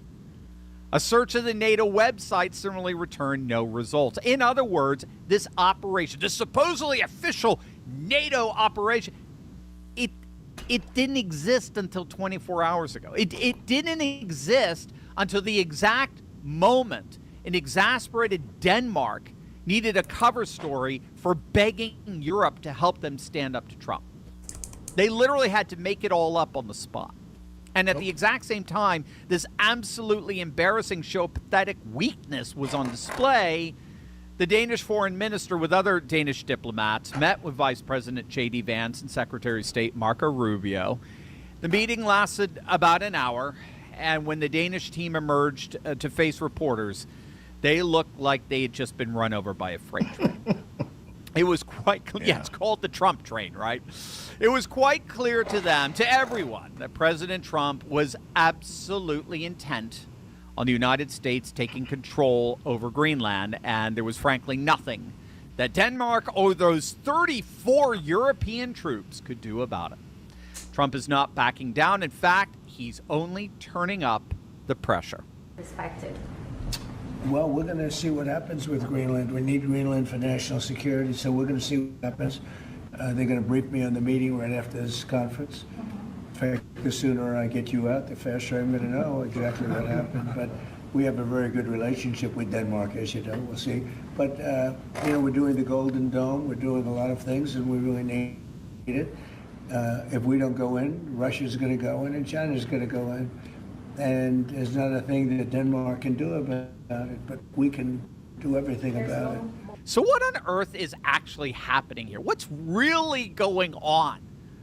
A search of the NATO website similarly returned no results. In other words, this operation, this supposedly official NATO operation, it didn't exist until 24 hours ago. It didn't exist until the exact moment an exasperated Denmark needed a cover story for begging Europe to help them stand up to Trump. They literally had to make it all up on the spot. And at the exact same time, this absolutely embarrassing show of pathetic weakness was on display. The Danish foreign minister with other Danish diplomats met with Vice President J.D. Vance and Secretary of State Marco Rubio. The meeting lasted about an hour, and when the Danish team emerged to face reporters, they looked like they had just been run over by a freight train. It was quite clear. Yeah, it's called the Trump train, right? It was quite clear to them, to everyone, that President Trump was absolutely intent on the United States taking control over Greenland, and there was frankly nothing that Denmark or those 34 European troops could do about it. Trump is not backing down. In fact, he's only turning up the pressure. Respected. Well, we're going to see what happens with Greenland. We need Greenland for national security, so we're going to see what happens. They're going to brief me on the meeting right after this conference. In fact, the sooner I get you out, the faster I'm going to know exactly what happened. But we have a very good relationship with Denmark, as you know. We'll see. But, we're doing the Golden Dome. We're doing a lot of things, and we really need it. If we don't go in, Russia's going to go in, and China's going to go in. And there's not a thing that Denmark can do about it, but we can do everything about it. So what on earth is actually happening here? What's really going on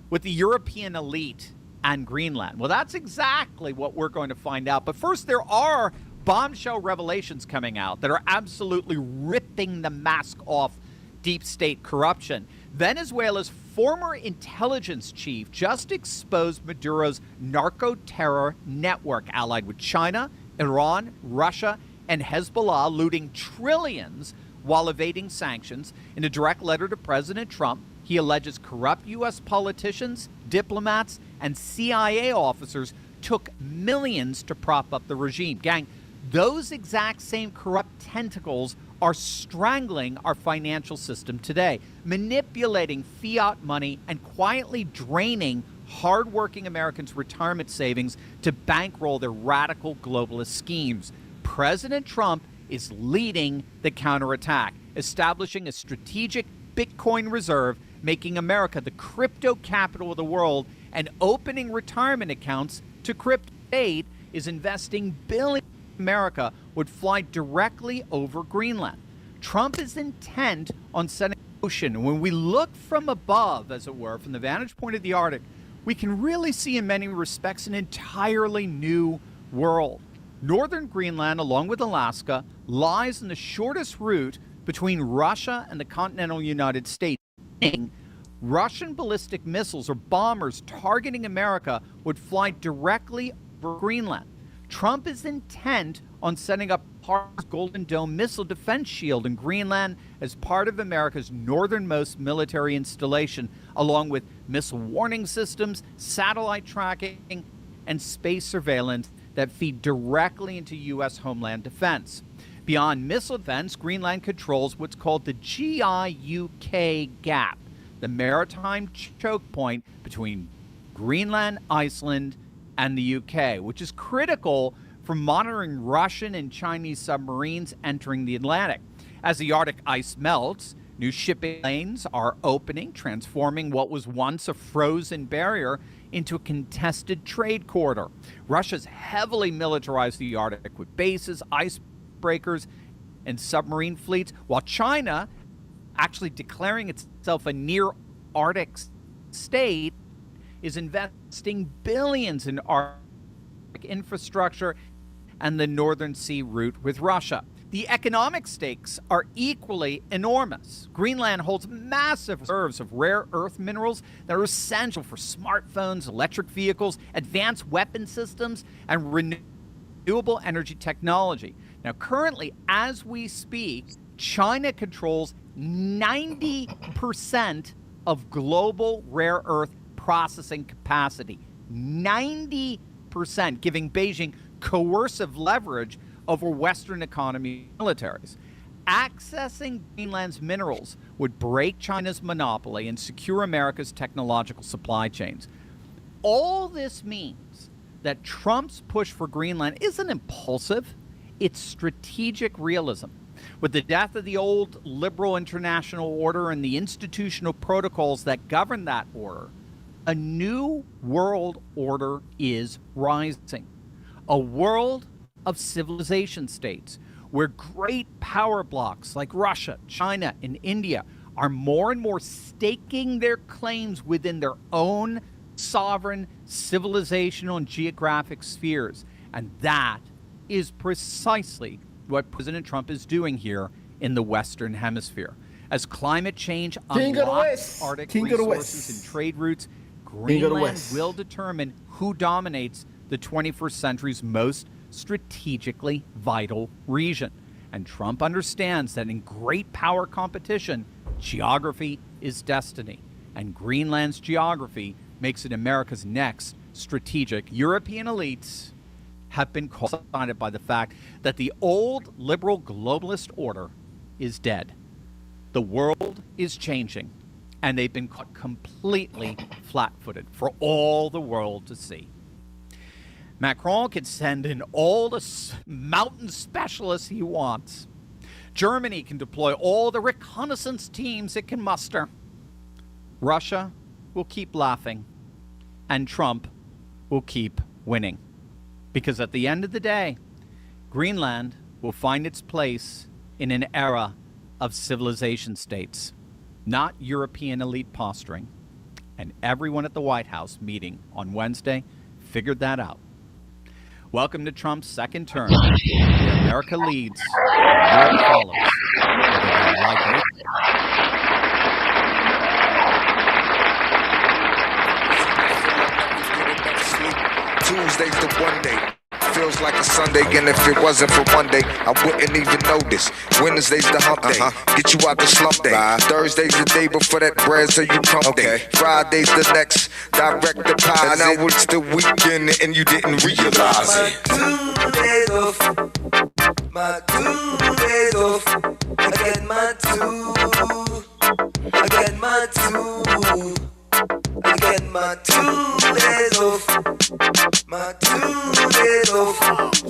with the European elite and Greenland? Well, that's exactly what we're going to find out. But first, there are bombshell revelations coming out that are absolutely ripping the mask off deep state corruption. Venezuela's former intelligence chief just exposed Maduro's narco-terror network allied with China, Iran, Russia, and Hezbollah, looting trillions while evading sanctions. In a direct letter to President Trump, he alleges corrupt U.S. politicians, diplomats, and CIA officers took millions to prop up the regime. Gang, those exact same corrupt tentacles are strangling our financial system today, manipulating fiat money and quietly draining hardworking Americans' retirement savings to bankroll their radical globalist schemes. President Trump is leading the counterattack, establishing a strategic Bitcoin reserve, making America the crypto capital of the world, and opening retirement accounts to crypto aid is investing billions. America would fly directly over Greenland. Trump is intent on setting the ocean. When we look from above, as it were, from the vantage point of the Arctic, we can really see in many respects an entirely new world. Northern Greenland, along with Alaska, lies in the shortest route between Russia and the continental United States. Russian ballistic missiles or bombers targeting America would fly directly over Greenland. Trump is intent on setting up Park's Golden Dome missile defense shield in Greenland as part of America's northernmost military installation, along with missile warning systems, satellite tracking, and space surveillance that feed directly into U.S. homeland defense. Beyond missile defense, Greenland controls what's called the GI-UK gap, the maritime choke point between Greenland, Iceland, and the UK, which is critical for monitoring Russian and Chinese submarines entering the Atlantic. As the Arctic ice melts, new shipping lanes are opening, transforming what was once a frozen barrier into a contested trade corridor. Russia's heavily militarized the Arctic with bases, icebreakers, and submarine fleets, while China, actually declaring itself a near-Arctic state, is investing billions in Arctic infrastructure and the Northern Sea route with Russia. The economic stakes are equally enormous. Greenland holds massive reserves of rare earth minerals that are essential for smartphones, electric vehicles, advanced weapon systems, and renewable energy technology. Now, currently, as we speak, China controls 90% of global rare earth processing capacity. 90%, giving Beijing coercive leverage over Western economy militaries. Accessing Greenland's minerals would break China's monopoly and secure America's technological supply chains. All this means that Trump's push for Greenland isn't impulsive, it's strategic realism. With the death of the old liberal international order and the institutional protocols that govern that order, a new world order is rising. A world of civilization states where great power blocks like Russia, China, and India are more and more staking their claims within their own sovereign civilizational and geographic spheres. And that is precisely what President Trump is doing here in the Western Hemisphere. As climate change unlocks Arctic resources and trade routes, Greenland will determine who dominates the 21st century's most strategically vital region. And Trump understands that in great power competition, geography is destiny. And Greenland's geography makes it America's next strategic. European elites have been blinded by the fact that the old liberal globalist order is dead. The world is changing, and they've been caught completely flat-footed for all the world to see. Macron can send in all the mountain specialists he wants. Germany can deploy all the reconnaissance teams it can muster. Russia will keep laughing, and Trump will keep winning. Because at the end of the day, Greenland will find its place in an era of civilization states, not European elite posturing. And everyone at the White House meeting on Wednesday figured that out. Welcome to Trump's second term, where America leads, Europe follows. Whether they like it. Tuesday's the one day. Feels like a Sunday, and if it wasn't for one day, I wouldn't even notice. Wednesday's the hump day, get you out the slump day. Thursday's the day before that bread, so you pump day. Friday's the next direct deposit. And now it's the weekend, and you didn't realize it. My 2 days off. I get my 2. I get my 2. I get my 2 days off. My 2 days off.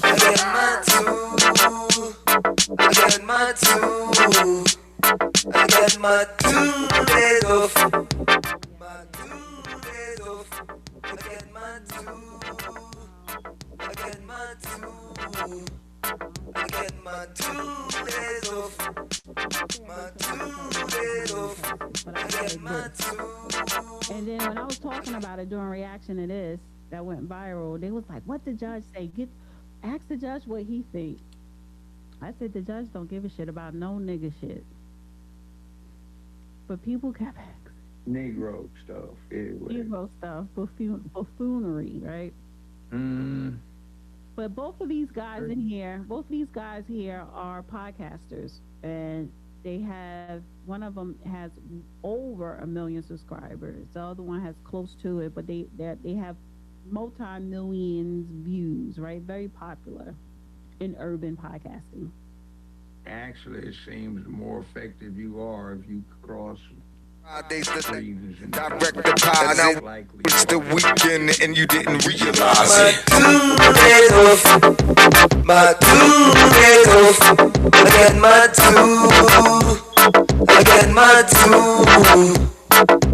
I get my 2. I get my 2. I get my 2 days off. My 2 days off. I get my 2. I get my 2. I get my 2 days off. My 2 days off. I get my 2. And then when I was talking about it during reaction to this that went viral, they was like, "What the judge say? Ask the judge what he think." I said the judge don't give a shit about no nigga shit. But people kept asking. Negro stuff, anyway. Negro stuff, buffoonery, right? But both of these guys here are podcasters, and they have, one of them has over 1 million subscribers. The other one has close to it, but they have multi-millions views, right? Very popular in urban podcasting. Actually, it seems the more effective you are if you cross Friday's the direct deposit. Now it's the weekend, and you didn't realize it. My 2 days off. My 2 days off. I get my 2. I get my 2.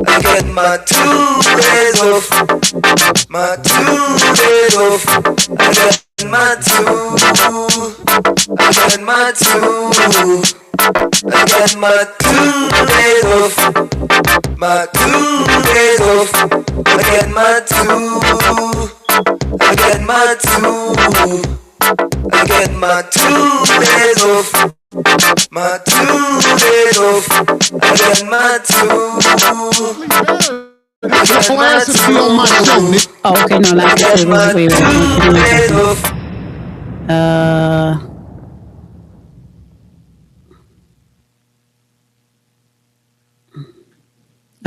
I get my 2 days off. My 2 days off. I get my 2. I get my 2. I get my 2 days off. My 2 days off. I get my 2. I get my 2. I get my 2 days off. My 2 days off. I get my 2. Oh, okay, no, that's wait.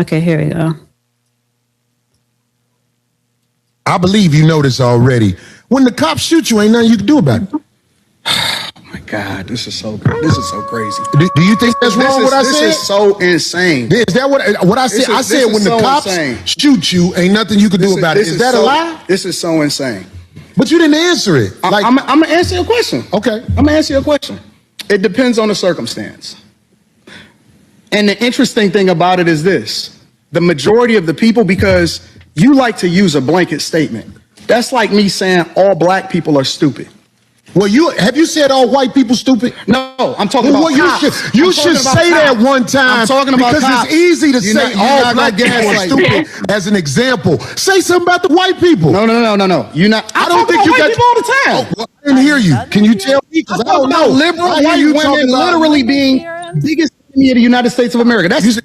Okay, here we go. I believe you know this already. When the cops shoot you, ain't nothing you can do about it. Oh my God, this is so crazy. Do you think that's wrong? What I said? This is so insane. Is that what I said? I said when the cops shoot you, ain't nothing you can do about it. Is that a lie? This is so insane. But you didn't answer it. I'm gonna answer your question. Okay. I'm gonna answer your question. It depends on the circumstance. And the interesting thing about it is this: the majority of the people, because You like to use a blanket statement. That's like me saying all black people are stupid. Well, have you said all white people stupid? No, I'm talking about cops. You should say that one time. I'm talking about because cops. it's easy to say all black people are stupid as an example. Say something about the white people. No. You're not. I don't think you got people all the time. Oh, well, I didn't hear you. Can you tell me? Because I don't know. Liberal white women literally being biggest enemy of the United States of America. That's you said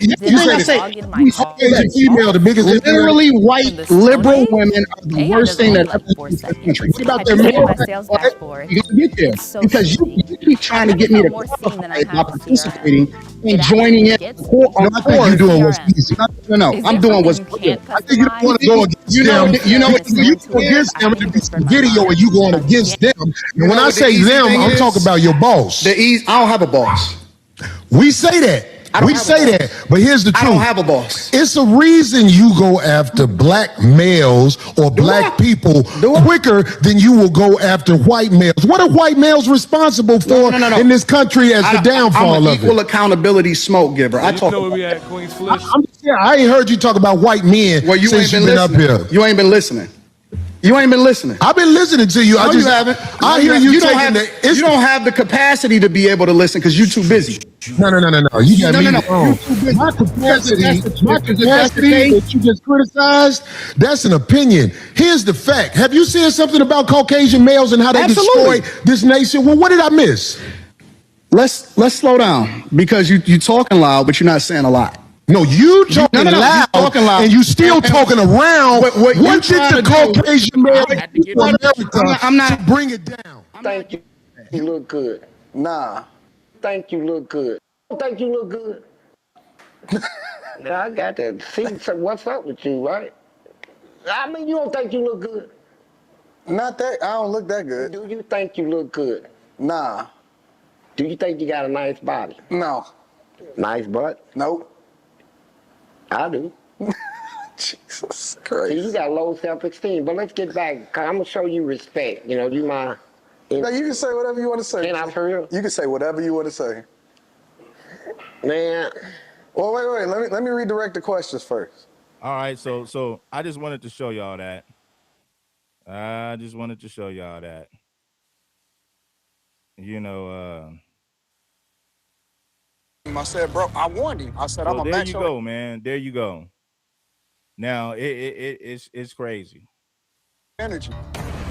female, the biggest. Literally, white liberal women are the worst thing that ever happened to this country. What about their dashboard? You get there because you keep trying to get me to qualify by participating and joining in. I think you're doing what's easy. No, I'm doing what's good. I think you don't want to go against them. You know what? You go against them in the video, and you going against them. And when I say them, I'm talking about your boss. I don't have a boss. We say that. We say that, but here's the truth. I don't have a boss. It's a reason you go after black males or black people quicker than you will go after white males. What are white males responsible for in this country as the downfall I'm an of equal it? accountability smoke giver. I talk. Where we at, Queens Flish? I ain't heard you talk about white men since you've been up here. You ain't been listening. You ain't been listening. I've been listening to you. No, you haven't. I hear you taking you don't have the capacity to be able to listen because you're too busy. No. You got me wrong. My capacity that you just criticized, that's an opinion. Here's the fact. Have you seen something about Caucasian males and how they destroy this nation? Well, what did I miss? Let's slow down because you talking loud, but you're not saying a lot. No, you talking loud, and you still talking around. What did the Caucasian male do for America? I'm not bring it down. Thank you. You look good. Nah. Think you look good. Think you look good. Now I got to see what's up with you, right? I mean, you don't think you look good? Not that. I don't look that good. Do you think you look good? Nah. Do you think you got a nice body? No. Nice butt? Nope. I do. Jesus Christ. See, you got low self-esteem, but let's get back. I'm going to show you respect. You know, you my... No, you can say whatever you want to say. Can I for real? You can say whatever you want to say. Man. Well, wait. Let me redirect the questions first. All right, so I just wanted to show y'all that. You know, I said, bro, I warned him. I said, so I'm a there match. you go, man. There you go. Now it's crazy. Energy.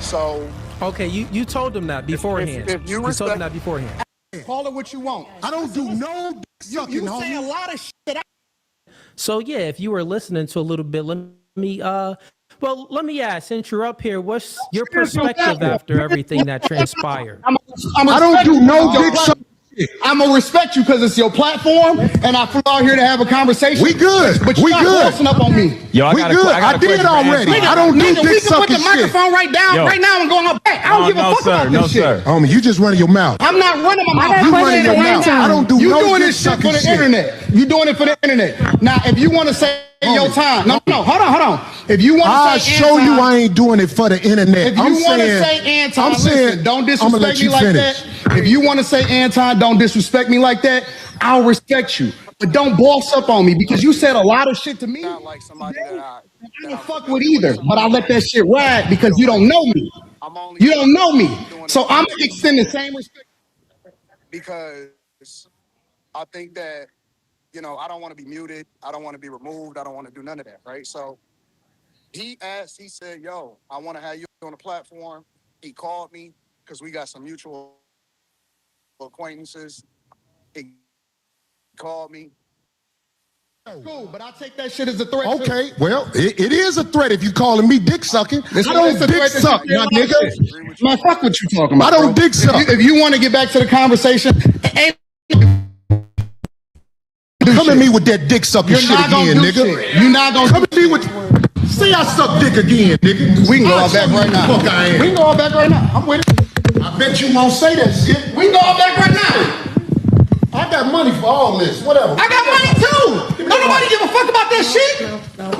So okay, you told them that beforehand. If you told them that beforehand. Call it what you want. I don't do no sucking, you say a lot of shit. So yeah, if you were listening to a little bit, let me ask, since you're up here, what's your perspective after everything that transpired? I don't do no dick sucking. I'm gonna respect you because it's your platform, and I flew out here to have a conversation. We good. But you're not bossing up on me. Yo, we good. I did already. I don't do dick we can put sucking the microphone right now and go on my back. I don't give a fuck about this shit. Homie, you just running your mouth. I'm not running my mouth. You running your mouth. I don't do you no doing dick this shit for sucking the shit. internet. You doing it for the internet. Now, if you want to say your time, no, hold on. If you want to I'll say show you I ain't doing it for the internet. If you want to say Anton, listen, don't disrespect me like that. If you want to say Anton, don't disrespect me like that. I'll respect you. But don't boss up on me because you said a lot of shit to me. Not like somebody that I don't fuck with either, but I let that shit ride because you don't know me. You don't know me. So I'm going to extend the same respect. because I think that, you know, I don't want to be muted. I don't want to be removed. I don't want to do none of that, right? So he said, yo, I want to have you on the platform. He called me because we got some mutual acquaintances. He called me. Cool, but I take that shit as a threat. Okay, well, it is a threat if you calling me dick sucking. I don't dick suck, my nigga. Man, fuck what you talking about. I don't dick suck. If you want to get back to the conversation, come at me with that dick sucking shit again, nigga. You're not gonna come at me with. See, I suck dick again, nigga. We can go all back right now. Fuck I am. We can go all back right now. I'm with it. I bet you won't say that shit. We can go all back right now. I got money for all this. Whatever. I got money too. Don't nobody give a fuck about that shit.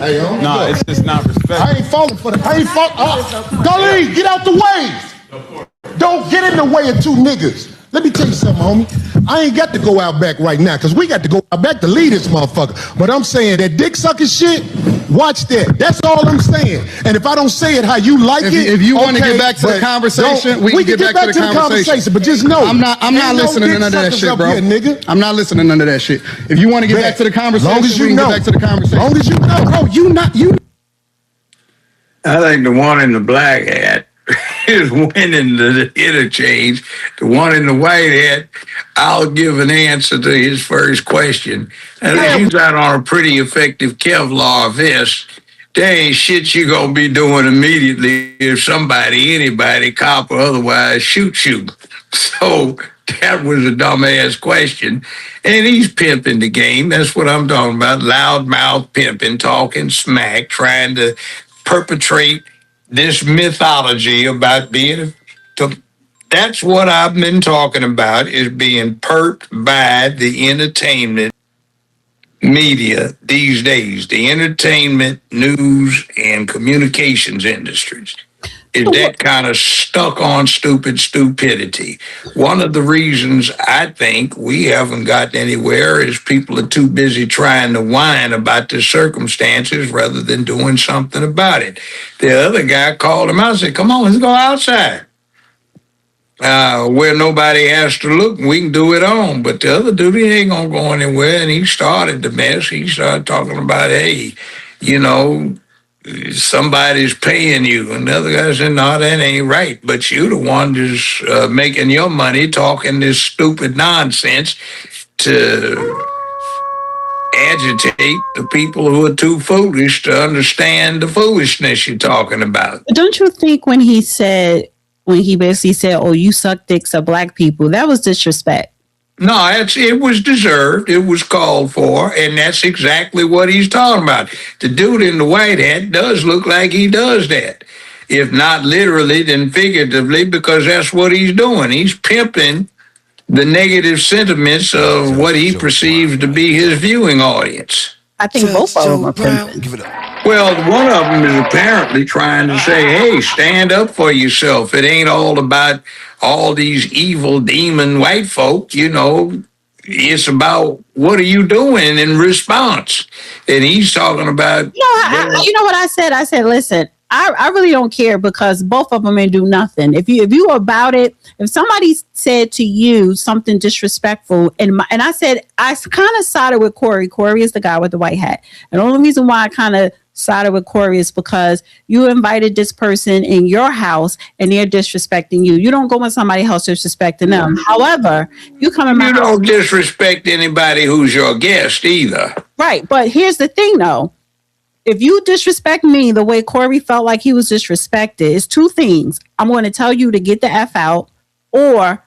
Hey, yo. No, it's just not respect. I ain't falling for that. I ain't falling. Khalid, get out the way. Don't get in the way of two niggas. Let me tell you something, homie. I ain't got to go out back right now because we got to go out back to lead this motherfucker. But I'm saying that dick sucking shit, watch that. That's all I'm saying. And if I don't say it how you like If you want to get back to the conversation, we can get back to the conversation. But just know, I'm not listening to none of that shit, bro. Here, nigga. I'm not listening to none of that shit. If you want to get back to the conversation, long as you we can know. get back to the conversation. Long as you know, bro, you. I think the one in the black hat is winning the interchange. The one in the white hat, I'll give an answer to his first question. And if you got on a pretty effective Kevlar vest, there ain't shit you gonna be doing immediately if somebody, anybody, cop or otherwise, shoots you. So that was a dumbass question. And he's pimping the game. That's what I'm talking about. Loudmouth pimping, talking smack, trying to perpetrate this mythology about being that's what I've been talking about, is being perked by the entertainment media these days, the entertainment, news, and communications industries. Is that kind of stuck on stupidity. One of the reasons I think we haven't gotten anywhere is people are too busy trying to whine about the circumstances rather than doing something about it. The other guy called him out and said, come on, let's go outside. Where nobody has to look, we can do it on. But the other dude, he ain't gonna go anywhere, and he started the mess. He started talking about, hey, you know, somebody's paying you. And the other guy said, no, that ain't right. But you the one just making your money talking this stupid nonsense to agitate the people who are too foolish to understand the foolishness you're talking about. Don't you think when he basically said, oh, you suck dicks of black people, that was disrespect? No, it was deserved. It was called for, and that's exactly what he's talking about. The dude in the white hat does look like he does that. If not literally, then figuratively, because that's what he's doing. He's pimping the negative sentiments of what he perceives to be his viewing audience. I think both of them are pimping. Well, one of them is apparently trying to say, hey, stand up for yourself. It ain't all about all these evil demon white folk, you know. It's about what are you doing in response? And he's talking about... You know what I said? I said, listen, I really don't care because both of them ain't do nothing. If you about it, if somebody said to you something disrespectful, and I said, I kind of sided with Corey. Corey is the guy with the white hat. And the only reason why I kind of sided with Corey is because you invited this person in your house and they're disrespecting you. You don't go in somebody's house disrespecting them. However, you come in my house. You don't disrespect anybody who's your guest either. Right. But here's the thing, though. If you disrespect me the way Corey felt like he was disrespected, it's two things. I'm going to tell you to get the F out, or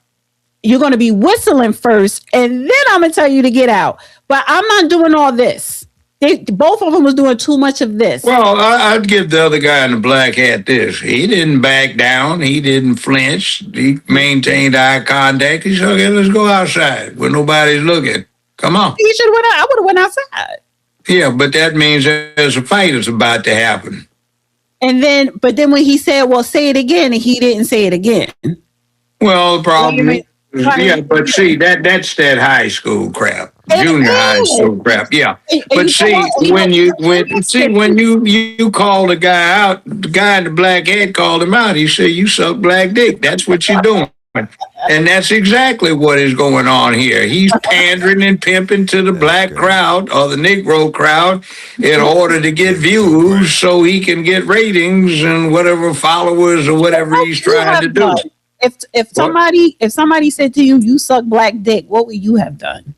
you're going to be whistling first, and then I'm going to tell you to get out. But I'm not doing all this. Both of them was doing too much of this. Well, I'd give the other guy in the black hat this. He didn't back down. He didn't flinch. He maintained eye contact. He said, okay, let's go outside where nobody's looking. Come on. He should have went out. I would have went outside. Yeah, but that means there's a fight that's about to happen. But then when he said, well, say it again, and he didn't say it again. Well, the problem is, but see, that's that high school crap, junior high school crap. Yeah, but see, when you call the guy out, the guy in the black hat called him out. He said, you suck black dick. That's what you're doing. And that's exactly what is going on here. He's pandering and pimping to the black crowd or the Negro crowd in order to get views so he can get ratings and whatever followers or whatever he's trying to do. If somebody said to you, you suck black dick, what would you have done?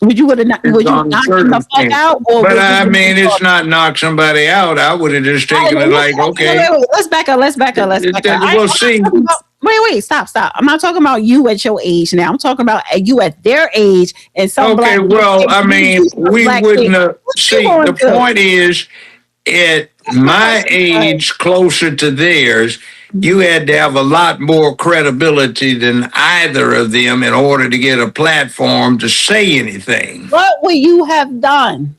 Would you knocked him the fuck out? But I mean, it's not knock somebody out. I would have just taken it like, okay. Wait. Let's back up. We'll see. Wait, stop. I'm not talking about you at your age now. I'm talking about you at their age and some black. Okay, well, I mean, we wouldn't have. See, the point is, at my age, closer to theirs, you had to have a lot more credibility than either of them in order to get a platform to say anything. What would you have done?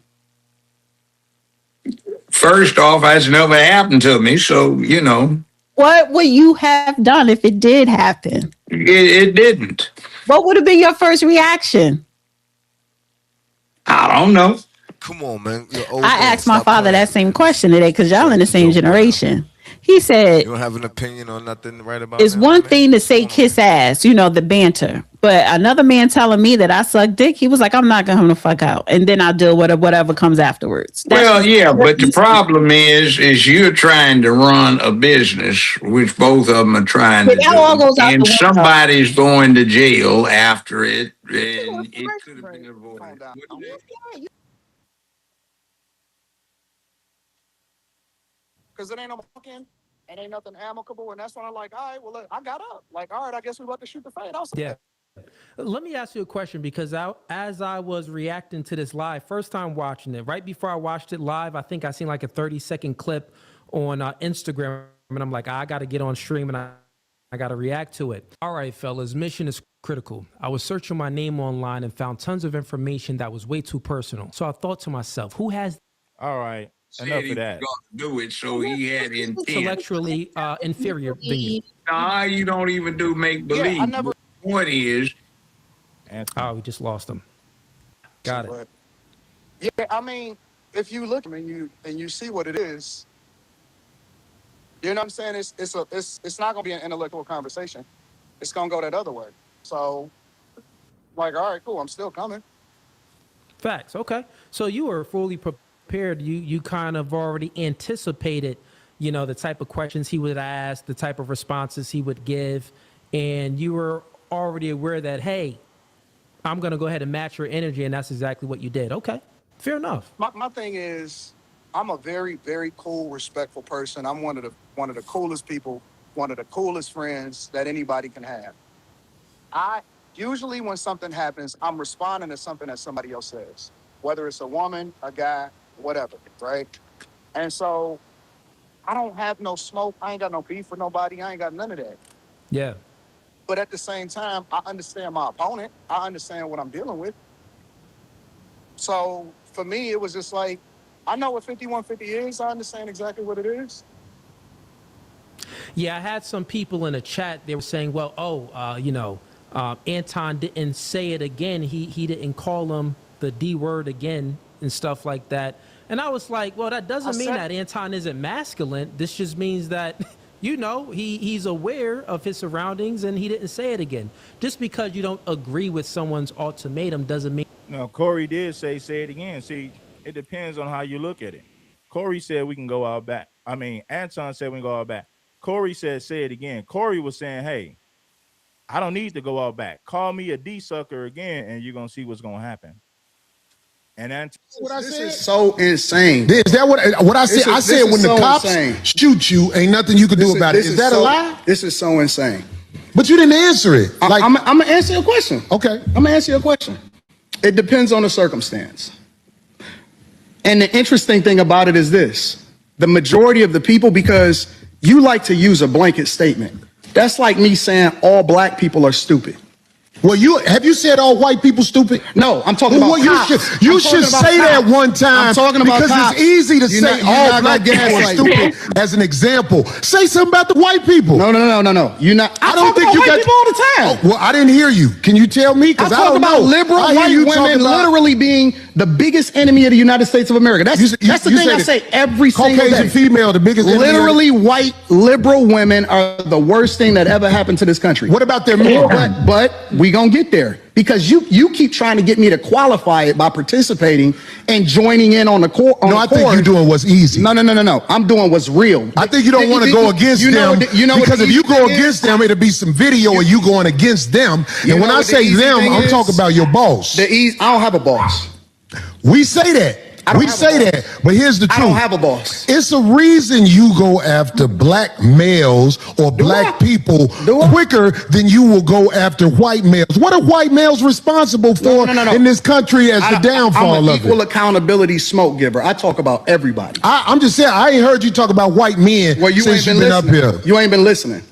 First off, that's never happened to me, so, you know. What would you have done if it did happen? It didn't. What would have been your first reaction? I don't know. Come on, man. You're old I man. asked my Stop father playing. that same question today because y'all in the same generation. He said, You don't have an opinion on nothing right about it's one thing to say kiss ass, the banter. But another man telling me that I suck dick, he was like, I'm not going to fuck out. And then I'll deal with whatever comes afterwards. Well, yeah, but the problem is you're trying to run a business, which both of them are trying to do, and somebody's going to jail after it, and it could have been avoided. Because it ain't no fucking, it ain't nothing amicable, and that's when I'm like, all right, well, look, I got up. Like, all right, I guess we about to shoot the fade outside. Yeah. Let me ask you a question because as I was reacting to this live, first time watching it, right before I watched it live, I think I seen like a 30-second clip on Instagram, and I'm like, I got to get on stream and I got to react to it. All right, fellas, mission is critical. I was searching my name online and found tons of information that was way too personal. So I thought to myself, who has... All right. Said Enough he of that. was going to do it, so he had intent. Intellectually inferior than you. Nah, you don't even do make believe. Yeah, I never. The point is, oh, we just lost him. Got it. Yeah, I mean, if you look and you see what it is, you know what I'm saying? It's not gonna be an intellectual conversation. It's gonna go that other way. So, like, all right, cool. I'm still coming. Facts. Okay. So you were fully prepared. You kind of already anticipated, the type of questions he would ask, the type of responses he would give, and you were already aware that, hey, I'm going to go ahead and match your energy, and that's exactly what you did. Okay. Fair enough. My thing is, I'm a very, very cool, respectful person. I'm one of the coolest people, one of the coolest friends that anybody can have. I usually, when something happens, I'm responding to something that somebody else says, whether it's a woman, a guy, whatever, right? And so I don't have no smoke. I ain't got no beef with nobody. I ain't got none of that. Yeah. But at the same time, I understand my opponent. I understand what I'm dealing with. So for me, it was just like, I know what 5150 is. I understand exactly what it is. Yeah, I had some people in the chat. They were saying, well, Anton didn't say it again. He didn't call him the D word again and stuff like that. And I was like, well, that doesn't mean that Anton isn't masculine. This just means that, he's aware of his surroundings and he didn't say it again. Just because you don't agree with someone's ultimatum doesn't mean. No, Corey did say it again. See, it depends on how you look at it. Corey said we can go out back. I mean, Anton said we can go out back. Corey said, say it again. Corey was saying, hey, I don't need to go out back. Call me a D sucker again, and you're going to see what's going to happen. And Anton, what I said? So insane. Is that what I said? I said when the cops shoot you, ain't nothing you can do about it. Is that a lie? This is so insane. But you didn't answer it. I'm going to answer your question. Okay. I'm going to answer your question. It depends on the circumstance. And the interesting thing about it is this. The majority of the people, because you like to use a blanket statement. That's like me saying all black people are stupid. Well, have you said all white people stupid? No, I'm talking about cops. You should say that one time. I'm talking about because cops. it's easy to say all black people are stupid as an example. Say something about the white people. No. You're not. I don't think you got people all the time. Oh, well, I didn't hear you. Can you tell me? Because I don't about know. Liberal white women literally being the biggest enemy of the United States of America. That's the thing I say every single day. Caucasian female, the biggest enemy. Literally, white liberal women are the worst thing that ever happened to this country. What about their men? But we gonna get there because you keep trying to get me to qualify it by participating and joining in on the court. No, I think you're doing what's easy. No. I'm doing what's real. I think you don't want to go against them because if you go against them, it'll be some video of you going against them. And when I say them, I'm talking about your boss. I don't have a boss. We say that. We say that, but here's the truth. I don't have a boss. It's a reason you go after black males or black people quicker than you will go after white males. What are white males responsible for in this country as the downfall I'm an of it? equal accountability smoke giver. I talk about everybody. I'm just saying, I ain't heard you talk about white men since you've been up here. You ain't been listening.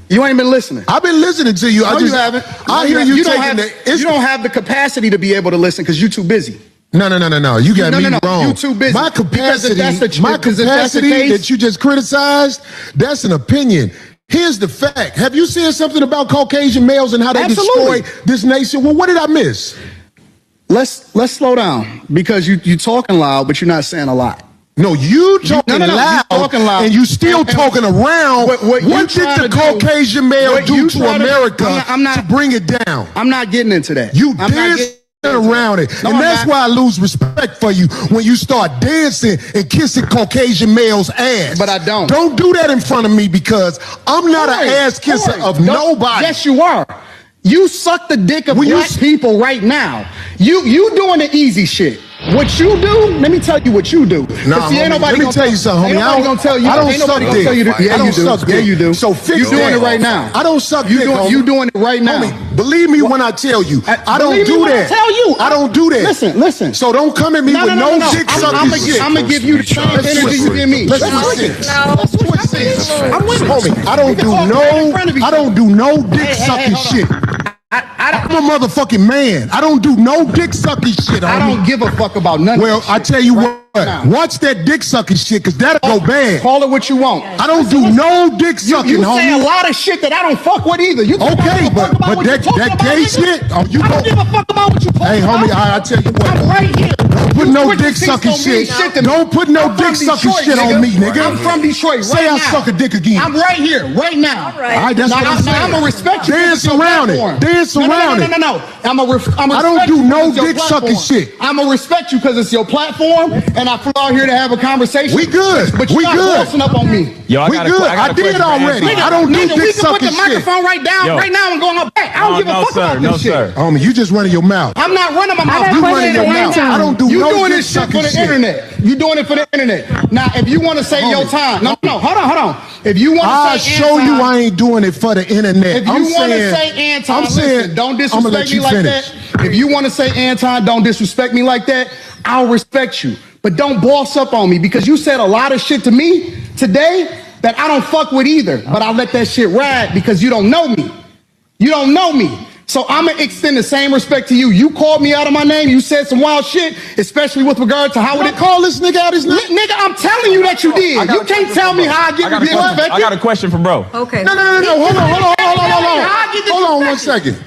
You ain't been listening. I've been listening to you. No, you haven't. I hear you taking you don't have the capacity to be able to listen because you're too busy. No. You got me wrong. You too busy. My capacity, case, that you just criticized, that's an opinion. Here's the fact. Have you seen something about Caucasian males and how they destroy this nation? Well, what did I miss? Let's slow down because you talking loud, but you're not saying a lot. No, you talking loud, and you still talking around. What did the Caucasian male do to America to bring it down? I'm not getting into that. You dancing around it. No, and that's why I lose respect for you when you start dancing and kissing Caucasian males' ass. But I don't. Don't do that in front of me because I'm not an ass kisser of nobody. Yes, you are. You suck the dick of black people right now. You doing the easy shit. What you do, let me tell you what you do. Nah, let me tell you something, homie. I don't suck dick. Yeah, you do. So fix you doing it right now. I don't suck dick, homie. You doing it right now. Homie, believe me when I tell you. I don't do that. I don't do that. Listen. So don't come at me with no dick sucking shit. I'm gonna give you the same energy you give me. Let's switch seats. I'm with it. Homie, I don't do no dick sucking shit. I'm a motherfucking man. I don't do no dick sucking shit. I don't give a fuck about none of that shit. I tell you what, watch that dick sucking shit, because that'll go bad. Call it what you want. I don't do no dick sucking, you homie. say a lot of shit that I don't fuck with either. Okay, but that gay shit, I don't give a fuck about what you talking about. Hey, homie, I tell you what. I'm right here. Don't put no dick sucking shit. Don't put no dick sucking shit on me, nigga. I'm from Detroit right Say now. I suck a dick again. I'm right here, right now. All right, that's what I'm saying. I'm gonna respect you. Dance around it. Dance around it. No. I don't do no dick sucking shit. I'm gonna respect you because it's your platform, and I flew out here to have a conversation. We good. But you're not bossing up on me. Yo, we good. I did already. I don't do dick sucking shit. We can put the microphone right now and go on back. I don't give a fuck about this shit. Homie, you just running your mouth. I'm not running my mouth. You running your mouth. I don't do no doing dick this shit sucking for the shit. internet. You doing it for the internet. Now, if you want to say your time, no, hold on. If you want to I'll say show you I ain't doing it for the internet. If you want to say Anton, listen, don't disrespect me like that. If you want to say Anton, don't disrespect me like that, I'll respect you. But don't boss up on me because you said a lot of shit to me today that I don't fuck with either. But I let that shit ride because you don't know me. You don't know me. So I'm going to extend the same respect to you. You called me out of my name. You said some wild shit, especially with regard to how would it call this nigga out his name? Nigga, I'm telling you that you did. You can't tell me how I get respected. I got a question for bro. Okay. No. Hold on 1 second.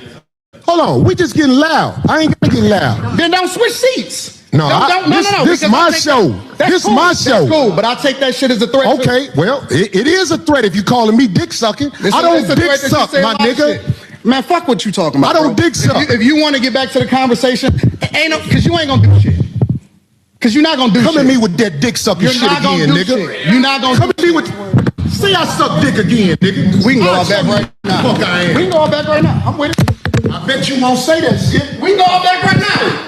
Hold on. We just getting loud. I ain't gonna get loud. Then don't switch seats. No. This my show. This my show. That's cool, but I take that shit as a threat. Okay, well, it is a threat if you calling me dick sucking. I don't dick suck, my nigga. Man, fuck what you talking about. I don't dick suck. If you want to get back to the conversation, because you ain't gonna do shit. Because you're not gonna do shit. Come at me with that dick sucking shit again, nigga. You're not gonna come at me with. Say I suck dick again, nigga. We can go out back right now. Fuck I am. We can go out back right now. I'm with it. I bet you won't say that shit. We can go out back right now.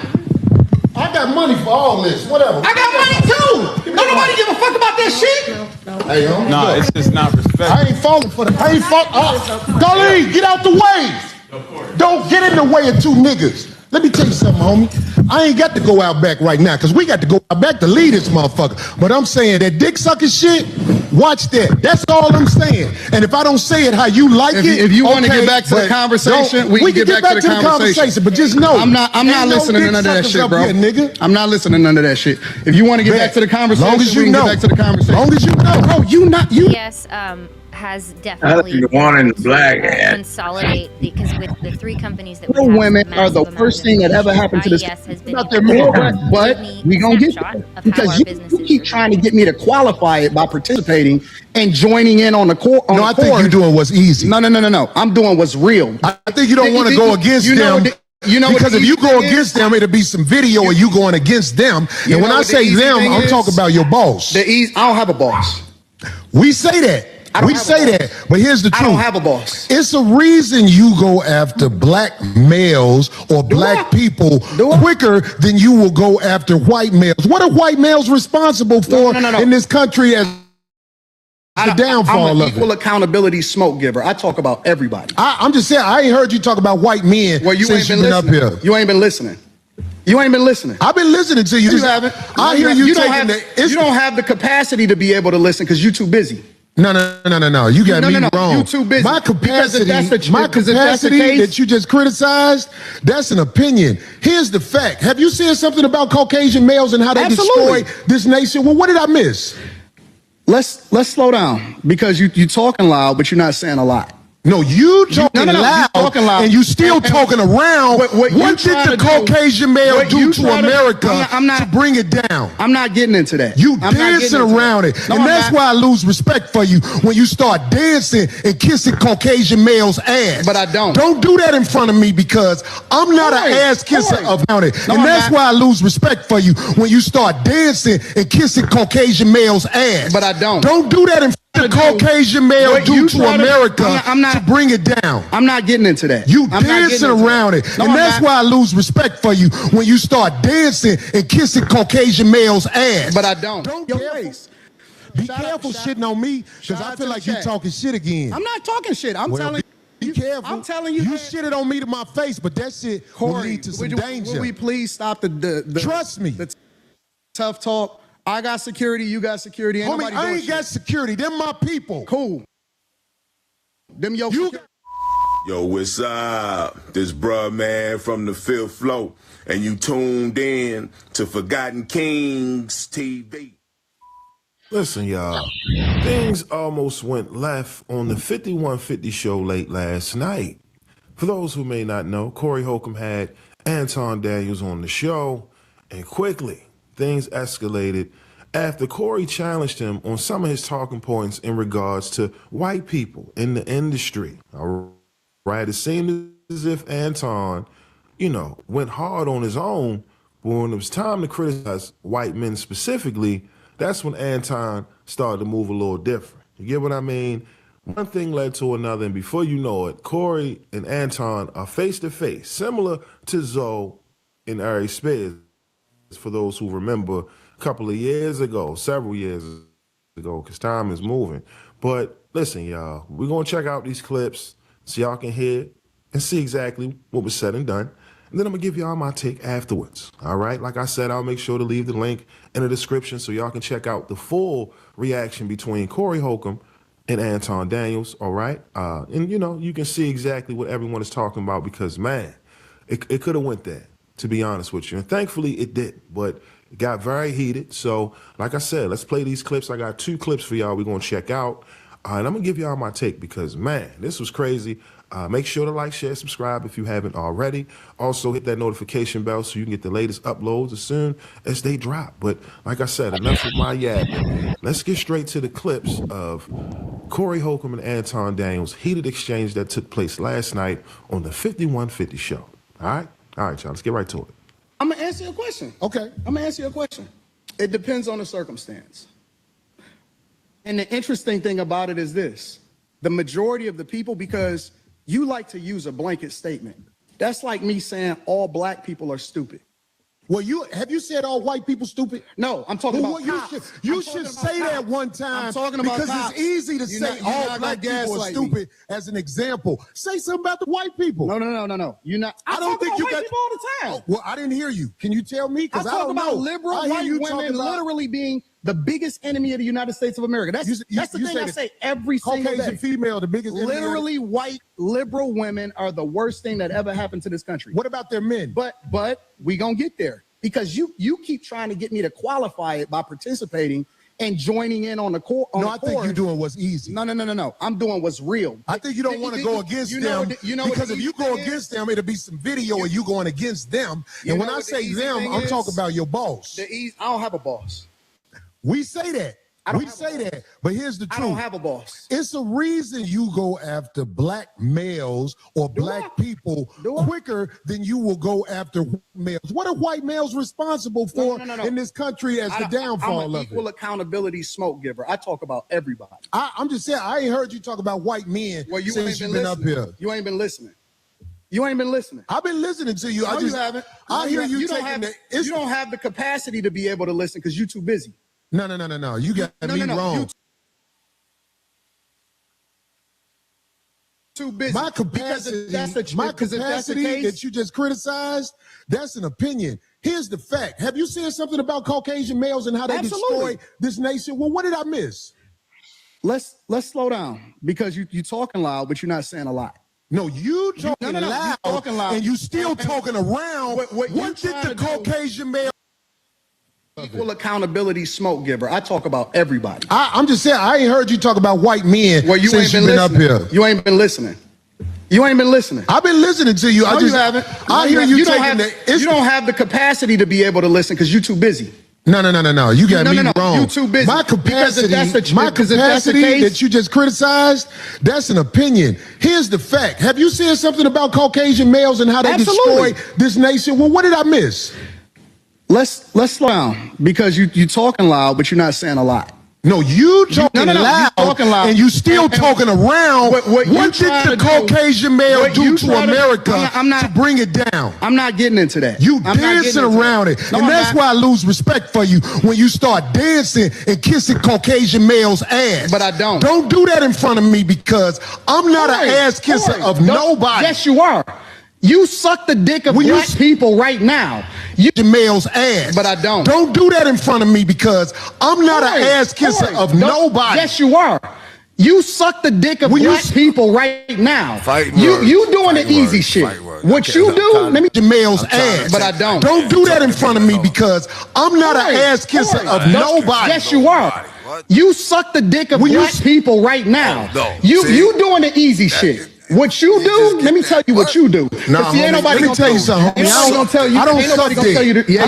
I got money for all this. Whatever. I got money too. Don't nobody give a fuck about that shit. Hey, homie. No, it's just not respect. I ain't falling for that. I ain't falling. Golly, get out the way. Don't get in the way of two niggas. Let me tell you something, homie. I ain't got to go out back right now because we got to go out back to lead this motherfucker. But I'm saying that dick sucking shit, watch that. That's all I'm saying. And if I don't say it how you like it, if you want to get back to the conversation, we can get back to the conversation. But just know, I'm not listening to none of that shit, bro. Here, nigga. I'm not listening to none of that shit. If you want to get back to the conversation, long as you we can know. get back to the conversation. Long as you know. Bro, Yes, has definitely the one in the black hat. consolidate because with the three companies that Poor women are the first thing that ever happened to this. But we gonna get there because you keep trying to get me to qualify it by participating and joining in on the court. No, I think you're doing what's easy. No. I'm doing what's real. I think you don't want to go against them. Because if you go against them, it'll be some video of you going against them. And when I say them, I'm talking about your boss. I don't have a boss. We say that. We say that, but here's the truth. I don't have a boss. It's a reason you go after black males or black people quicker than you will go after white males. What are white males responsible for in this country as the downfall I'm an of equal it? accountability smoke giver. I talk about everybody. I'm just saying, I ain't heard you talk about white men well, you since ain't been you've been up here. You ain't been listening. You ain't been listening. I've been listening to you. You haven't. I hear you taking you don't have the capacity to be able to listen because you're too busy. No. You got me wrong. You too busy. My capacity, Because if that's the case- that you just criticized, that's an opinion. Here's the fact. Have you said something about Caucasian males and how they Absolutely. destroy this nation? Well, what did I miss? Let's slow down because you talking loud, but you're not saying a lot. No, you talking loud, you talking loud, and you still talking around. What did the Caucasian male do to America to bring it down? I'm not getting into that. You dancing around it. No, and I'm that's not. why I lose respect for you when you start dancing and kissing Caucasian males' ass. But I don't. Don't do that in front of me because I'm not an ass kisser about it. No, and I'm that's not. why I lose respect for you when you start dancing and kissing Caucasian males' ass. But I don't. Don't do that in front of the Caucasian male What do you to try to- America I'm not- to bring it down. I'm not getting into that. You I'm not getting dancing into around that. it. No, and I'm that's not. why I lose respect for you when you start dancing and kissing Caucasian males' ass. But I don't. Be careful shitting on me because I feel like you talking shit again. I'm not talking shit. I'm telling Be careful. I'm telling you. You shitted on me to my face, but that shit will lead to some danger. Would we please stop the Trust me. The tough talk. I got security. You got security. Ain't Homie, nobody I doing ain't got shit. security. Them my people. Cool. Them your Yo, what's up? This bruh man from the fifth floor, and you tuned in to Forgotten Kings TV. Listen, y'all. Things almost went left on the 5150 show late last night. For those who may not know, Corey Holcomb had Anton Daniels on the show, and quickly things escalated after Corey challenged him on some of his talking points in regards to white people in the industry. All right, it seemed as if Anton, went hard on his own, but when it was time to criticize white men specifically, that's when Anton started to move a little different. You get what I mean? One thing led to another, and before you know it, Corey and Anton are face to face, similar to Zoe and Ari Spears. For those who remember, a couple of years ago, several years ago, because time is moving. But listen, y'all, we're going to check out these clips so y'all can hear and see exactly what was said and done. And then I'm going to give y'all my take afterwards. All right? Like I said, I'll make sure to leave the link in the description so y'all can check out the full reaction between Corey Holcomb and Anton Daniels. All right? And, you can see exactly what everyone is talking about because, man, it could have went there, to be honest with you. And thankfully it did, but it got very heated. So like I said, let's play these clips. I got 2 clips for y'all we're going to check out. And I'm going to give y'all my take because, man, this was crazy. Make sure to like, share, subscribe if you haven't already. Also, hit that notification bell so you can get the latest uploads as soon as they drop. But like I said, enough with my yapping. Let's get straight to the clips of Corey Holcomb and Anton Daniels' heated exchange that took place last night on the 5150 show. All right? All right, y'all. Let's get right to it. I'm gonna answer your question. Okay. I'm gonna answer your question. It depends on the circumstance. And the interesting thing about it is this: the majority of the people, because you like to use a blanket statement. That's like me saying all black people are stupid. Well, have you said all white people stupid? No, I'm talking about cops. You should say that one time. I'm talking about because cops. it's easy to say all black people are stupid as an example. Say something about the white people. No. You're not. I don't think you got people all the time. Oh, well, I didn't hear you. Can you tell me? Because I talk don't about know. liberal I hear white you women about literally being the biggest enemy of the United States of America. That's the thing I say every single day. Caucasian female, the biggest enemy. Literally, white liberal women are the worst thing that ever happened to this country. What about their men? But we gonna get there because you keep trying to get me to qualify it by participating and joining in on the core. I think you're doing what's easy. No. I'm doing what's real. I think you don't want to go against them because if you go against them, it'll be some video of you going against them. And when I say them, I'm talking about your boss. I don't have a boss. We say that. We say that. But here's the truth. I don't have a boss. It's a reason you go after black males or black people quicker than you will go after males. What are white males responsible for in this country as the downfall of it? I'm an equal accountability smoke giver. I talk about everybody. I'm just saying, I ain't heard you talk about white men since you've been up here. You ain't been listening. You ain't been listening. I've been listening to you. No, you haven't. I hear you taking you don't have the capacity to be able to listen because you're too busy. No. You got me wrong. Too busy. My capacity that you just criticized, that's an opinion. Here's the fact. Have you said something about Caucasian males and how they destroy this nation? Well, what did I miss? let's slow down because you talking loud, but you're not saying a lot. No, you talking loud, you talking loud, and you still talking around. What did the Caucasian male? Equal accountability smoke giver. I talk about everybody. I'm just saying, I ain't heard you talk about white men well, you since ain't been you've been listening. up here. You ain't been listening. You ain't been listening. I've been listening to you. No, you haven't. I hear you taking you don't have the capacity to be able to listen because you're too busy. No. You got me wrong. You too busy. My capacity case, that you just criticized, that's an opinion. Here's the fact. Have you seen something about Caucasian males and how they destroy this nation? Well, what did I miss? Let's slow down because you talking loud, but you're not saying a lot. No, you talking loud, and you still talking around. What did the Caucasian male do to America to bring it down? I'm not getting into that. You dancing around it. No, and that's why I lose respect for you when you start dancing and kissing Caucasian male's ass. But I don't. Don't do that in front of me because I'm not an ass kisser of nobody. Yes, you are. You suck the dick of black people right now. You male's ass. But I don't. Don't do that in front of me because I'm not an ass kisser of nobody. Yes, you are. You suck the dick of black people right now. You doing the easy shit. What you do, let me male's ass. But I don't. Don't do that in front of me because I'm not an ass kisser of nobody. Yes, you are. You suck the dick of black people right now. You doing the easy shit. What you do, let me tell you what you do. Nah, see, ain't nobody let me tell you something. I don't suck dick. Yeah, you do. Yeah,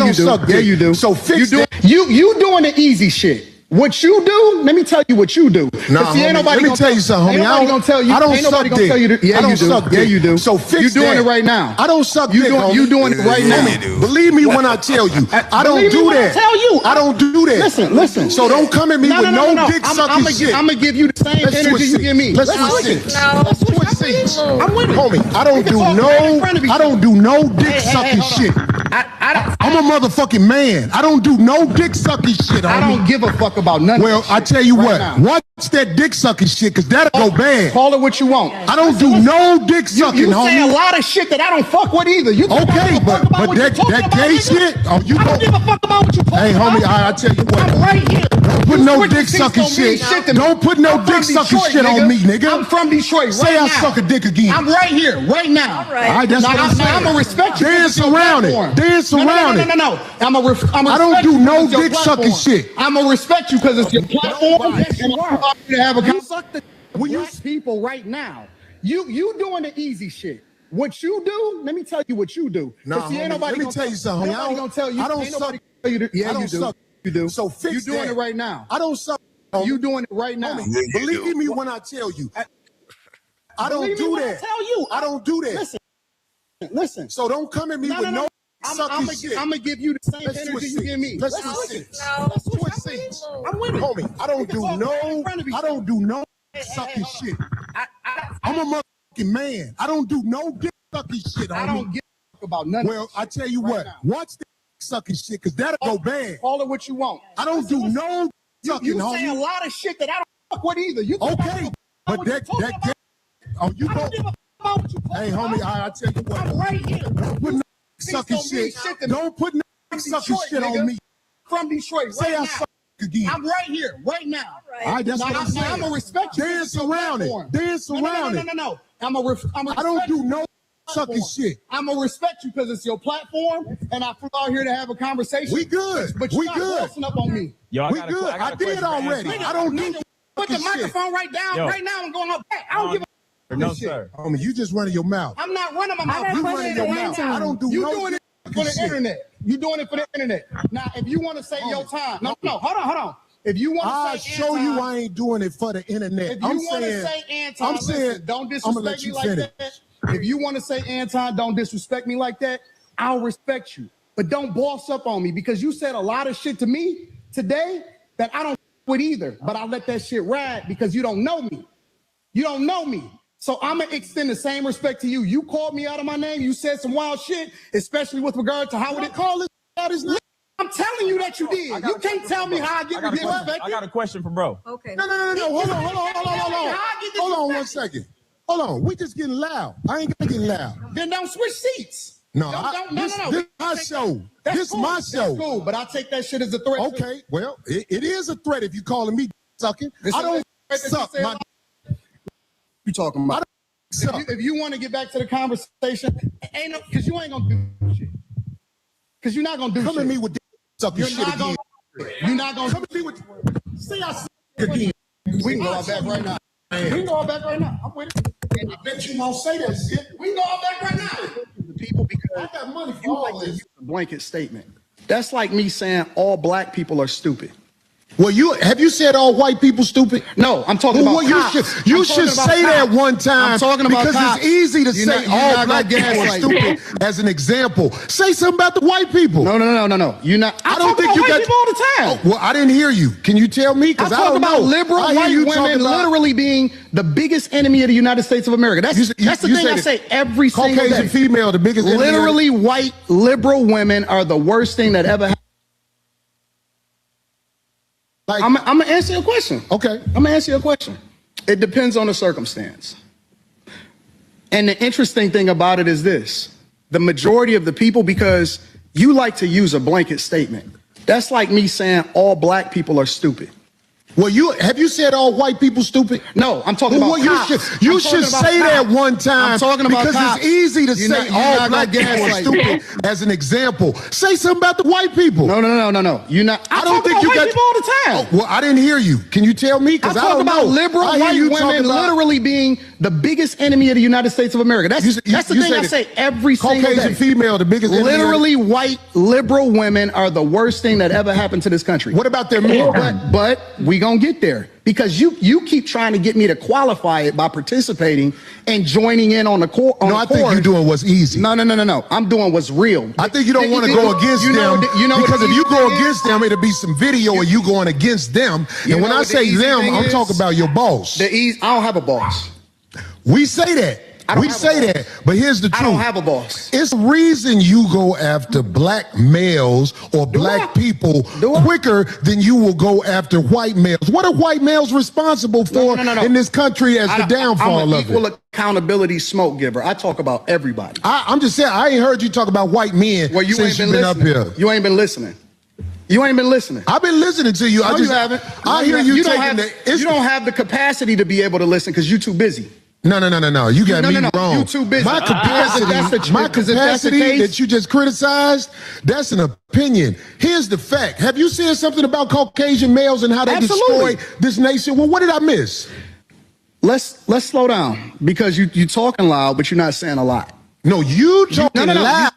you do. So fix that. You doing the easy shit. What you do, let me tell you what you do. Nah, see, ain't nobody let me tell you something, homie. I don't tell you. I don't ain't nobody suck gonna tell you. dick. Yeah, I don't you do. suck Yeah, dick. you do. So fix you doing that. it right now. I don't suck dick, homie. You doing it right now. Believe me when I tell you. I don't do that. Tell you. I don't do that. Listen. So don't come at me with no dick sucking shit. I'm gonna give you the same energy you give me. Let's switch seats. Let's switch seats. I'm with it. Homie, I don't do no dick sucking shit. I'm a motherfucking man. I don't do no dick sucking shit, homie. I don't give a fuck about none of I tell you what, watch that dick sucking shit, cause that'll go bad. Call it what you want. I don't do no dick sucking, you homie. say a lot of shit that I don't fuck with either. You okay, but that gay shit, I don't give a fuck about what you talking about. Hey, homie, I tell you what. I'm right here. Don't put no dick sucking shit. Don't put no dick sucking shit on me, nigga. I'm from Detroit. Say I suck a dick again. I'm right here, right now. All right, that's what I'm saying. I'm gonna respect you. Dance around it. Dance around it. No. I don't do no dick sucking shit. I'm gonna respect you because it's your platform. Yes, you are. To have a suck the black people right now. You doing the easy shit. What you do, let me tell you what you do. Nah, see, ain't nobody let me tell you something. Nobody gonna tell you. I don't suck. Yeah, I don't you do. suck. You do. So fix you doing that. it right now. I don't suck. You doing it right now. Homie, believe me when I tell you. I don't do that. Tell you. I don't do that. Listen. So don't come at me with no sucking shit. I'm gonna give you the same energy you give me. Let's switch seats. Switch seats. I'm with it. Homie, I don't do no sucking shit. I'm a motherfucking man. I don't do no dick sucking shit, homie. I don't give a fuck about nothing. Well, I tell you what, watch the sucking shit, cause that'll go bad. Call it what you want. I don't do no sucking, you homie. say a lot of shit that I don't fuck with either. You okay, but that oh, you go. Hey, homie, I tell you what. I'm right here. Don't put no sucking shit. Don't put no sucking shit on me. From Detroit, say I suck again. I'm right here, right now. All right, that's what I'm saying. I'm gonna respect you. Dance around it. Dance around it. No. I don't do no sucking shit. I'm gonna respect you because it's your platform, and I flew out here to have a conversation. We good. But you're not bossing up on me. Yo, we good. I did already. I don't do put the microphone right down. Right now, I'm going up back. I don't give a no, sir. Homie, you just running your mouth. I'm not running my mouth. You running your mouth. I don't do no doing it for the internet. You doing it for the internet. Now, if you want to say your time, no, hold on. If you want to say show you I ain't doing it for the internet. If you want to say Anton, listen, don't disrespect me like that. If you want to say Anton, don't disrespect me like that. I'll respect you, but don't boss up on me because you said a lot of shit to me today that I don't with either. But I let that shit ride because you don't know me. You don't know me. So I'm going to extend the same respect to you. You called me out of my name. You said some wild shit, especially with regard to how would it call it out his name. I'm telling you that you did. You can't tell me how I get respect. I got a question for bro. Okay. No. Hold on 1 second. Hold on. We just getting loud. I ain't gonna get loud. Then don't switch seats. No. This my show. This cool. My show. That's cool, but I take that shit as a threat. Okay. Well, it is a threat if you calling me sucking. I don't Suck my You talking about? If you want to get back to the conversation, ain't no, because you ain't gonna do shit. Because you're not gonna do shit. Come at me with suck your shit again. You're not gonna Come at me with. See, I suck again. We can go out back right now. We can go out back right now. I'm with it. I bet you won't say that shit. We can go out back right now. The people, because I got money for you all like to this. use a blanket statement. That's like me saying all black people are stupid. Well, have you said all white people stupid? No, I'm talking about cops. You should say that one time. I'm talking about because cops. it's easy to You're say not all black gonna people are gaslight stupid as an example. Say something about the white people. No. You're not. I don't talk think about you white got people all the time. Oh, well, I didn't hear you. Can you tell me? I Because I talk don't about know. liberal I hear white you women talking about literally being the biggest enemy of the United States of America. That's the thing I say every single day. Caucasian female, the biggest enemy. Literally, white liberal women are the worst thing that ever happened. Like, I'm gonna answer your question. Okay. I'm gonna answer your question. It depends on the circumstance. And the interesting thing about it is this: the majority of the people, because you like to use a blanket statement. That's like me saying all black people are stupid. Well, have you said all white people stupid? No, I'm talking about cops. You should say that one time. I'm talking about because cops. it's easy to say all black people are stupid as an example. Say something about the white people. No. You're not. I don't think you got people all the time. Oh, well, I didn't hear you. Can you tell me? Because I talk don't about know. liberal I hear white you women talking about- literally being the biggest enemy of the United States of America. That's the thing I say every single day. Caucasian female, the biggest enemy. Literally, white liberal women are the worst thing that ever happened to this country. What about their men? But we gonna get there. Because you keep trying to get me to qualify it by participating and joining in on the core. No, I think you're doing what's easy. No. I'm doing what's real. I think you don't want to go against them. Because if you go against them, it'll be some video of you going against them. And when I say them, I'm talking about your boss. I don't have a boss. We say that. We say that, but here's the truth. I don't have a boss. It's the reason you go after black males or black people quicker than you will go after white males. What are white males responsible for in this country as the downfall I'm an of equal it? Accountability smoke giver. I talk about everybody. I'm just saying, I ain't heard you talk about white men since you've been up here. You ain't been listening. You ain't been listening. I've been listening to you. No, you haven't. I hear you taking you don't have the capacity to be able to listen because you're too busy. No. You got me wrong. You too busy. My capacity, that you just criticized, that's an opinion. Here's the fact. Have you said something about Caucasian males and how they destroy this nation? Well, what did I miss? Let's slow down because you talking loud, but you're not saying a lot. No, you talking loud,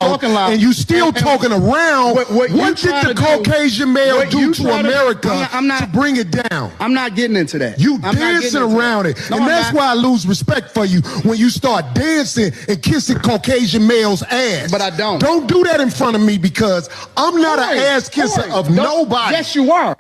and you still talking around. What did the Caucasian male do to America to bring it down? I'm not getting into that. You dancing around it. And that's why I lose respect for you when you start dancing and kissing Caucasian male's ass. But I don't. Don't do that in front of me because I'm not an ass kisser of nobody. Yes, you are.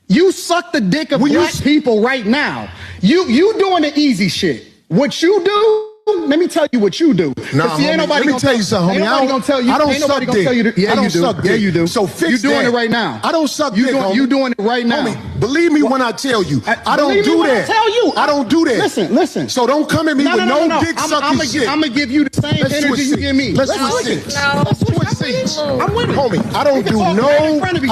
You suck the dick of black people right now. You doing the easy shit. What you do, let me tell you what you do. Nah, see, let me tell you something, homie. I don't suck dick. Yeah, I don't you do. suck dick. Yeah, you do. So fix You're doing that. it right now. I don't suck dick, homie. You doing it right now. Homie, believe me when I tell you. I don't Believe me do when that. I tell you. I don't do that. Listen. So don't come at me with no dick sucking shit. I'm gonna give you the same energy you give me. Let's switch seats. Let's switch seats. I'm with it. Homie, I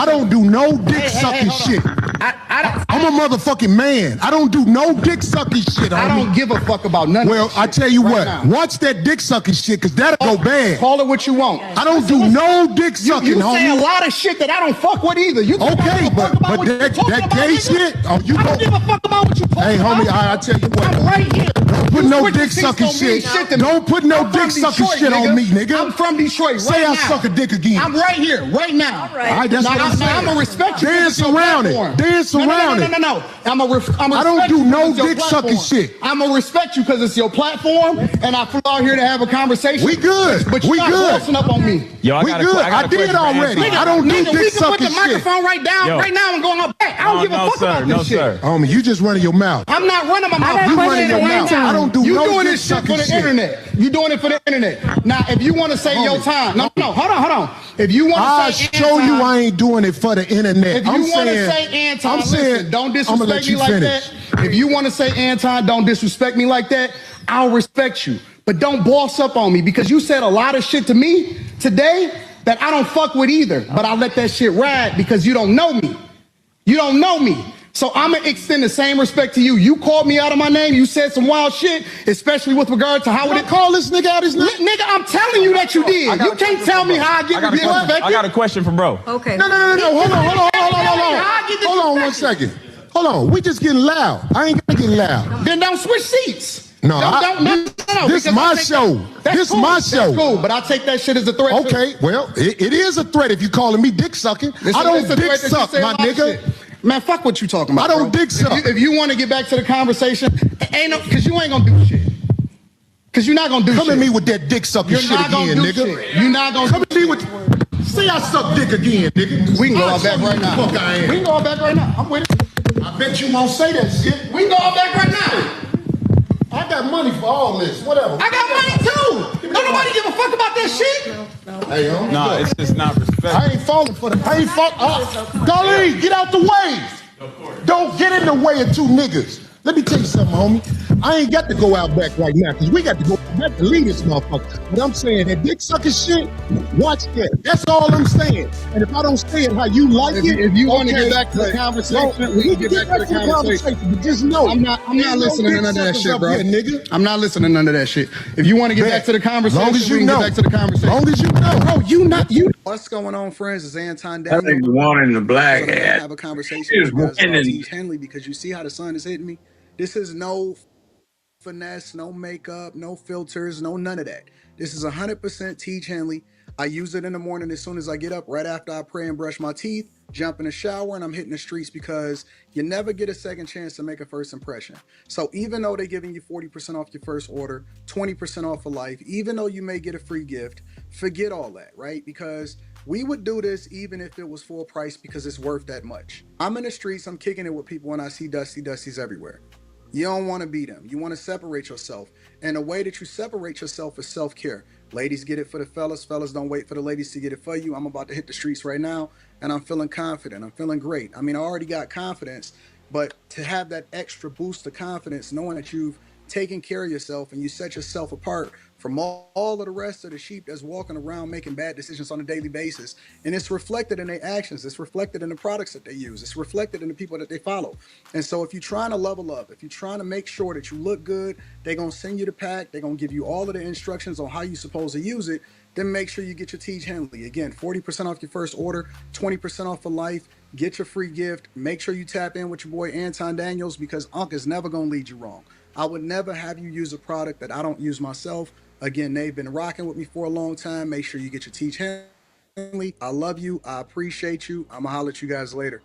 don't do no dick sucking shit. I'm a motherfucking man. I don't do no dick sucking shit, homie. I don't give a fuck about none of Well, that I shit tell you right what. now. Watch that dick sucking shit, because that'll go bad. Call it what you want. I don't do no dick sucking, You homie. say a lot of shit that I don't fuck with either. You think I Okay, give a fuck about but what you that talking about, gay nigga? shit, oh, you I don't give a fuck about what you talking Hey, about. homie, I tell you what. I'm right here. Don't put You no switching dick seats sucking don't mean shit. to me. Don't put no I'm from dick sucking Detroit, shit on me, nigga. I'm from Detroit right Say now. I suck a dick again. I'm right here, right now. All right, that's what I'm saying. I'm gonna respect you. Dance around it. Dance around it. No. I don't do no dick sucking shit. I'm gonna respect you because it's your platform, and I flew out here to have a conversation. We good. But you're We not good. crossing up on me. Yo, We good. I did already. I don't do Nigga, we dick can put sucking the shit. microphone right down, Yo. right now, and go on back. I don't give a fuck about this shit. Homie, you just running your mouth. I'm not running my mouth. You running your mouth. I don't do You no doing dick this shit for sucking the shit. internet. You doing it for the internet. Now, if you want to say your time, no, hold on. If you want I'll to say show you anti- I ain't doing it for the internet. If you want to say anti, I'm listen, saying, don't I'ma disrespect let me you like finish. that. If you want to say anti, don't disrespect me like that. I'll respect you. But don't boss up on me because you said a lot of shit to me today that I don't fuck with either. But I let that shit ride because you don't know me. You don't know me. So I'm gonna extend the same respect to you. You called me out of my name. You said some wild shit, especially with regard to how I call this nigga out his name. Nigga, I'm telling you that you did. You can't tell me how I get respected. I got a question for bro. Okay. No. Hold on 1 second. Hold on. We just getting loud. I ain't gonna get loud. Then don't switch seats. No, this because my I take show. That's This cool. my show. That's cool, but I take that shit as a threat. Okay, well, it is a threat if you calling me dick sucking. I don't dick suck, my nigga. Man, fuck what you talking about. I don't bro. dick suck. If you want to get back to the conversation, ain't no, because you ain't gonna do shit. Because you're not gonna do shit. Come at me with that dick sucking shit again, nigga. Shit. You're not gonna come at me with. See, I suck dick again, nigga. We can go out back right now. Fuck I am. We can go out back right now. I'm with it. I bet you won't say that shit. We can go out back right now. I got money for all this. Whatever. I got money too. Don't nobody give a fuck about that shit. Hey, No, it's just not respect. I ain't falling for the. I ain't falling. Golly, get out the way. Don't get in the way of two niggas. Let me tell you something, homie. I ain't got to go out back right now because we got to go back to lead this motherfucker. But I'm saying that dick sucking shit, watch that. That's all I'm saying. And if I don't say it how you like If you want to get back to the conversation, we can get back to the conversation. But just know, I'm not listening to none of that shit, bro. Nigga. I'm not listening to none of that shit. If you want to get back to the conversation, long as you we can know. get back to the conversation. Long as you know. Bro, What's going on, friends? It's Anton I think the one in the black so hat have a conversation is with you guys about winning. Teach Henley because you see how the sun is hitting me. This is no finesse, no makeup, no filters, no none of that. This is 100% Teach Henley. I use it in the morning as soon as I get up, right after I pray and brush my teeth, jump in the shower, and I'm hitting the streets because you never get a second chance to make a first impression. So even though they're giving you 40% off your first order, 20% off for life, even though you may get a free gift, forget all that, right? Because we would do this even if it was full price because it's worth that much. I'm in the streets, I'm kicking it with people and I see Dusties everywhere. You don't want to be them. You want to separate yourself. And the way that you separate yourself is self-care. Ladies get it for the fellas. Fellas don't wait for the ladies to get it for you. I'm about to hit the streets right now and I'm feeling confident. I'm feeling great. I mean, I already got confidence, but to have that extra boost of confidence, knowing that you've taken care of yourself and you set yourself apart from all of the rest of the sheep that's walking around making bad decisions on a daily basis. And it's reflected in their actions. It's reflected in the products that they use. It's reflected in the people that they follow. And so if you're trying to level up, if you're trying to make sure that you look good, they're going to send you the pack. They're going to give you all of the instructions on how you're supposed to use it. Then make sure you get your Teach Henley. Again, 40% off your first order, 20% off for life. Get your free gift. Make sure you tap in with your boy Anton Daniels because Unc is never going to lead you wrong. I would never have you use a product that I don't use myself. Again, they've been rocking with me for a long time. Make sure you get your Teach Henley. I love you. I appreciate you. I'm going to holler at you guys later.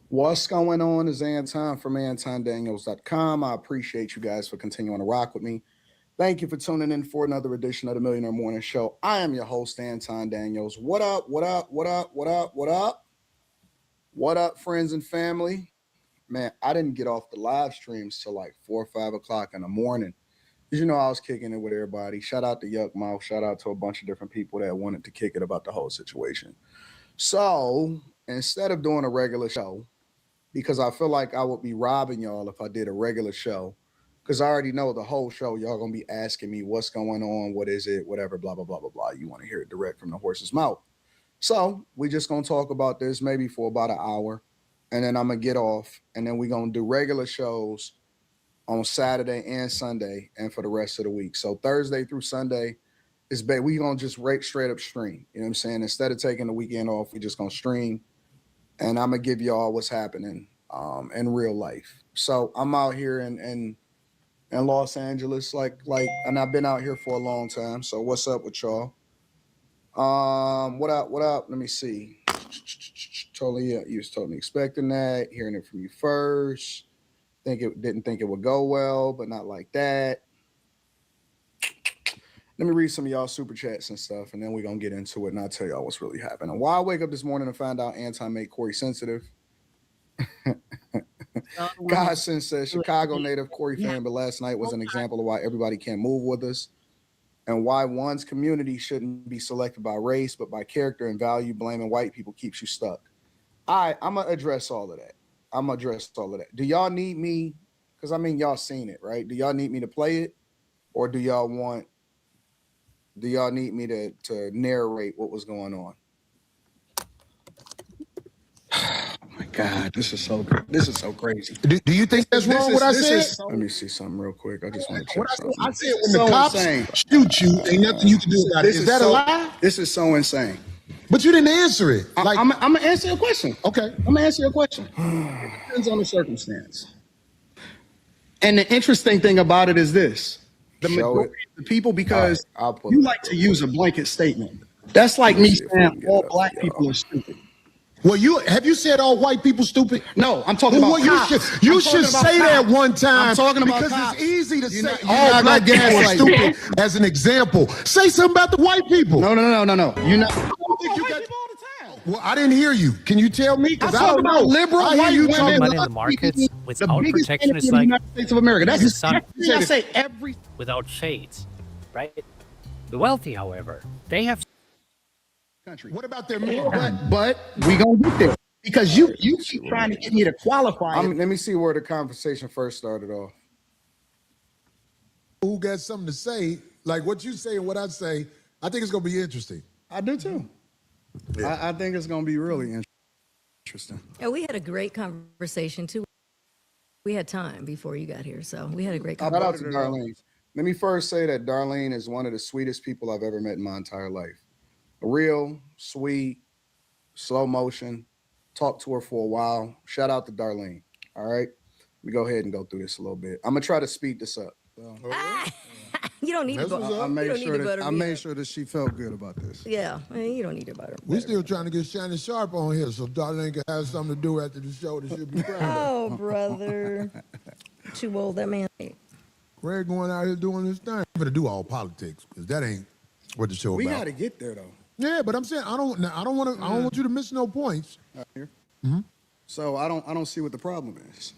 What's going on is Anton from AntonDaniels.com. I appreciate you guys for continuing to rock with me. Thank you for tuning in for another edition of the Millionaire Morning Show. I am your host, Anton Daniels. What up, what up, what up, what up, what up? What up, friends and family? Man, I didn't get off the live streams till like 4 or 5 o'clock in the morning. Because, you know, I was kicking it with everybody. Shout out to Yuck Mouth. Shout out to a bunch of different people that wanted to kick it about the whole situation. So instead of doing a regular show, because I feel like I would be robbing y'all if I did a regular show, because I already know the whole show, y'all going to be asking me what's going on, what is it, whatever, blah, blah, blah, blah, blah. You want to hear it direct from the horse's mouth. So we just going to talk about this maybe for about an hour, and then I'm going to get off, and then we're going to do regular shows on Saturday and Sunday and for the rest of the week. So Thursday through Sunday is we going to just straight up stream. You know what I'm saying? Instead of taking the weekend off, we just going to stream. And I'm going to give y'all what's happening in real life. So I'm out here in Los Angeles, and I've been out here for a long time. So what's up with y'all? What up? Let me see. You was totally expecting that, hearing it from you first. Didn't think it would go well, but not like that. Let me read some of y'all super chats and stuff, and then we're going to get into it, and I'll tell y'all what's really happening. Why I wake up this morning and find out Anton made Corey sensitive. Godson says, Chicago native Corey fan, but last night was an example of why everybody can't move with us and why one's community shouldn't be selected by race, but by character and value. Blaming white people keeps you stuck. I'm going to address all of that. Do y'all need me? Because, I mean, y'all seen it, right? Do y'all need me to play it? Or do y'all want do y'all need me to narrate what was going on? Oh my God, this is so crazy. Do you think that's wrong what I said? Let me see something real quick. I just want to check something. I said when the cops shoot you, ain't nothing you can do about it. Is that a lie? This is so insane. But you didn't answer it. Like, I'm gonna answer your question. Okay. I'm gonna answer your question. It depends on the circumstance. And the interesting thing about it is this. The majority of the people, because you like to use a blanket statement. That's like me saying all black people are stupid. Well, have you said all white people stupid? No, I'm talking about cops. You should say that one time. I'm talking about because cops. it's easy to say all all black people are like stupid as an example. Say something about the white people. No. You're not. I don't think you got. Well, I didn't hear you. Can you tell me? Because I don't know. Liberal I white hear you women. talking Money in the markets without protectionist in the like United States of America. That's exactly what I say every without shades, right? The wealthy, however, they have country. What about their men? But we gonna get there because you keep trying to get me to qualify. Let me see where the conversation first started off. Who got something to say? Like what you say and what I say. I think it's gonna be interesting. I do too. Yeah. I think it's gonna be really interesting. Yeah, we had a great conversation too. We had time before you got here, so we had a great conversation. Shout out to Darlene. Let me first say that Darlene is one of the sweetest people I've ever met in my entire life. Real, sweet, slow motion. Talked to her for a while. Shout out to Darlene. All right. Let me go ahead and go through this a little bit. I'm gonna try to speed this up. You don't need to butter. I made me sure that she felt good about this. Yeah, you don't need to butter. We're still trying to get Shannon Sharp on here, so Darlene can have something to do after the show that she'll be proud of. Oh, brother. Too old, that man. Greg going out here doing his thing. I'm gonna do all politics because that ain't what the show We about. got to get there though. Yeah, but I'm saying I don't want you to miss no points. Here. So I don't see what the problem is.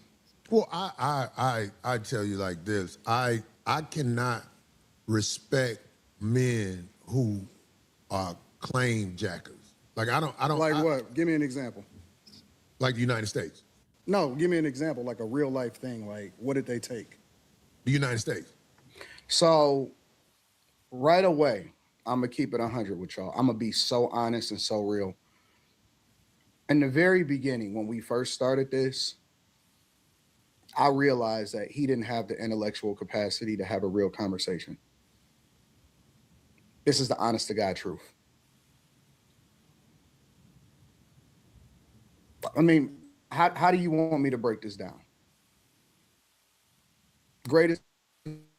Well, I tell you like this. I cannot respect men who are claim jackers. Like I don't like what? Give me an example. Like the United States. No, give me an example, like a real life thing. Like what did they take? The United States. So right away, I'm gonna keep it 100 with y'all. I'm gonna be so honest and so real. In the very beginning, when we first started this, I realized that he didn't have the intellectual capacity to have a real conversation. This is the honest to God truth. I mean, how do you want me to break this down? Greatest,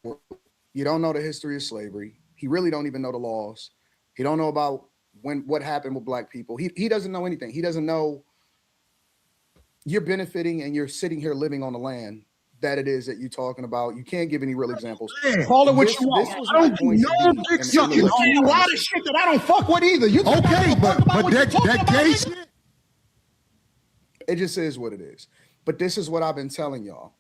you don't know the history of slavery. He really don't even know the laws. He don't know about what happened with black people. He doesn't know anything. He doesn't know you're benefiting and you're sitting here living on the land that it is that you're talking about. You can't give any real examples. Call it what you want. I don't do a lot of shit that I don't fuck with either. You okay, but that case. It just is what it is. But this is what I've been telling y'all.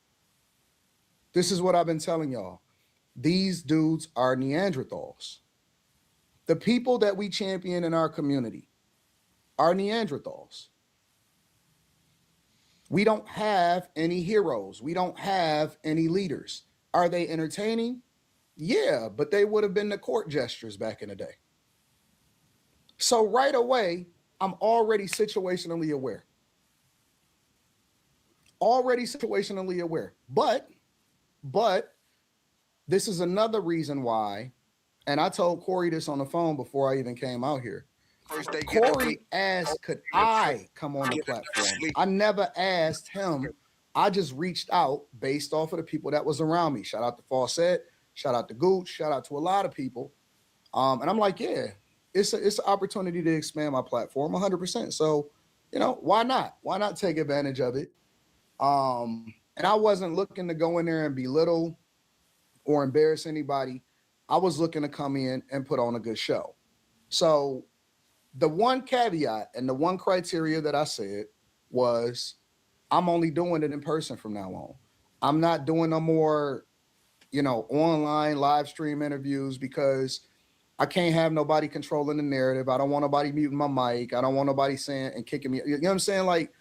These dudes are Neanderthals. The people that we champion in our community are Neanderthals. We don't have any heroes. We don't have any leaders. Are they entertaining? Yeah, but they would have been the court gestures back in the day. So right away, I'm already situationally aware. But this is another reason why, and I told Corey this on the phone before I even came out here. Corey asked, could I come on the platform? I never asked him. I just reached out based off of the people that was around me. Shout out to Fawcett, shout out to Gooch, shout out to a lot of people. And I'm like, yeah, it's an opportunity to expand my platform 100%. So, why not? Why not take advantage of it? And I wasn't looking to go in there and belittle or embarrass anybody. I was looking to come in and put on a good show. So the one caveat and the one criteria that I said was I'm only doing it in person from now on. I'm not doing no more, online live stream interviews because I can't have nobody controlling the narrative. I don't want nobody muting my mic. I don't want nobody saying and kicking me. You know what I'm saying? Like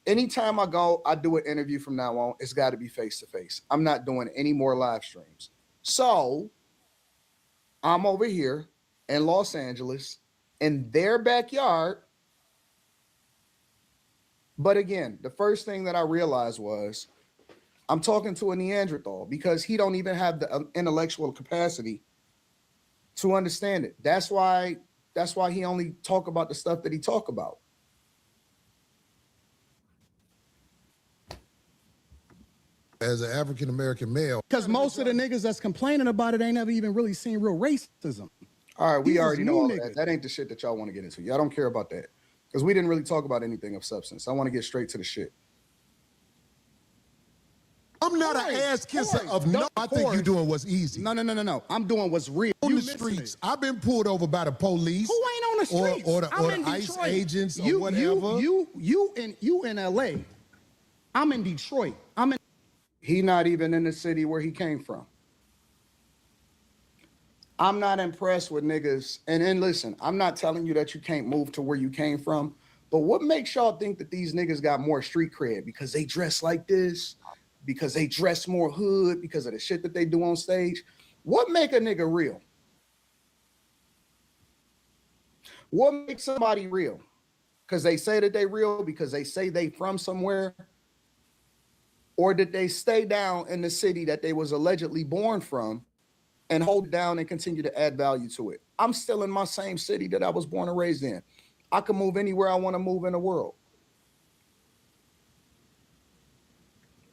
anytime I go, I do an interview from now on. It's got to be face to face. I'm not doing any more live streams. So I'm over here in Los Angeles in their backyard. But again, the first thing that I realized was I'm talking to a Neanderthal because he don't even have the intellectual capacity to understand it. That's why he only talk about the stuff that he talk about. As an African American male, Because most of the niggas that's complaining about it ain't never even really seen real racism. All right, we These is already know new all of niggas. that. That ain't the shit that y'all want to get into. Y'all don't care about that because we didn't really talk about anything of substance. I want to get straight to the shit. I'm not an ass kisser of no. I think you doing what's easy. No. I'm doing what's real. On You the missing streets, it. I've been pulled over by the police. Who ain't on the streets? Or the I'm in ICE Detroit. agents or whatever. You in LA. I'm in Detroit. He not even in the city where he came from. I'm not impressed with niggas. And listen, I'm not telling you that you can't move to where you came from, but what makes y'all think that these niggas got more street cred? Because they dress like this, because they dress more hood, because of the shit that they do on stage? What make a nigga real? What makes somebody real? Because they say that they real, because they say they from somewhere, or did they stay down in the city that they was allegedly born from and hold it down and continue to add value to it? I'm still in my same city that I was born and raised in. I can move anywhere I want to move in the world.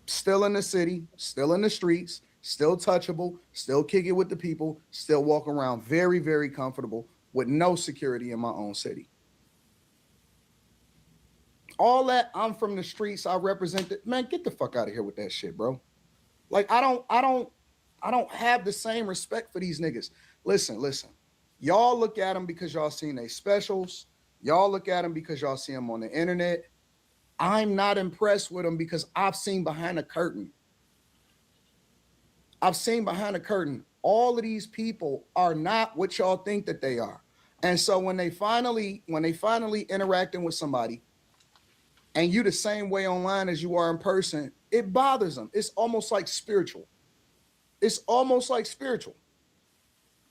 Still in the city, still in the streets, still touchable, still kick it with the people, still walk around very, very comfortable with no security in my own city. All that, I'm from the streets, I represent it. Man, get the fuck out of here with that shit, bro. Like, I don't have the same respect for these niggas. Listen. Y'all look at them because y'all seen they specials. Y'all look at them because y'all see them on the internet. I'm not impressed with them because I've seen behind the curtain. I've seen behind the curtain. All of these people are not what y'all think that they are. And so when they finally interacting with somebody and you the same way online as you are in person, it bothers them. It's almost like spiritual. It's almost like spiritual.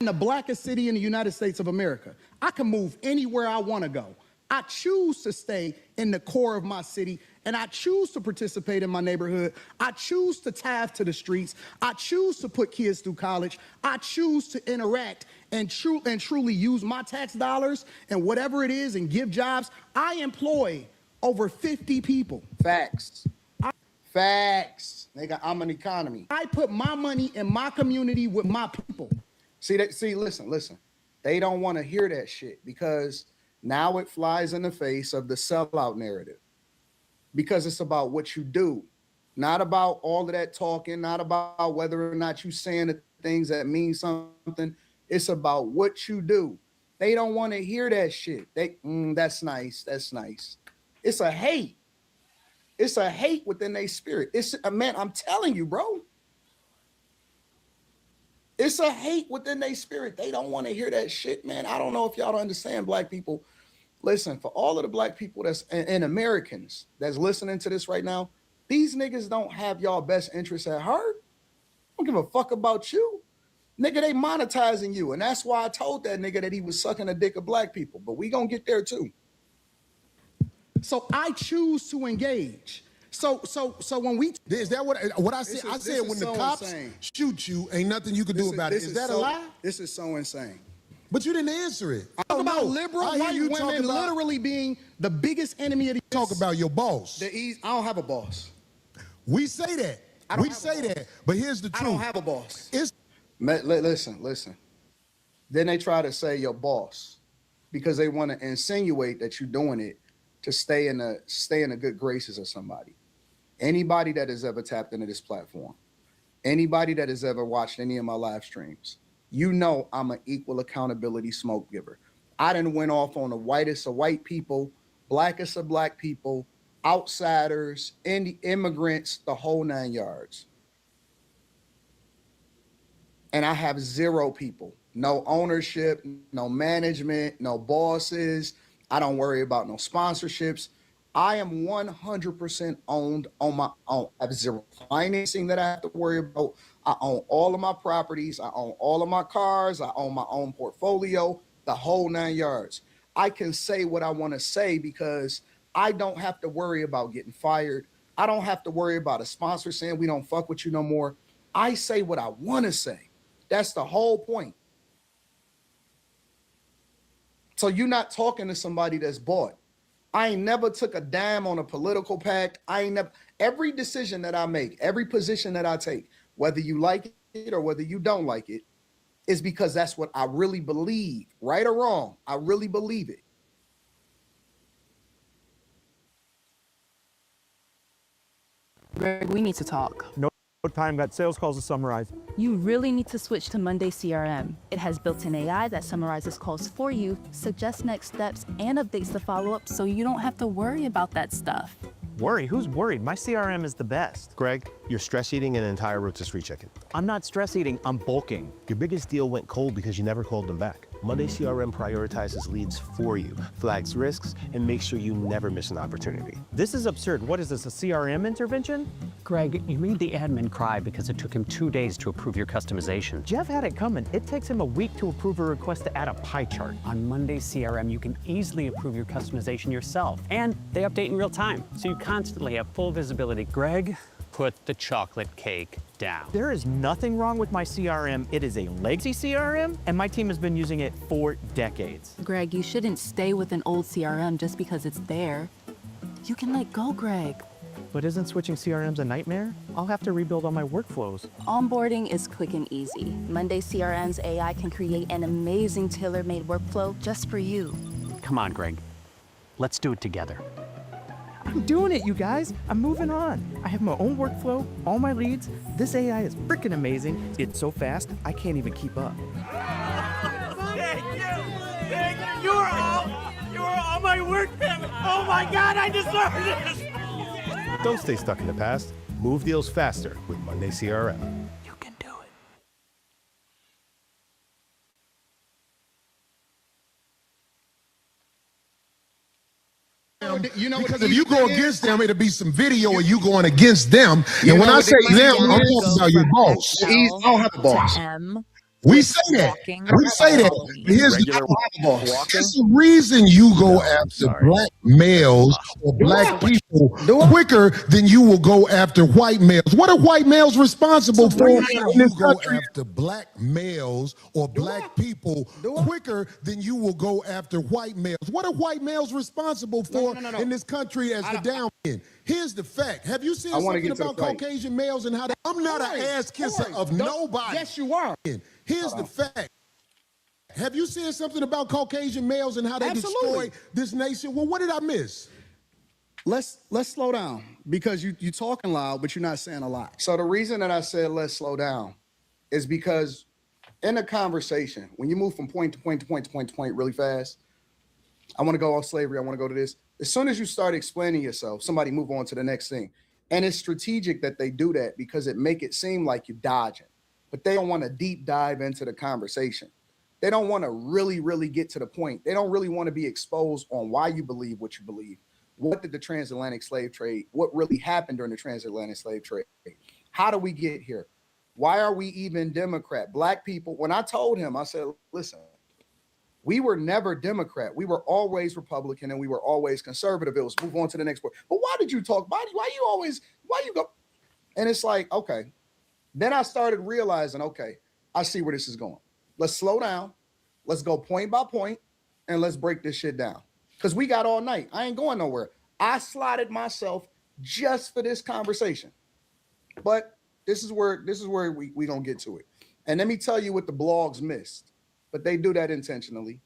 In the blackest city in the United States of America. I can move anywhere I want to go. I choose to stay in the core of my city, and I choose to participate in my neighborhood. I choose to tithe to the streets. I choose to put kids through college. I choose to interact and truly use my tax dollars and whatever it is and give jobs. I employ over 50 people. Facts. Facts. Nigga, I'm an economy. I put my money in my community with my people. Listen. They don't want to hear that shit because now it flies in the face of the sellout narrative. Because it's about what you do, not about all of that talking, not about whether or not you saying the things that mean something. It's about what you do. They don't want to hear that shit. That's nice. That's nice. It's a hate. It's a hate within their spirit. Man, I'm telling you, bro. It's a hate within their spirit. They don't want to hear that shit, man. I don't know if y'all don't understand, black people. Listen, for all of the black people that's and Americans that's listening to this right now, these niggas don't have y'all best interests at heart. Don't give a fuck about you. Nigga, they monetizing you. And that's why I told that nigga that he was sucking the dick of black people. But we gonna get there too. So I choose to engage. So when we is that what I said? I said when the cops shoot you, ain't nothing you can do about it. Is that a lie? This is so insane. But you didn't answer it. Talk about liberal white women literally being the biggest enemy of the. Talk about your boss. I don't have a boss. We say that. We say that. But here's the truth. I don't have a boss. Listen. Then they try to say your boss because they want to insinuate that you're doing it to stay in the good graces of somebody. Anybody that has ever tapped into this platform, anybody that has ever watched any of my live streams, you know I'm an equal accountability smoke giver. I done went off on the whitest of white people, blackest of black people, outsiders, immigrants, the whole 9 yards. And I have zero people, no ownership, no management, no bosses. I don't worry about no sponsorships. I am 100% owned on my own. I have zero financing that I have to worry about. I own all of my properties. I own all of my cars. I own my own portfolio, the whole 9 yards. I can say what I want to say because I don't have to worry about getting fired. I don't have to worry about a sponsor saying we don't fuck with you no more. I say what I want to say. That's the whole point. So you're not talking to somebody that's bought. I ain't never took a dime on a political pact. I ain't never, every decision that I make, every position that I take, whether you like it or whether you don't like it, is because that's what I really believe. Right or wrong, I really believe it. Greg, we need to talk. No time, got sales calls to summarize. You really need to switch to Monday CRM. It has built-in AI that summarizes calls for you, suggests next steps, and updates the follow-up so you don't have to worry about that stuff. Worry? Who's worried? My CRM is the best. Greg, you're stress eating an entire rotisserie chicken. I'm not stress eating, I'm bulking. Your biggest deal went cold because you never called them back. Monday CRM prioritizes leads for you, flags risks, and makes sure you never miss an opportunity. This is absurd. What is this, a CRM intervention? Greg, you made the admin cry because it took him 2 days to approve your customization. Jeff had it coming. It takes him a week to approve a request to add a pie chart. On Monday CRM, you can easily approve your customization yourself. And they update in real time, so you constantly have full visibility. Greg, put the chocolate cake down. There is nothing wrong with my CRM. It is a legacy CRM, and my team has been using it for decades. Greg, you shouldn't stay with an old CRM just because it's there. You can let go, Greg. But isn't switching CRMs a nightmare? I'll have to rebuild all my workflows. Onboarding is quick and easy. Monday CRM's AI can create an amazing tailor-made workflow just for you. Come on, Greg. Let's do it together. I'm doing it, you guys. I'm moving on. I have my own workflow, all my leads. This AI is freaking amazing. It's so fast, I can't even keep up. Thank you. Thank you. You are all my work, Pam. Oh my God, I deserve this. Don't stay stuck in the past. Move deals faster with Monday CRM. You can do it. You know, because if you go against them, it'll be some video of you going against them. And when I say them, I'm talking about your boss. I don't have a boss. We say that. We say that. Here's there's a reason you go after black males or black people quicker than you will go after white males. What are white males responsible for in this country? After black males or black people quicker than you will go after white males. What are white males responsible for in this country as the down men? Here's the fact. Have you seen something about Caucasian males and how they... I'm not an ass kisser of nobody. Yes, you are. Here's the fact. Have you seen something about Caucasian males and how they destroy this nation? Well, what did I miss? Let's slow down because you talking loud, but you're not saying a lot. So the reason that I said let's slow down is because in a conversation, when you move from point to point to point to point to point really fast, I want to go off slavery, I want to go to this. As soon as you start explaining yourself, somebody move on to the next thing. And it's strategic that they do that because it make it seem like you're dodging, but they don't want to deep dive into the conversation. They don't want to really, really get to the point. They don't really want to be exposed on why you believe what you believe. What did the transatlantic slave trade, what really happened during the transatlantic slave trade? How do we get here? Why are we even Democrat? Black people, when I told him, I said, listen, we were never Democrat. We were always Republican and we were always conservative. It was move on to the next point. But why did you talk? Why you go? And it's like, okay. Then I started realizing, okay, I see where this is going. Let's slow down. Let's go point by point and let's break this shit down. Because we got all night. I ain't going nowhere. I slotted myself just for this conversation. But this is where we gonna get to it. And let me tell you what the blogs missed. But they do that intentionally.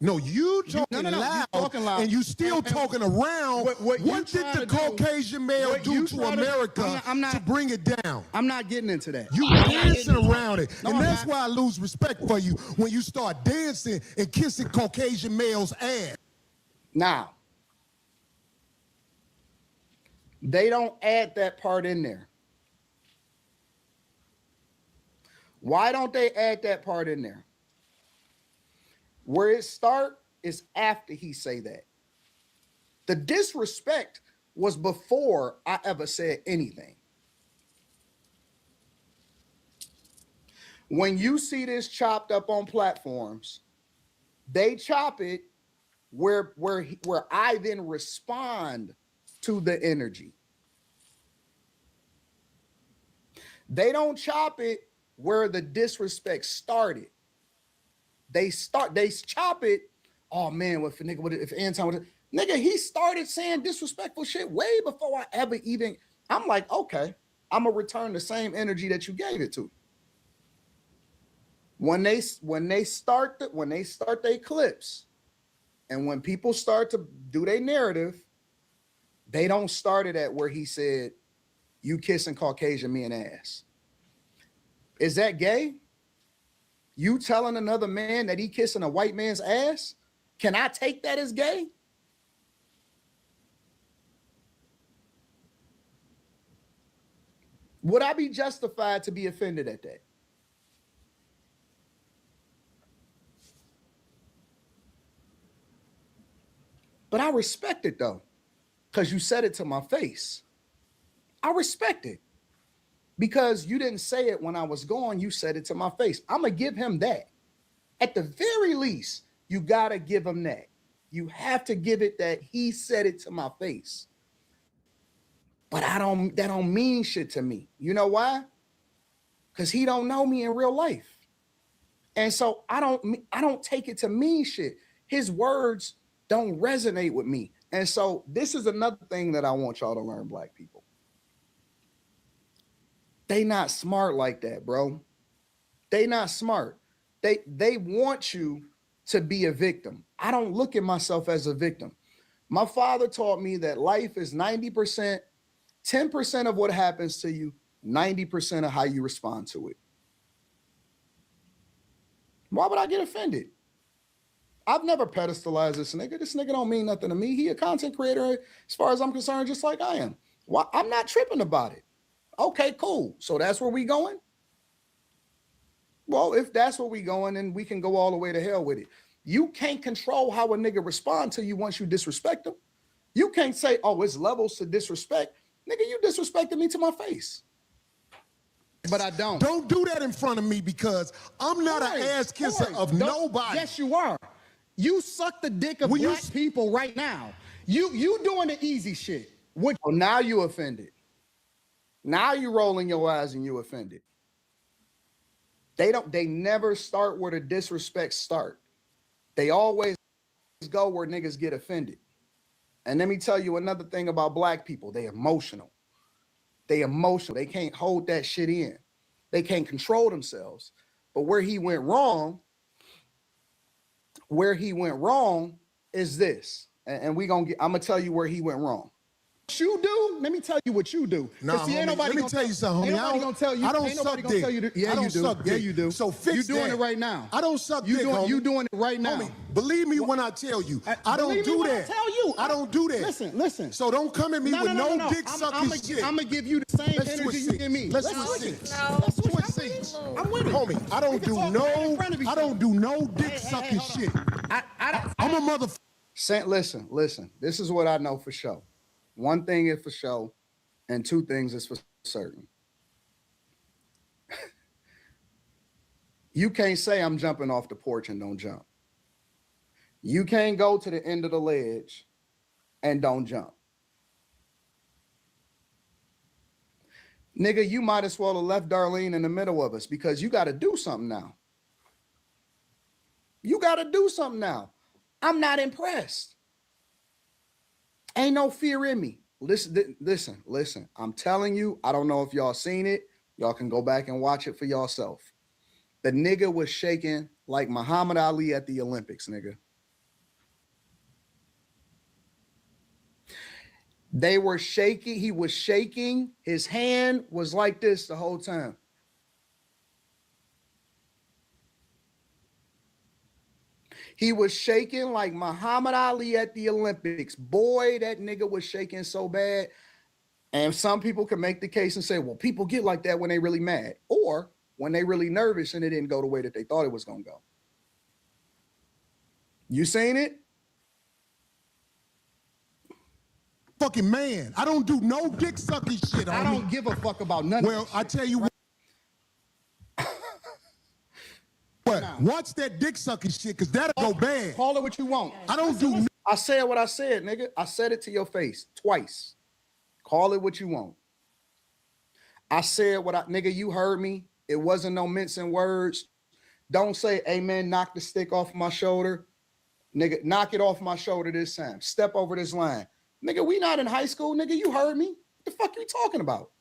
No, you talking loud, and you still talking around. What did the Caucasian male do to America to bring it down? I'm not getting into that. You dancing around it, and that's why I lose respect for you when you start dancing and kissing Caucasian males' ass. Now, they don't add that part in there. Why don't they add that part in there? Where it start is after he say that. The disrespect was before I ever said anything. When you see this chopped up on platforms, they chop it where I then respond to the energy. They don't chop it where the disrespect started. They chop it. Oh man, if Anton would, nigga, he started saying disrespectful shit way before I ever even. I'm like, okay, I'm gonna return the same energy that you gave it to. When they start their clips, and when people start to do their narrative, they don't start it at where he said, "You kissing Caucasian men ass." Is that gay? You telling another man that he kissing a white man's ass? Can I take that as gay? Would I be justified to be offended at that? But I respect it though, because you said it to my face. I respect it because you didn't say it when I was gone. You said it to my face. I'm going to give him that. At the very least, you got to give him that. You have to give it that he said it to my face. But that don't mean shit to me. You know why? Because he don't know me in real life. And so I don't take it to mean shit. His words don't resonate with me. And so this is another thing that I want y'all to learn, black people. They not smart like that, bro. They not smart. They want you to be a victim. I don't look at myself as a victim. My father taught me that life is 90%, 10% of what happens to you, 90% of how you respond to it. Why would I get offended? I've never pedestalized this nigga. This nigga don't mean nothing to me. He a content creator as far as I'm concerned, just like I am. Why? I'm not tripping about it. Okay, cool. So that's where we going? Well, if that's where we going, then we can go all the way to hell with it. You can't control how a nigga respond to you once you disrespect him. You can't say, oh, it's levels to disrespect. Nigga, you disrespected me to my face. But I don't. Don't do that in front of me because I'm not an ass kisser of nobody. Yes, you are. You suck the dick of black people right now. You doing the easy shit. Oh, now you offended. Now you rolling your eyes and you offended. They never start where the disrespect start. They always go where niggas get offended. And let me tell you another thing about black people. They emotional. They emotional. They can't hold that shit in. They can't control themselves. But where he went wrong is this. And I'm gonna tell you where he went wrong. What you do? Let me tell you what you do. Nah, see, ain't nobody let me tell you something, homie. Ain't nobody gonna tell you. I don't ain't nobody suck gonna dick. tell you. Yeah, I don't you do. suck Yeah, dick. you do. So fix you doing that. it right now. I don't suck dick, homie. You doing it right now. Homie, believe me when I tell you. I don't Believe me do when that. I tell you. I don't do that. Listen. So don't come at me with no dick sucking shit. I'm gonna give you the same Let's energy you give me. Let's switch seats. Let's switch seats. I'm with it. Homie, I don't do no dick sucking shit. I'm a motherfucker. Listen. This is what I know for sure. One thing is for sure, and two things is for certain. You can't say I'm jumping off the porch and don't jump. You can't go to the end of the ledge and don't jump. Nigga, you might as well have left Darlene in the middle of us because you got to do something now. You got to do something now. I'm not impressed. Ain't no fear in me. Listen. I'm telling you, I don't know if y'all seen it. Y'all can go back and watch it for yourself. The nigga was shaking like Muhammad Ali at the Olympics, nigga. They were shaking. He was shaking. His hand was like this the whole time. He was shaking like Muhammad Ali at the Olympics. Boy, that nigga was shaking so bad. And some people can make the case and say, well, people get like that when they really mad or when they really nervous and it didn't go the way that they thought it was going to go. You seen it? Fucking man. I don't do no dick sucking shit. I don't give a fuck about none of Well, I tell you what. what? Watch that dick sucking shit, cause that'll go bad. Call it what you want. I don't do. I said what I said, nigga. I said it to your face twice. Call it what you want. I said what I, nigga, you heard me. It wasn't no mincing words. Don't say, amen, knock the stick off my shoulder. Nigga, knock it off my shoulder this time. Step over this line. Nigga, we not in high school, nigga. You heard me. What the fuck you talking about?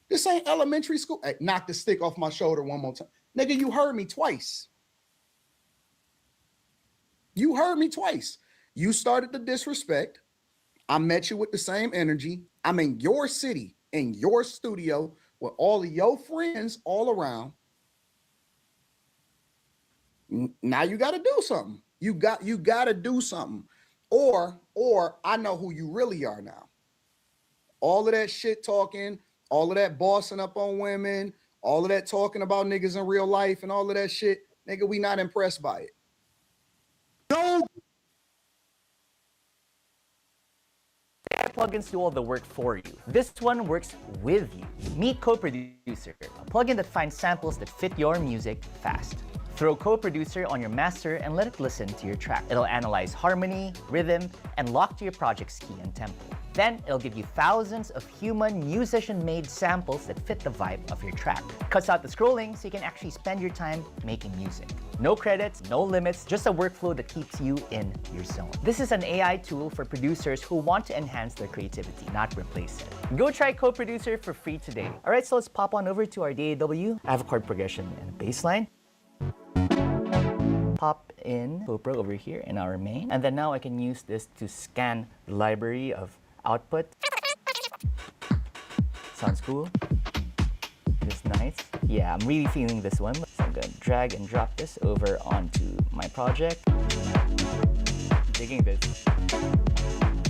This ain't elementary school. Hey, knock the stick off my shoulder one more time. Nigga, you heard me twice. You heard me twice. You started the disrespect. I met you with the same energy. I'm in your city, in your studio, with all of your friends all around. Now you got to do something. You got to do something. Or I know who you really are now. All of that shit talking, all of that bossing up on women, all of that talking about niggas in real life and all of that shit, nigga, we not impressed by it. No. AI plugins do all the work for you. This one works with you. Meet Co-Producer, a plugin that finds samples that fit your music fast. Throw Co-Producer on your master and let it listen to your track. It'll analyze harmony, rhythm, and lock to your project's key and tempo. Then it'll give you thousands of human musician-made samples that fit the vibe of your track. Cuts out the scrolling so you can actually spend your time making music. No credits, no limits, just a workflow that keeps you in your zone. This is an AI tool for producers who want to enhance their creativity, not replace it. Go try Co-Producer for free today. All right, so let's pop on over to our DAW. I have a chord progression and a bass line. Pop in GoPro over here in our main. And then now I can use this to scan the library of output. Sounds cool. This nice. Yeah, I'm really feeling this one. So I'm gonna drag and drop this over onto my project. Digging this.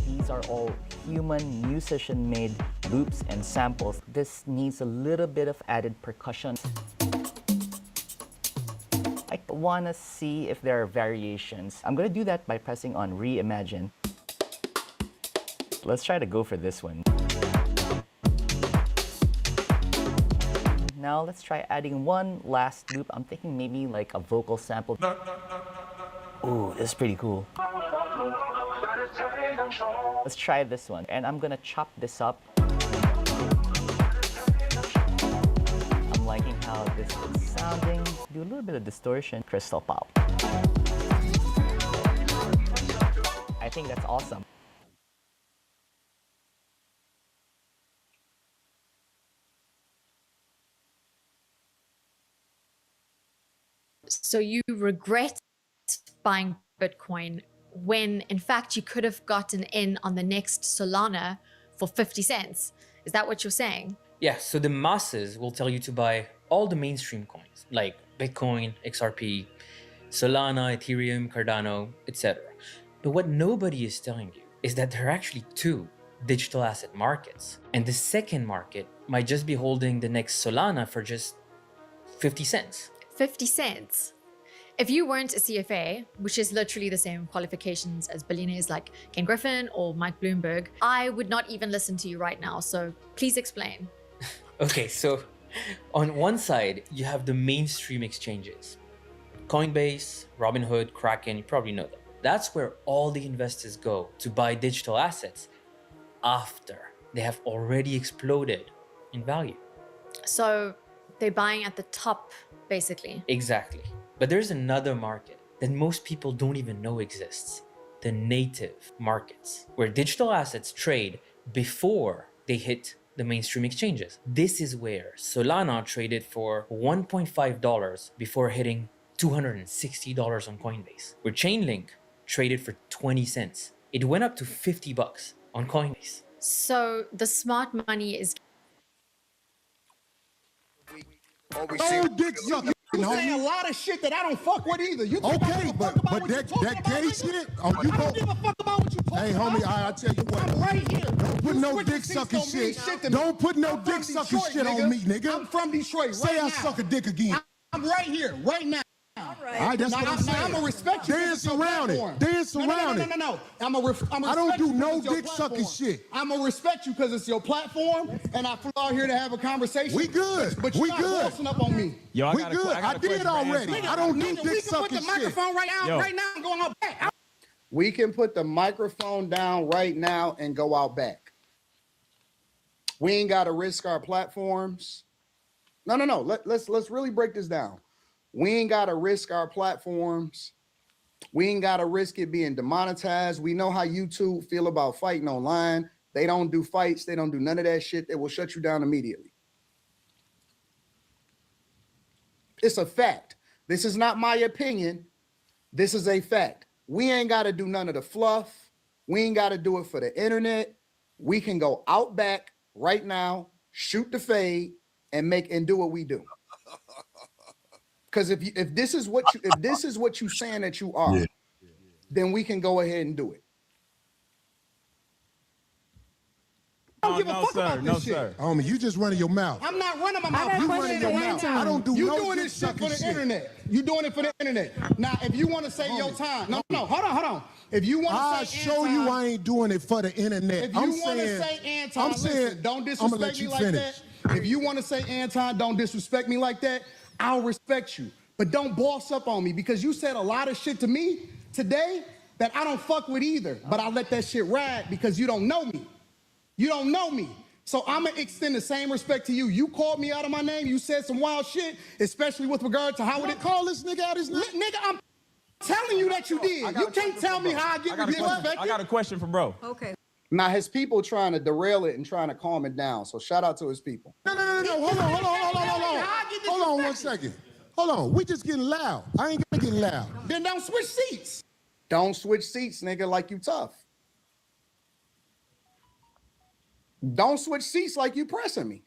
These are all human musician-made loops and samples. This needs a little bit of added percussion. I want to see if there are variations. I'm going to do that by pressing on Reimagine. Let's try to go for this one. Now let's try adding one last loop. I'm thinking maybe like a vocal sample. Ooh, this is pretty cool. Let's try this one. And I'm going to chop this up. I'm liking how this is sounding. Do a little bit of distortion. Crystal pop. I think that's awesome. So you regret buying Bitcoin when in fact you could have gotten in on the next Solana for 50 cents. Is that what you're saying? Yeah, so the masses will tell you to buy all the mainstream coins like Bitcoin, XRP, Solana, Ethereum, Cardano, etc. But what nobody is telling you is that there are actually two digital asset markets. And the second market might just be holding the next Solana for just 50 cents. 50 cents? If you weren't a CFA, which is literally the same qualifications as billionaires like Ken Griffin or Mike Bloomberg, I would not even listen to you right now. So please explain. Okay, so on one side, you have the mainstream exchanges. Coinbase, Robinhood, Kraken, you probably know them. That's where all the investors go to buy digital assets after they have already exploded in value. So they're buying at the top, basically. Exactly. But there's another market that most people don't even know exists. The native markets, where digital assets trade before they hit the mainstream exchanges. This is where Solana traded for $1.5 before hitting $260 on Coinbase, where Chainlink traded for 20 cents. It went up to $50 on Coinbase. So the smart money is... Oh, dick sucking. You say a lot of shit that I don't fuck with either. You okay, but that gay shit. Oh, you don't give a fuck about what you talking about. Hey, homie, I tell you what. I'm right here. Don't put no dick sucking shit. Don't put no dick sucking shit on me, nigga. I'm from Detroit. Say I suck a dick again. I'm right here, right now. All right, that's what I'm saying. I'm gonna respect you. Dance around it. Dance around it. No. I don't do no dick sucking shit. I'm gonna respect you because it's your platform, and I flew out here to have a conversation. We good. But you're not bossing up on me. Yo, we good. I did already. I don't do dick sucking shit. We can put the microphone right now and go out back. We can put the microphone down right now and go out back. We ain't got to risk our platforms. No. Let's really break this down. We ain't got to risk our platforms. We ain't got to risk it being demonetized. We know how YouTube feel about fighting online. They don't do fights. They don't do none of that shit. They will shut you down immediately. It's a fact. This is not my opinion. This is a fact. We ain't got to do none of the fluff. We ain't got to do it for the internet. We can go out back right now, shoot the fade, and do what we do. Because if this is what you saying that you are, then we can go ahead and do it. I don't give a fuck about this shit. Homie, you just running your mouth. I'm not running my mouth. You running your mouth. I don't do no doing this shit for the internet. You doing it for the internet. Now, if you want to say your time, no, hold on. If you want to say show you I ain't doing it for the internet. If you want to say Anton, listen, don't disrespect me like that. If you want to say Anton, don't disrespect me like that. I'll respect you. But don't boss up on me because you said a lot of shit to me today that I don't fuck with either. But I let that shit ride because you don't know me. You don't know me. So I'm going to extend the same respect to you. You called me out of my name. You said some wild shit, especially with regard to how it call this nigga out his name. Nigga, I'm telling you that you did. You can't tell me how I get disrespected. I got a question for bro. Okay. Now, his people trying to derail it and trying to calm it down. So shout out to his people. No. Hold on 1 second. Hold on. We just getting loud. I ain't gonna get loud. Then don't switch seats. Don't switch seats, nigga, like you tough. Don't switch seats like you pressing me.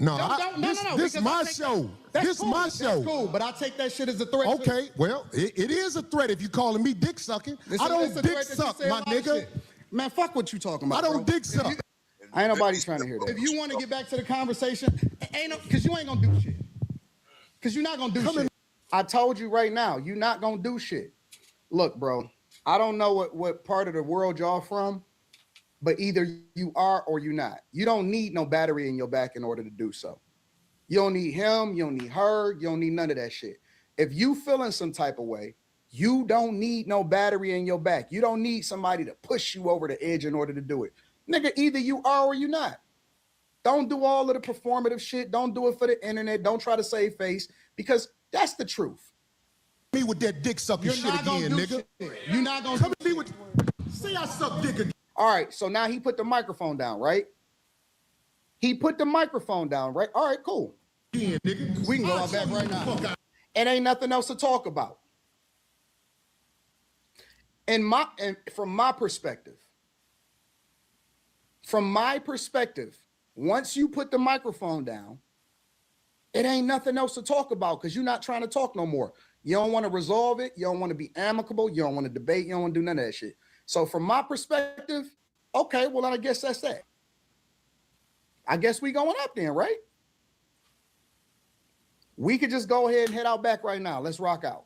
No, this my show. This cool. my show. That's cool, but I take that shit as a threat. Okay, well, it is a threat if you calling me dick sucking. I don't dick suck, my nigga. Man, fuck what you talking about. I don't dick suck. Ain't nobody trying to hear that. If you want to get back to the conversation, because you ain't gonna do shit. Because you're not gonna do shit. I told you right now, you're not gonna do shit. Look, bro, I don't know what part of the world y'all from, but either you are or you not. You don't need no battery in your back in order to do so. You don't need him, you don't need her, you don't need none of that shit. If you feeling some type of way, you don't need no battery in your back. You don't need somebody to push you over the edge in order to do it. Nigga, either you are or you not. Don't do all of the performative shit. Don't do it for the internet. Don't try to save face because that's the truth. Me with that dick sucking shit again, nigga. You're not gonna come me with. Say I suck dick again. All right, so now he put the microphone down, right? He put the microphone down, right? All right, cool. Yeah, nigga. We can go out back right now. It ain't nothing else to talk about. And from my perspective, once you put the microphone down, it ain't nothing else to talk about because you're not trying to talk no more. You don't want to resolve it. You don't want to be amicable. You don't want to debate. You don't want to do none of that shit. So from my perspective, okay, well, I guess that's that. I guess we going up then, right? We could just go ahead and head out back right now. Let's rock out.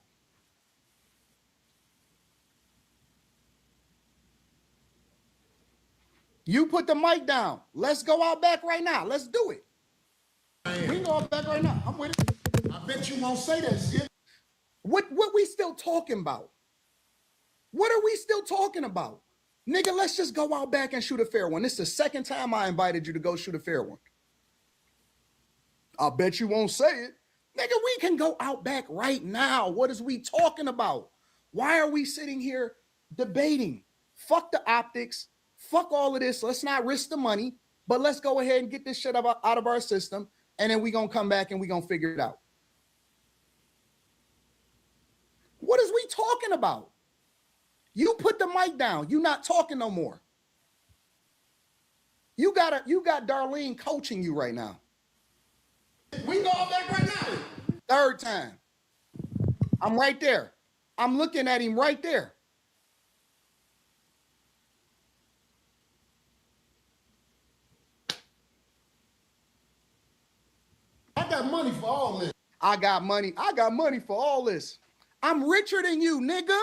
You put the mic down. Let's go out back right now. Let's do it. We can go out back right now. I'm with it. I bet you won't say that shit. What we still talking about? What are we still talking about? Nigga, let's just go out back and shoot a fair one. This is the second time I invited you to go shoot a fair one. I bet you won't say it. Nigga, we can go out back right now. What is we talking about? Why are we sitting here debating? Fuck the optics. Fuck all of this. Let's not risk the money, but let's go ahead and get this shit out of our system, and then we're going to come back and we're going to figure it out. What is we talking about? You put the mic down. You not talking no more. You got Darlene coaching you right now. We can go all back right now. Third time. I'm right there. I'm looking at him right there. I got money for all this. I got money for all this. I'm richer than you, nigga.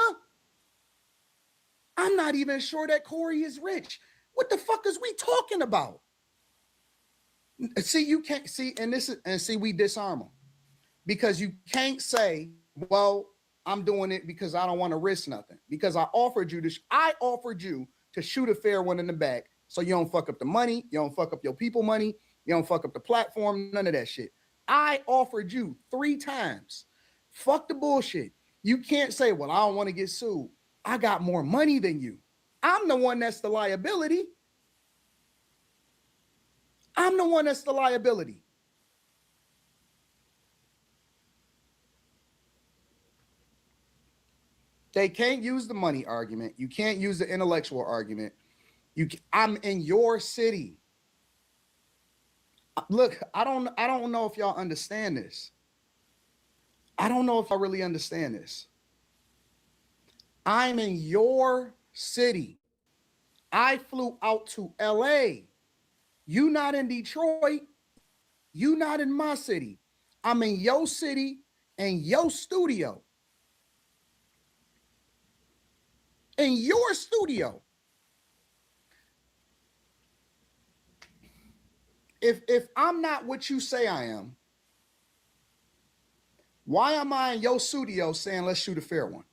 I'm not even sure that Corey is rich. What the fuck is we talking about? See, you can't see, we disarm them. Because you can't say, well, I'm doing it because I don't want to risk nothing. Because I offered you to shoot a fair one in the back so you don't fuck up the money, you don't fuck up your people money, you don't fuck up the platform, none of that shit. I offered you 3 times. Fuck the bullshit. You can't say, well, I don't want to get sued. I got more money than you. I'm the one that's the liability. I'm the one that's the liability. They can't use the money argument. You can't use the intellectual argument. I'm in your city. Look, I don't know if y'all understand this. I don't know if I really understand this. I'm in your city. I flew out to LA. You not in Detroit. You not in my city. I'm in your city and your studio. In your studio. If I'm not what you say I am, why am I in your studio saying let's shoot a fair one?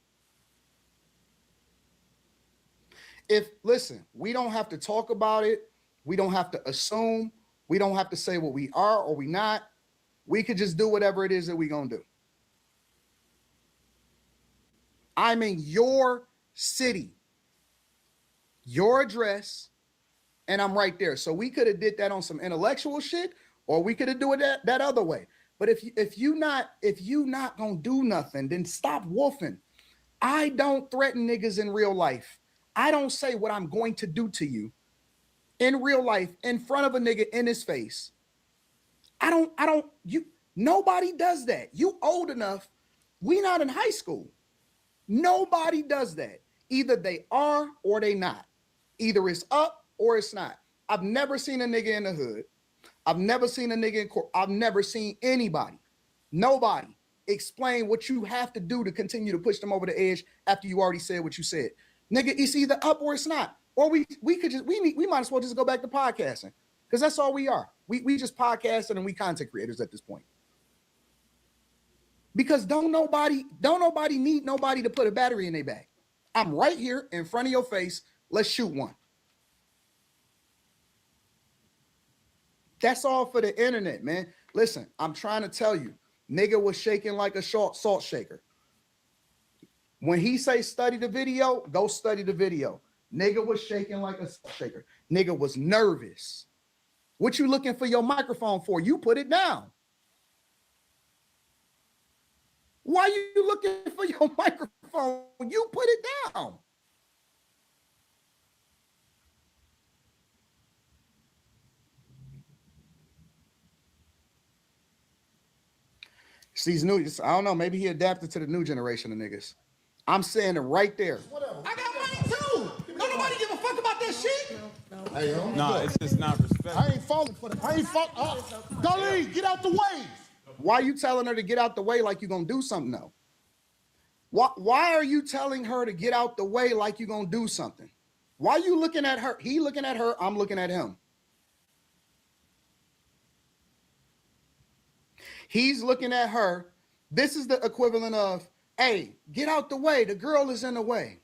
Listen, we don't have to talk about it. We don't have to assume. We don't have to say what we are or we not. We could just do whatever it is that we're going to do. I'm in your city, your address, and I'm right there. So we could have did that on some intellectual shit, or we could have do it that other way. But if you not gonna do nothing, then stop woofing. I don't threaten niggas in real life. I don't say what I'm going to do to you in real life in front of a nigga in his face. Nobody does that. You old enough. We not in high school. Nobody does that. Either they are or they not. Either it's up or it's not. I've never seen a nigga in the hood. I've never seen a nigga in court. I've never seen anybody, nobody, explain what you have to do to continue to push them over the edge after you already said what you said. Nigga, it's either up or it's not. Or we might as well just go back to podcasting, because that's all we are. We just podcasting and we content creators at this point. Because don't nobody need nobody to put a battery in their bag. I'm right here in front of your face. Let's shoot one. That's all for the internet, man. Listen, I'm trying to tell you, nigga was shaking like a salt shaker. When he say study the video, go study the video. Nigga was shaking like a salt shaker. Nigga was nervous. What you looking for your microphone for? You put it down. Why you looking for your microphone? You put it down. See, these new, I don't know, maybe he adapted to the new generation of niggas. I'm saying it right there. Whatever. I got money too. Don't nobody give a fuck about that shit. Hey, No, it's just not respect. I ain't falling for that. I ain't falling. Darlene, get out the way. Why you telling her to get out the way like you gonna do something though? Why are you telling her to get out the way like you gonna do something? Why you looking at her? He looking at her, I'm looking at him. He's looking at her. This is the equivalent of, hey, get out the way. The girl is in the way.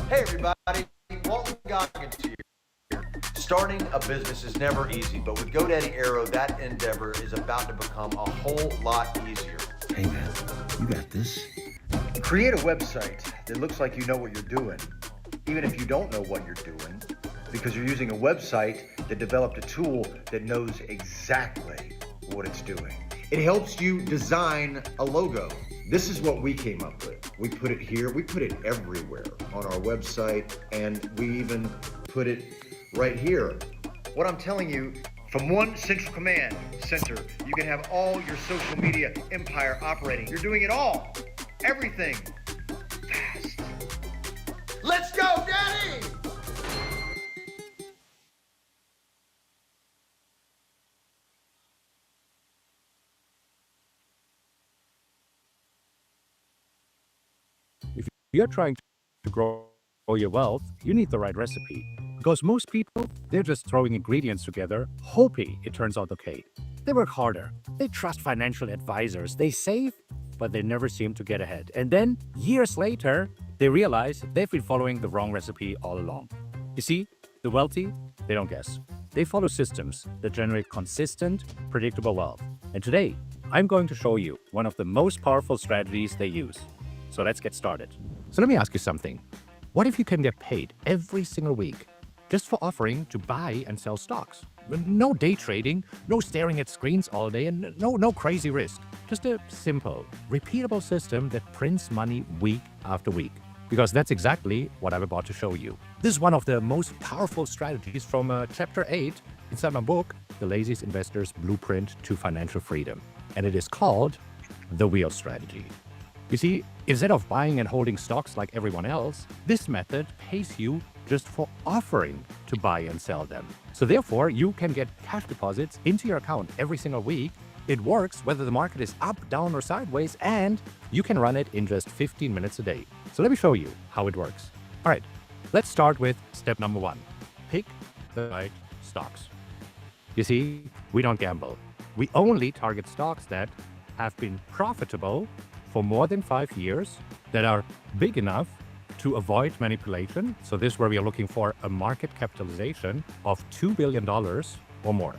Hey everybody, Walton Goggins here. Starting a business is never easy, but with GoDaddy Aero, that endeavor is about to become a whole lot easier. Hey man, you got this. Create a website that looks like you know what you're doing, even if you don't know what you're doing, because you're using a website that developed a tool that knows exactly what it's doing. It helps you design a logo. This is what we came up with. We put it here, we put it everywhere on our website, and we even put it right here. What I'm telling you, from one central command center, you can have all your social media empire operating. You're doing it all Everything fast. Let's go, Daddy! If you're trying to grow your wealth, you need the right recipe. Because most people, they're just throwing ingredients together, hoping it turns out okay. They work harder, they trust financial advisors, they save, but they never seem to get ahead. And then, years later, they realize they've been following the wrong recipe all along. You see, the wealthy, they don't guess. They follow systems that generate consistent, predictable wealth. And today, I'm going to show you one of the most powerful strategies they use. So let's get started. So let me ask you something. What if you can get paid every single week just for offering to buy and sell stocks? No day trading, no staring at screens all day, and no crazy risk. Just a simple, repeatable system that prints money week after week. Because that's exactly what I'm about to show you. This is one of the most powerful strategies from Chapter 8 inside my book, The Laziest Investor's Blueprint to Financial Freedom. And it is called the Wheel Strategy. You see, instead of buying and holding stocks like everyone else, this method pays you just for offering to buy and sell them. So therefore, you can get cash deposits into your account every single week. It works whether the market is up, down, or sideways, and you can run it in just 15 minutes a day. So let me show you how it works. All right, let's start with step number 1. Pick the right stocks. You see, we don't gamble. We only target stocks that have been profitable for more than 5 years, that are big enough to avoid manipulation. So this is where we are looking for a market capitalization of $2 billion or more.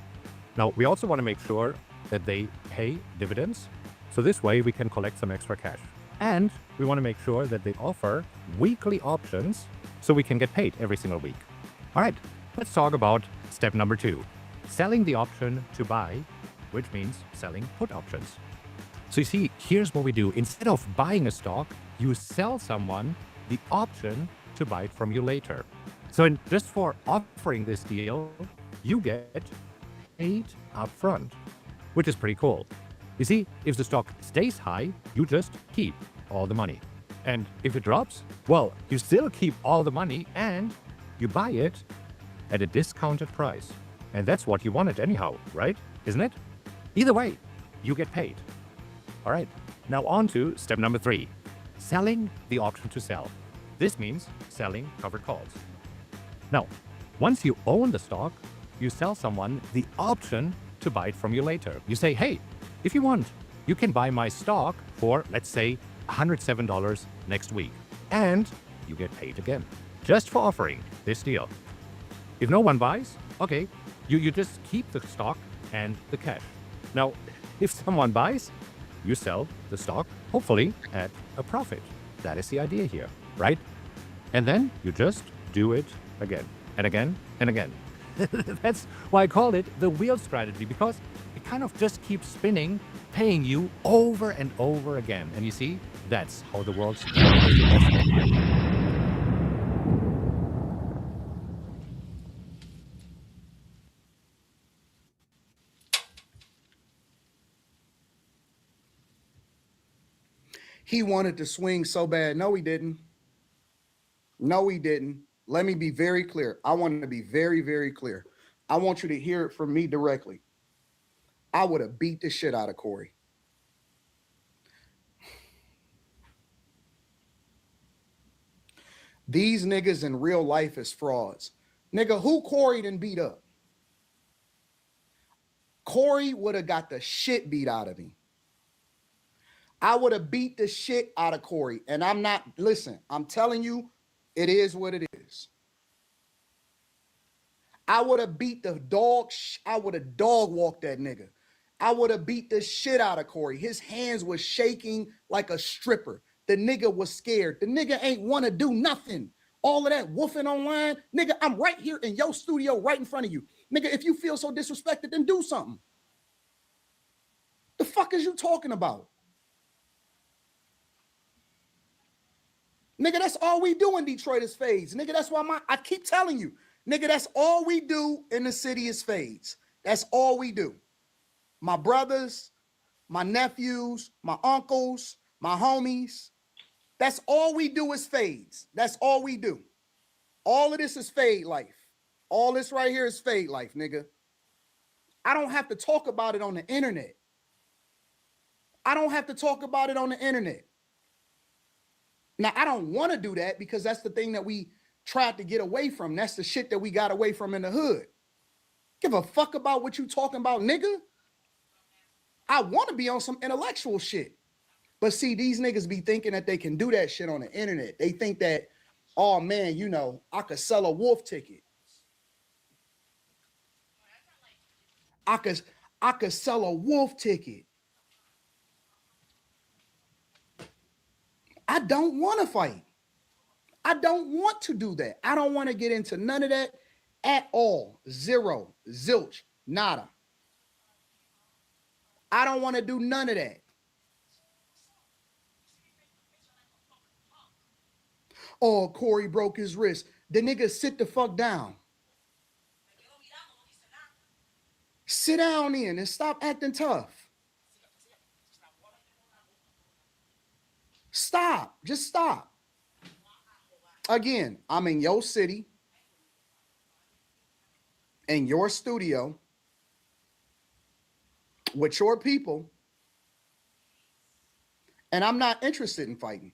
Now, we also want to make sure that they pay dividends. So this way we can collect some extra cash. And we want to make sure that they offer weekly options so we can get paid every single week. All right, let's talk about step number 2, selling the option to buy, which means selling put options. So you see, here's what we do. Instead of buying a stock, you sell someone the option to buy it from you later. So just for offering this deal, you get paid upfront, which is pretty cool. You see, if the stock stays high, you just keep all the money. And if it drops, well, you still keep all the money and you buy it at a discounted price. And that's what you wanted anyhow, right? Isn't it? Either way, you get paid. All right, now on to step number 3, selling the option to sell. This means selling covered calls. Now, once you own the stock, you sell someone the option to buy it from you later. You say, hey, if you want, you can buy my stock for, let's say, $107 next week. And you get paid again, just for offering this deal. If no one buys, okay, you just keep the stock and the cash. Now, if someone buys, you sell the stock, hopefully at a profit. That is the idea here, right? And then you just do it again and again and again. That's why I call it the wheel strategy, because it kind of just keeps spinning, paying you over and over again. And you see, that's how the world's He wanted to swing so bad. No, he didn't. No, he didn't. Let me be very clear. I want to be very, very clear. I want you to hear it from me directly. I would have beat the shit out of Corey. These niggas in real life is frauds. Nigga, who Corey done beat up? Corey would have got the shit beat out of me. I would have beat the shit out of Corey. And I'm not, listen, I'm telling you, it is what it is. I would have beat the dog, I would have dog walked that nigga. I would have beat the shit out of Corey. His hands was shaking like a stripper. The nigga was scared. The nigga ain't want to do nothing. All of that woofing online, nigga, I'm right here in your studio right in front of you. Nigga, if you feel so disrespected, then do something. The fuck is you talking about? Nigga, that's all we do in Detroit is fades. Nigga, that's why I keep telling you, nigga, that's all we do in the city is fades. That's all we do. My brothers, my nephews, my uncles, My homies, that's all we do is fades. That's all we do. All of this is fade life. All this right here is fade life, nigga. I don't have to talk about it on the internet. I don't have to talk about it on the internet. Now, I don't want to do that because that's the thing that we tried to get away from. That's the shit that we got away from in the hood. Give a fuck about what you talking about, nigga. I want to be on some intellectual shit. But see, these niggas be thinking that they can do that shit on the internet. They think that, oh man, you know, I could sell a wolf ticket. I could sell a wolf ticket. I don't want to fight. I don't want to do that. I don't want to get into none of that at all. Zero, zilch, nada. I don't want to do none of that. Oh, Corey broke his wrist. The nigga sit the fuck down. Sit down in and stop acting tough. Stop. Just stop. Again, I'm in your city, in your studio, with your people, and I'm not interested in fighting.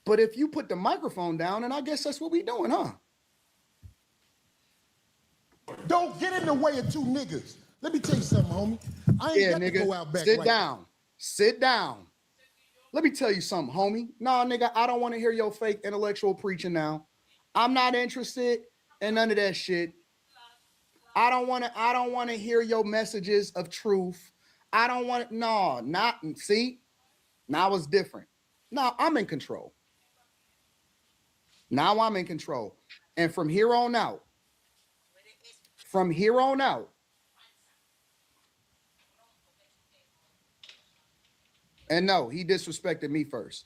But if you put the microphone down, and I guess that's what we doing, huh? Don't get in the way of two niggas. Let me tell you something, homie. I ain't got to go out back. Sit down. Sit down. Let me tell you something, homie. Nah, nigga, I don't want to hear your fake intellectual preaching now. I'm not interested in none of that shit. I don't want to hear your messages of truth. I don't want to, no, not, see? Now it's different. Now I'm in control. Now I'm in control. And from here on out, and no, he disrespected me first.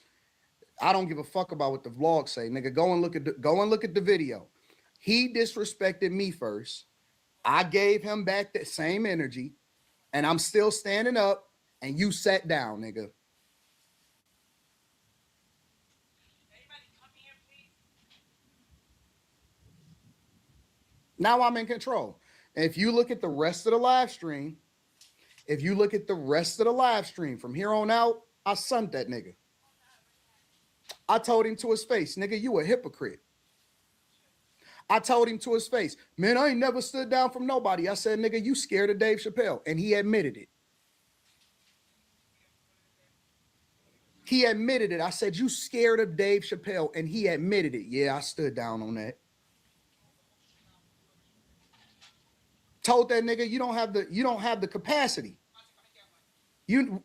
I don't give a fuck about what the vlog say, nigga. Go and look at the video. He disrespected me first. I gave him back that same energy, and I'm still standing up, and you sat down, nigga. Now I'm in control. And if you look at the rest of the live stream, from here on out, I sunned that nigga. I told him to his face, nigga, you a hypocrite. I told him to his face, man, I ain't never stood down from nobody. I said, nigga, you scared of Dave Chappelle. And he admitted it. He admitted it. I said, you scared of Dave Chappelle. And he admitted it. Yeah, I stood down on that. Told that nigga, you don't have the capacity.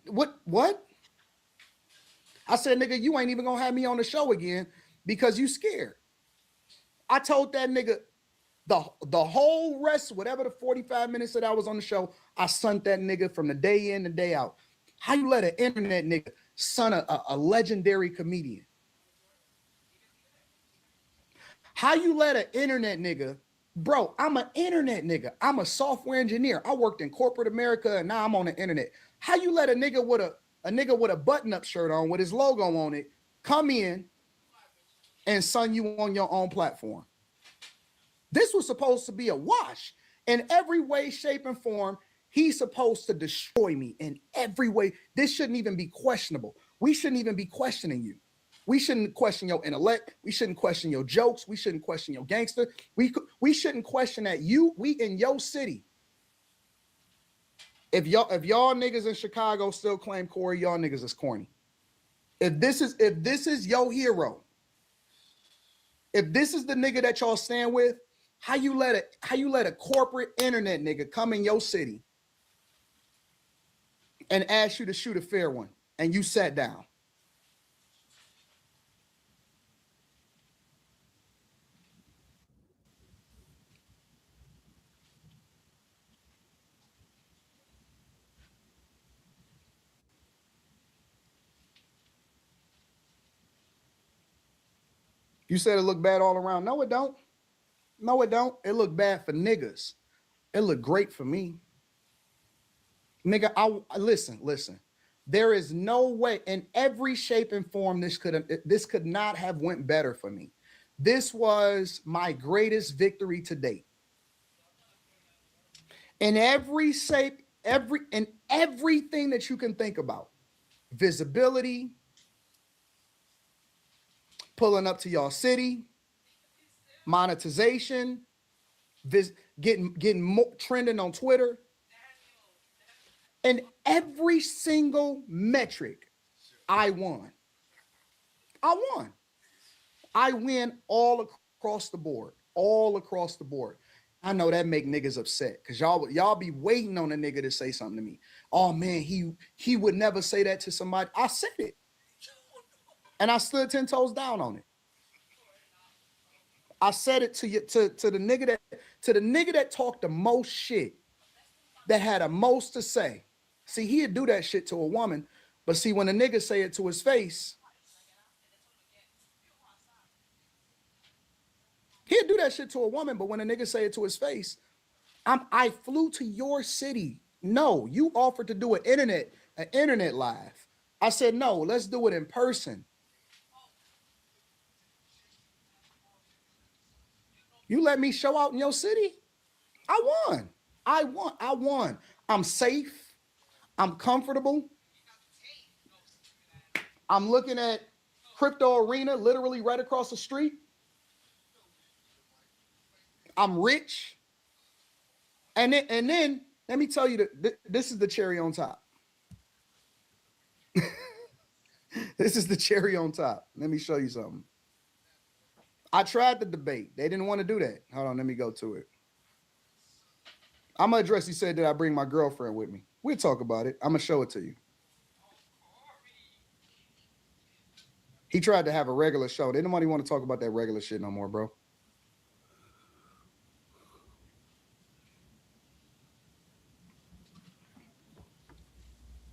What? I said, nigga, you ain't even gonna have me on the show again because you scared. I told that nigga the whole rest, whatever the 45 minutes that I was on the show, I sunned that nigga from the day in and day out. How you let an internet nigga son a legendary comedian? How you let an internet nigga, bro, I'm an internet nigga. I'm a software engineer. I worked in corporate America and now I'm on the internet. How you let a nigga with a button-up shirt on with his logo on it come in and son you on your own platform? This was supposed to be a wash in every way, shape, and form. He's supposed to destroy me in every way. This shouldn't even be questionable. We shouldn't even be questioning you. We shouldn't question your intellect. We shouldn't question your jokes. We shouldn't question your gangster. We shouldn't question that we in your city. If y'all niggas in Chicago still claim Corey, y'all niggas is corny. If this is your hero, if this is the nigga that y'all stand with, how you let a corporate internet nigga come in your city and ask you to shoot a fair one and you sat down? You said it looked bad all around. No, it don't. No, it don't. It looked bad for niggas. It looked great for me. Nigga, listen. There is no way in every shape and form this could not have went better for me. This was my greatest victory to date. In every shape, everything that you can think about. Visibility, pulling up to y'all city, monetization, getting more, trending on Twitter, and every single metric, I won. I won. I win all across the board. All across the board. I know that make niggas upset because y'all be waiting on a nigga to say something to me. Oh man, he would never say that to somebody. I said it. And I stood 10 toes down on it. I said it to you to the nigga that talked the most shit, that had the most to say. See, he'd do that shit to a woman, but see, when a nigga say it to his face, he'd do that shit to a woman, but when a nigga say it to his face, I flew to your city. No, you offered to do an internet live. I said, no, let's do it in person. You let me show out in your city? I won. I won. I'm safe. I'm comfortable. I'm looking at Crypto Arena literally right across the street. I'm rich. And then let me tell you that this is the cherry on top. This is the cherry on top. Let me show you something. I tried the debate. They didn't want to do that. Hold on, let me go to it. I'm going to address, he said that I bring my girlfriend with me. We'll talk about it. I'm going to show it to you. He tried to have a regular show. They nobody want to talk about that regular shit no more, bro.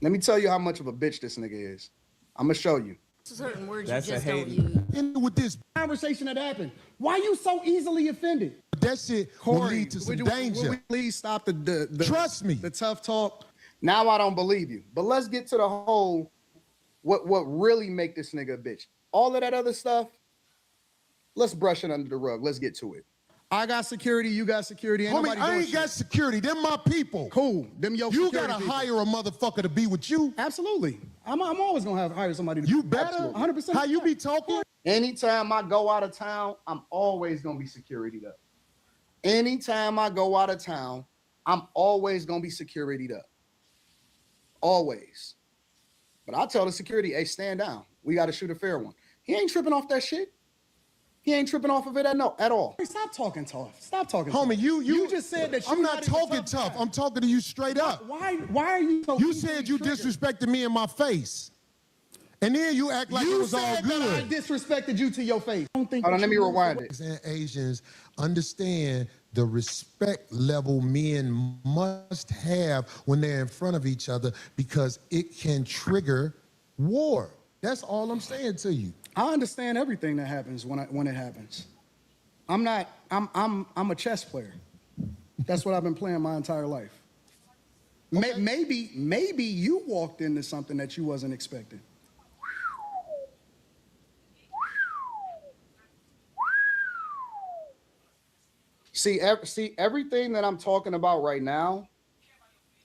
Let me tell you how much of a bitch this nigga is. I'm going to show you. Certain words That's you just a don't hate. use. And with this conversation that happened, why you so easily offended? that shit will lead to some danger. Would we please stop the Trust me. The tough talk? Now I don't believe you. But let's get to the whole what really make this nigga a bitch. All of that other stuff, let's brush it under the rug. Let's get to it. I got security, you got security. Ain't Homie, I ain't got security. Them my people. Cool. Them your You security gotta people. hire a motherfucker to be with you. Absolutely. I'm always gonna hire somebody to You better. 100%. How you be talking? Anytime I go out of town, I'm always gonna be securityed up. Anytime I go out of town, I'm always gonna be securityed up. Always. But I tell the security, hey, stand down. We gotta shoot a fair one. He ain't tripping off that shit. He ain't tripping off of it at all. Stop talking tough. Stop talking tough. Homie, you just said that I'm you're not talking tough. I'm talking to you straight up. Why are you so You said you disrespected me in my face. And then you act like it was all good. That I disrespected you to your face. I don't think. Hold on, let me rewind it. And Asians understand the respect level men must have when they're in front of each other because it can trigger war. That's all I'm saying to you. I understand everything that happens when it happens. I'm a chess player. That's what I've been playing my entire life. Okay. Maybe you walked into something that you wasn't expecting. See, everything that I'm talking about right now,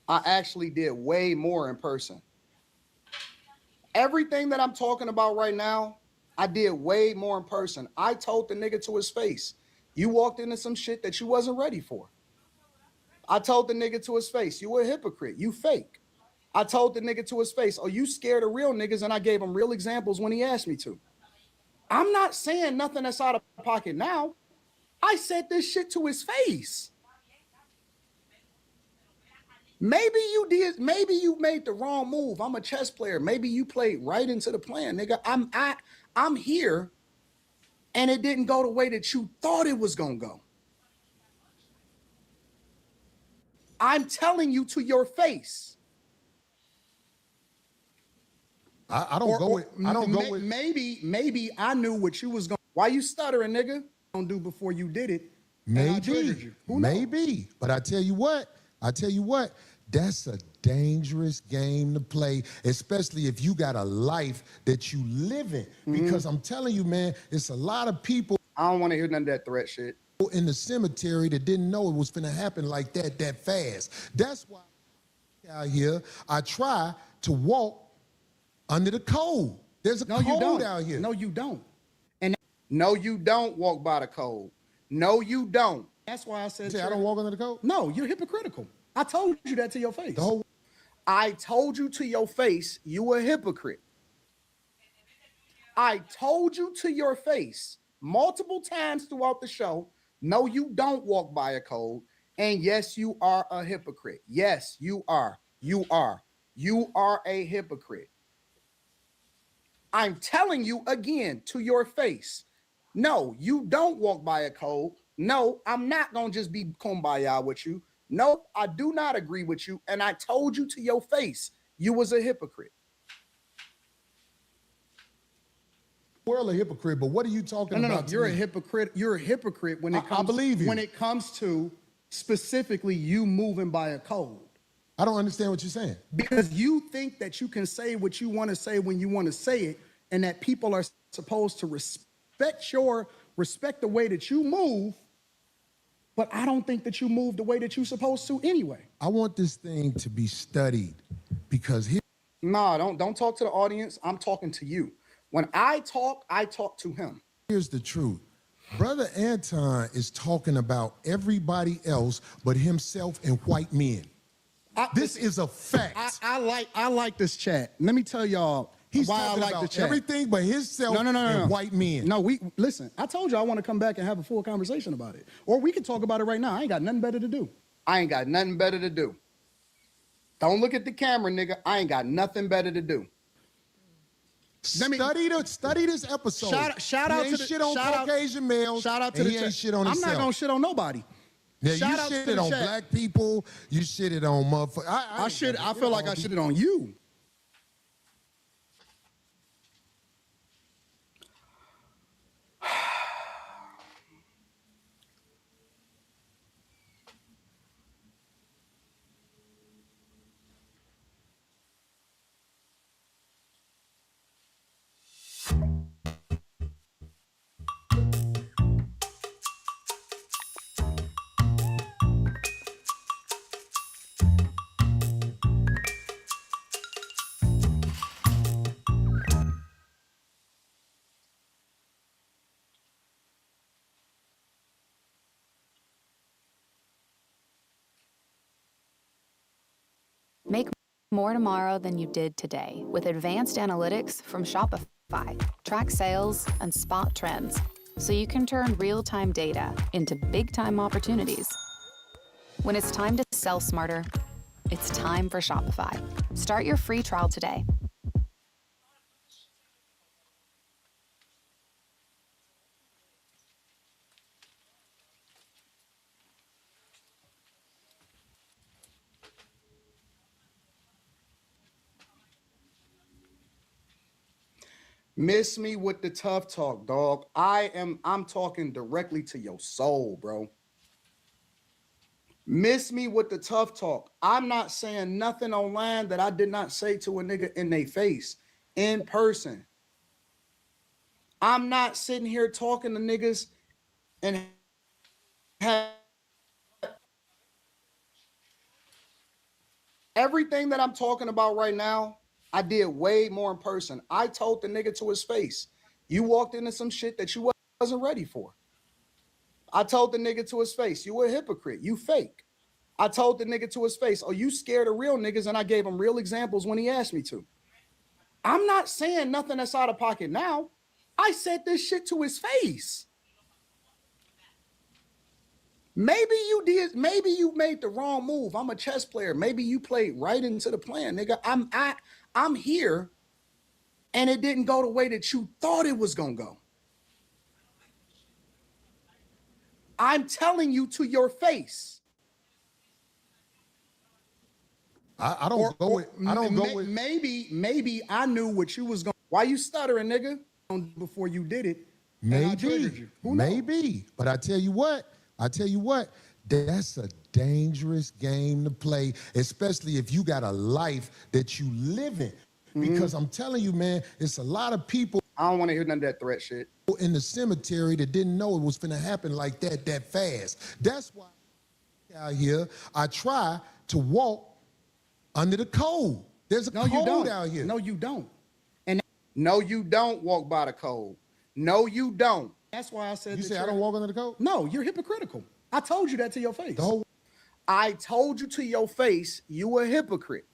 I actually did way more in person. Everything that I'm talking about right now, I did way more in person. I told the nigga to his face, you walked into some shit that you wasn't ready for. I told the nigga to his face, you were a hypocrite, you fake. I told the nigga to his face, oh, you scared of real niggas, and I gave him real examples when he asked me to. I'm not saying nothing that's out of pocket now. I said this shit to his face. Maybe you did. Maybe you made the wrong move. I'm a chess player. Maybe you played right into the plan, nigga. I'm here, and it didn't go the way that you thought it was gonna go. I'm telling you to your face. I don't go with. Maybe I knew what you was going. Why you stuttering, nigga? Don't do before you did it. Maybe. But I tell you what. That's a dangerous game to play, especially if you got a life that you live in. Because I'm telling you, man, it's a lot of people. I don't want to hear none of that threat shit. In the cemetery that didn't know it was finna happen like that fast. That's why out here, I try to walk under the code. There's a code out here. No, you don't. And no, you don't walk by the code. No, you don't. That's why I said I don't walk under the code? No, you're hypocritical. I told you that to your face. I told you to your face you a hypocrite. I told you to your face multiple times throughout the show, no, you don't walk by a code. And yes, you are a hypocrite. Yes, you are. You are. You are a hypocrite. I'm telling you again to your face. No, you don't walk by a code. No, I'm not going to just be kumbaya with you. No, I do not agree with you. And I told you to your face, you was a hypocrite. We're a hypocrite, but what are you talking about? No, you're a hypocrite. You're a hypocrite when it comes. I believe you. When it comes to specifically you moving by a code. I don't understand what you're saying. Because you think that you can say what you want to say when you want to say it, and that people are supposed to respect the way that you move. But I don't think that you move the way that you're supposed to anyway. I want this thing to be studied because No, don't talk to the audience. I'm talking to you. When I talk to him. Here's the truth. Brother Anton is talking about everybody else but himself and white men. This is a fact. I like this chat. Let me tell y'all why I like the chat. Everything but himself and white men. No, listen. I told you I want to come back and have a full conversation about it. Or we can talk about it right now. I ain't got nothing better to do. I ain't got nothing better to do. Don't look at the camera, nigga. I ain't got nothing better to do. Study this episode. Shout out to the shit on Caucasian males. Shout out to the chat. Shit on I'm himself. not gonna shit on nobody. Yeah, you shitted on black people. You shitted on motherfuckers. I feel like I shitted on you. Make more tomorrow than you did today with advanced analytics from Shopify. Track sales and spot trends so you can turn real-time data into big-time opportunities. When it's time to sell smarter, it's time for Shopify. Start your free trial today. Miss me with the tough talk, dog. I'm talking directly to your soul, bro. Miss me with the tough talk. I'm not saying nothing online that I did not say to a nigga in their face, in person. I'm not sitting here talking to niggas and everything that I'm talking about right now, I did way more in person. I told the nigga to his face, you walked into some shit that you wasn't ready for. I told the nigga to his face, you a hypocrite, you fake. I told the nigga to his face, oh, you scared of real niggas, and I gave him real examples when he asked me to. I'm not saying nothing that's out of pocket now. I said this shit to his face. Maybe you did. Maybe you made the wrong move. I'm a chess player. Maybe you played right into the plan, nigga. I'm here, and it didn't go the way that you thought it was gonna go. I'm telling you to your face. I don't go with. Maybe I knew what you was going. Why you stuttering, nigga? Before you did it. Maybe. But I tell you what. That's a dangerous game to play, especially if you got a life that you live in. Because I'm telling you, man, it's a lot of people. I don't want to hear none of that threat shit. In the cemetery that didn't know it was finna happen like that fast. That's why out here I try to walk under the code. There's a code out here. No, you don't. And no, you don't walk by the code. No, you don't. That's why I said You say I don't walk under the code? No, you're hypocritical. I told you that to your face. I told you to your face you a hypocrite.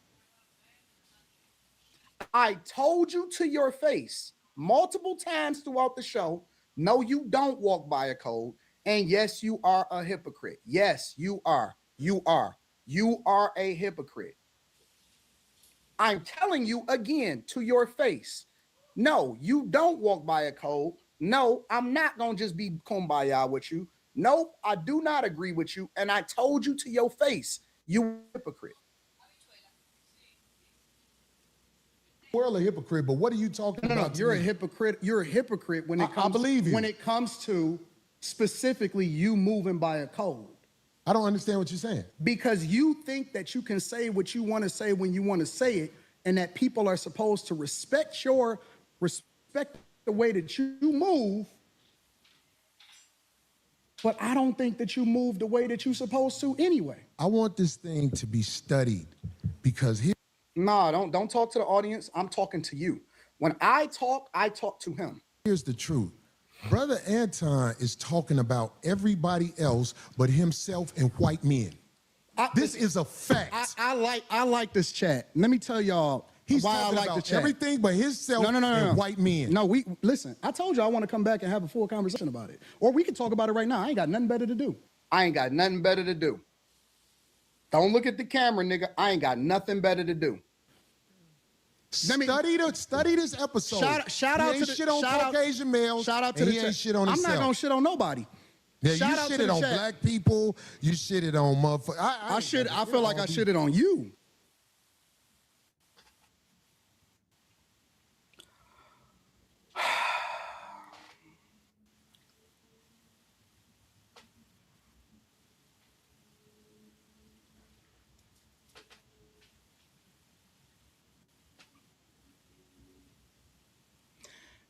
I told you to your face multiple times throughout the show, no, you don't walk by a code. And yes, you are a hypocrite. Yes, you are. You are. You are a hypocrite. I'm telling you again to your face. No, you don't walk by a code. No, I'm not going to just be kumbaya with you. Nope, I do not agree with you. And I told you to your face, you hypocrite. We're a hypocrite, but what are you talking about? You're a hypocrite. You're a hypocrite when it comes. I believe you. When it comes to specifically you moving by a code. I don't understand what you're saying. Because you think that you can say what you want to say when you want to say it, and that people are supposed to respect the way that you move. But I don't think that you move the way that you're supposed to anyway. I want this thing to be studied because here. Nah, don't talk to the audience. I'm talking to you. When I talk to him. Here's the truth. Brother Anton is talking about everybody else but himself and white men. This is a fact. I like this chat. Let me tell y'all why I like the chat. Everything but himself and white men. No, listen. I told you I want to come back and have a full conversation about it. Or we can talk about it right now. I ain't got nothing better to do. I ain't got nothing better to do. Don't look at the camera, nigga. I ain't got nothing better to do. Study this episode. Shout out to the shit on Caucasian males. Shout out to the chat. Shit on I'm not gonna shit on nobody. Yeah, you Shout out to shitted the on chat. black people. You shitted on motherfuckers. I feel like I shitted on you.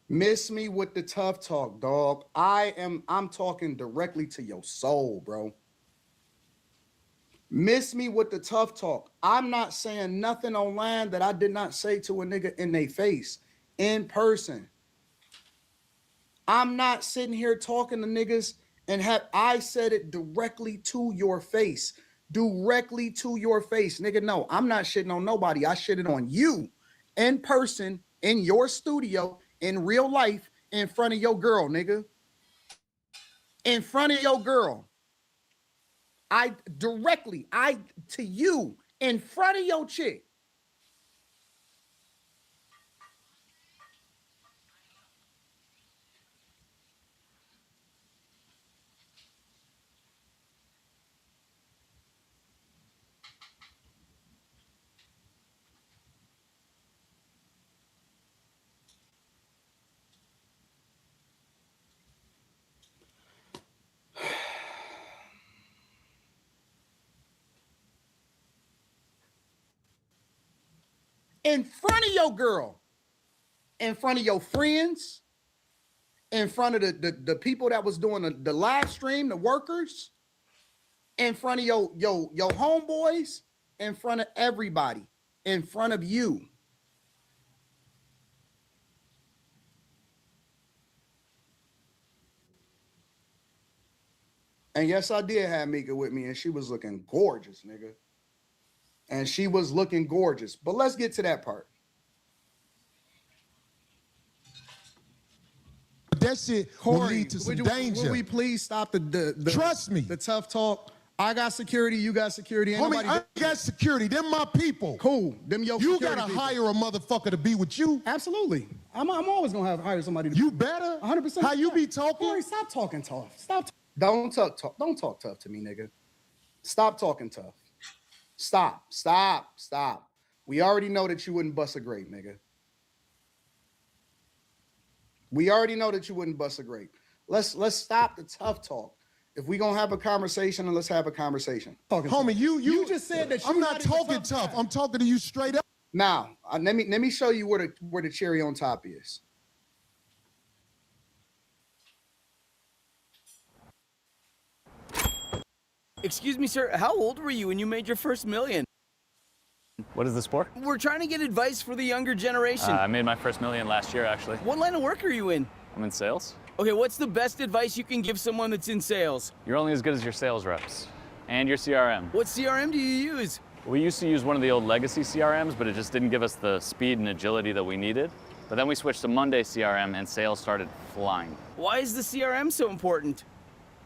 Miss me with the tough talk, dog. I'm talking directly to your soul, bro. Miss me with the tough talk. I'm not saying nothing online that I did not say to a nigga in their face, in person. I'm not sitting here talking to niggas and I said it directly to your face. Directly to your face. Nigga, no, I'm not shitting on nobody. I shitted on you in person, in your studio, in real life, in front of your girl, nigga. In front of your girl. To you, in front of your chick. In front of your girl, in front of your friends, in front of the people that was doing the live stream, the workers, in front of your homeboys, in front of everybody, in front of you. And yes, I did have Mika with me, and she was looking gorgeous, nigga. And she was looking gorgeous. But let's get to that part. That shit will lead to some danger. Will we please stop the Trust me. The tough talk? I got security, you got security. Homie, I got security. Them my people. Cool. Them your You security gotta people. hire a motherfucker to be with you. Absolutely. I'm always gonna hire somebody to You better. 100%. How you be talking? Corey, stop talking tough. Stop. Don't talk tough to me, nigga. Stop talking tough. Stop. We already know that you wouldn't bust a grape, nigga. We already know that you wouldn't bust a grape. Let's stop the tough talk. If we gonna have a conversation, then let's have a conversation. Homie, you just said that I'm not talking tough. I'm talking to you straight up. Now, let me show you where the cherry on top is. Excuse me, sir. How old were you when you made your first million? What is this for? We're trying to get advice for the younger generation. I made my first million last year, actually. What line of work are you in? I'm in sales. Okay, what's the best advice you can give someone that's in sales? You're only as good as your sales reps and your CRM. What CRM do you use? We used to use one of the old legacy CRMs, but it just didn't give us the speed and agility that we needed. But then we switched to Monday CRM and sales started flying. Why is the CRM so important?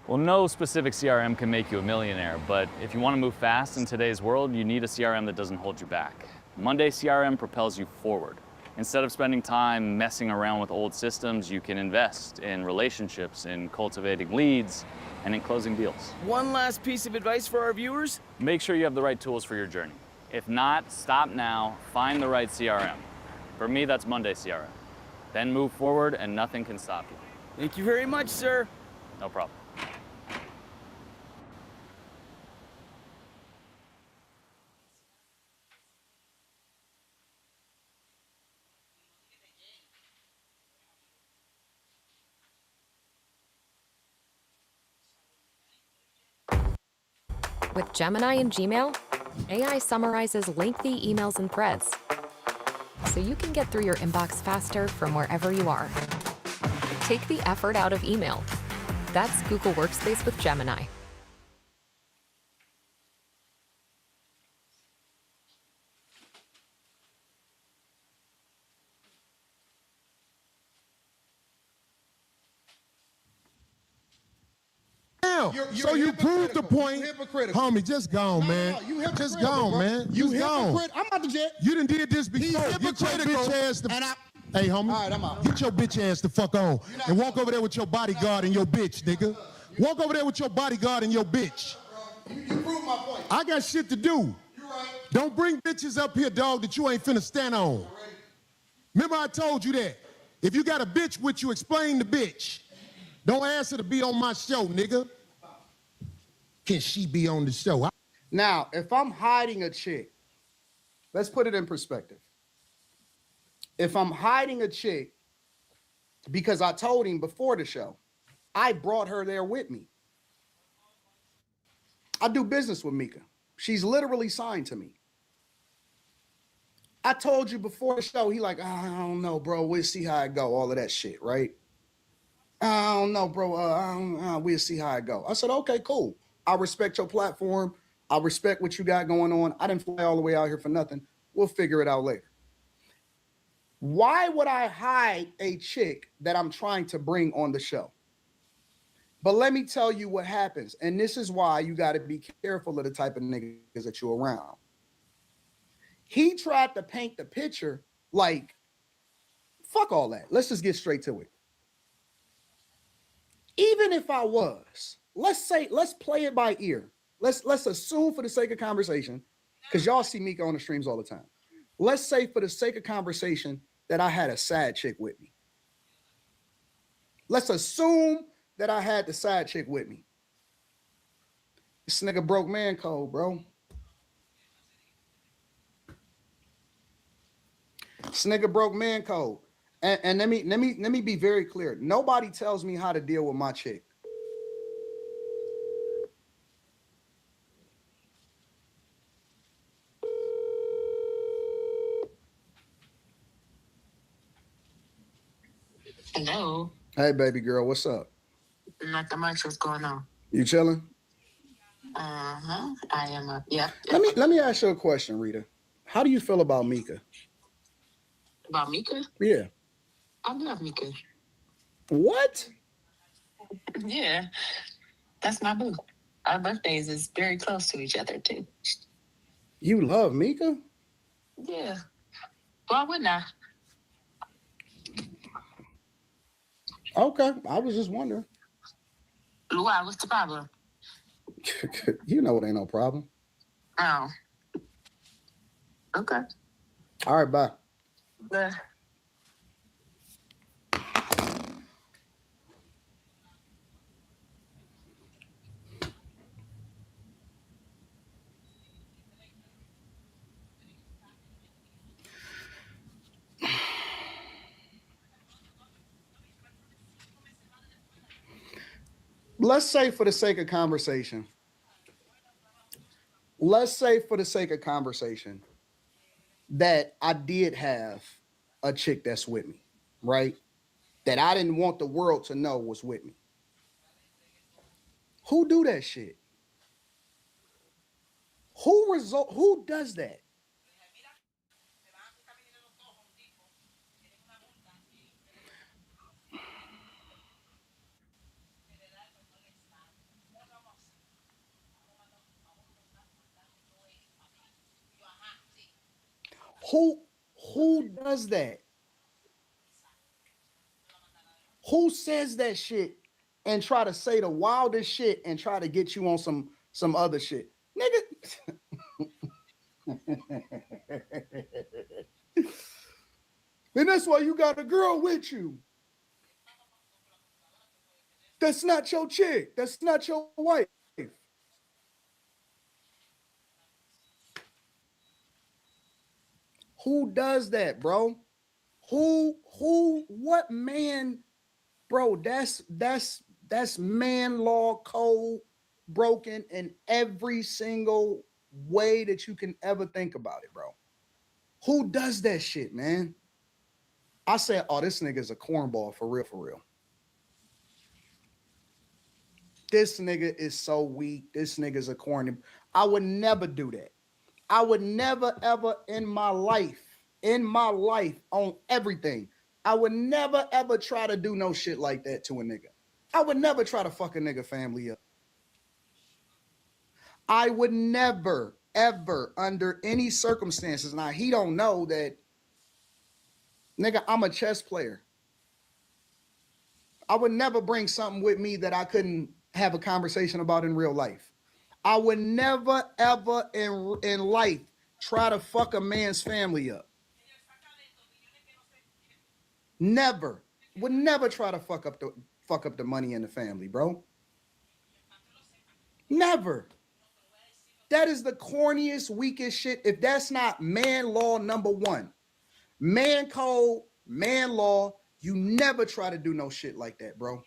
Well, no specific CRM can make you a millionaire, but if you want to move fast in today's world, you need a CRM that doesn't hold you back. Monday CRM propels you forward. Instead of spending time messing around with old systems, you can invest in relationships, in cultivating leads, and in closing deals. One last piece of advice for our viewers. Make sure you have the right tools for your journey. If not, stop now, find the right CRM. For me, that's Monday CRM. Then move forward and nothing can stop you. Thank you very much, sir. No problem. With Gemini and Gmail, AI summarizes lengthy emails and threads, so you can get through your inbox faster from wherever you are. Take the effort out of email. That's Google Workspace with Gemini. So you proved the point. Homie, just gone, man. Just gone, man. You gone. I'm out the jet. You done did this before. Get your bitch ass the Hey, homie. All right, I'm out. Get your bitch ass the fuck on. And walk over there with your bodyguard and your bitch, nigga. Walk over there with your bodyguard and your bitch. You proved my point. I got shit to do. You right. Don't bring bitches up here, dog, that you ain't finna stand on. Remember I told you that. If you got a bitch with you, explain the bitch. Don't ask her to be on my show, nigga. Can she be on the show? Now, if I'm hiding a chick, let's put it in perspective. If I'm hiding a chick because I told him before the show, I brought her there with me. I do business with Mika. She's literally signed to me. I told you before the show, he like, I don't know, bro. We'll see how it go. All of that shit, right? I don't know, bro. We'll see how it go. I said, okay, cool. I respect your platform. I respect what you got going on. I didn't fly all the way out here for nothing. We'll figure it out later. Why would I hide a chick that I'm trying to bring on the show? But let me tell you what happens. And this is why you got to be careful of the type of niggas that you're around. He tried to paint the picture like, fuck all that. Let's just get straight to it. Even if I was, let's play it by ear. Let's assume for the sake of conversation, because y'all see Mika on the streams all the time. Let's say for the sake of conversation that I had a side chick with me. Let's assume that I had the side chick with me. This nigga broke man code, bro. This nigga broke man code. And let me be very clear. Nobody tells me how to deal with my chick. Hello. Hey, baby girl, what's up? Not much. What's going on? You chilling? I am. Yeah. Let me ask you a question, Rita. How do you feel about Mika? About Mika? Yeah. I love Mika. What? Yeah. That's my boo. Our birthdays is very close to each other too. You love Mika? Yeah. Why wouldn't I? Okay. I was just wondering. Why? What's the problem? You know it ain't no problem. Oh. Okay. All right, bye. Bye. let's say for the sake of conversation, that I did have a chick that's with me, right? That I didn't want the world to know was with me. Who do that shit? Who does that? Who does that? Who says that shit and try to say the wildest shit and try to get you on some other shit? Nigga. And that's why you got a girl with you. That's not your chick. That's not your wife. Who does that, bro? What man, bro? That's man law code broken in every single way that you can ever think about it, bro. Who does that shit, man? I said, oh, this nigga's a cornball for real, for real. This nigga is so weak. This nigga's a corny. I would never do that. I would never, ever in my life, on everything, I would never, ever try to do no shit like that to a nigga. I would never try to fuck a nigga family up. I would never, ever, under any circumstances. Now, he don't know that, nigga, I'm a chess player. I would never bring something with me that I couldn't have a conversation about in real life. I would never, ever in life try to fuck a man's family up. Never. Would never try to fuck up the money in the family, bro. Never. That is the corniest, weakest shit. If that's not man law number one, man code, man law, you never try to do no shit like that, bro.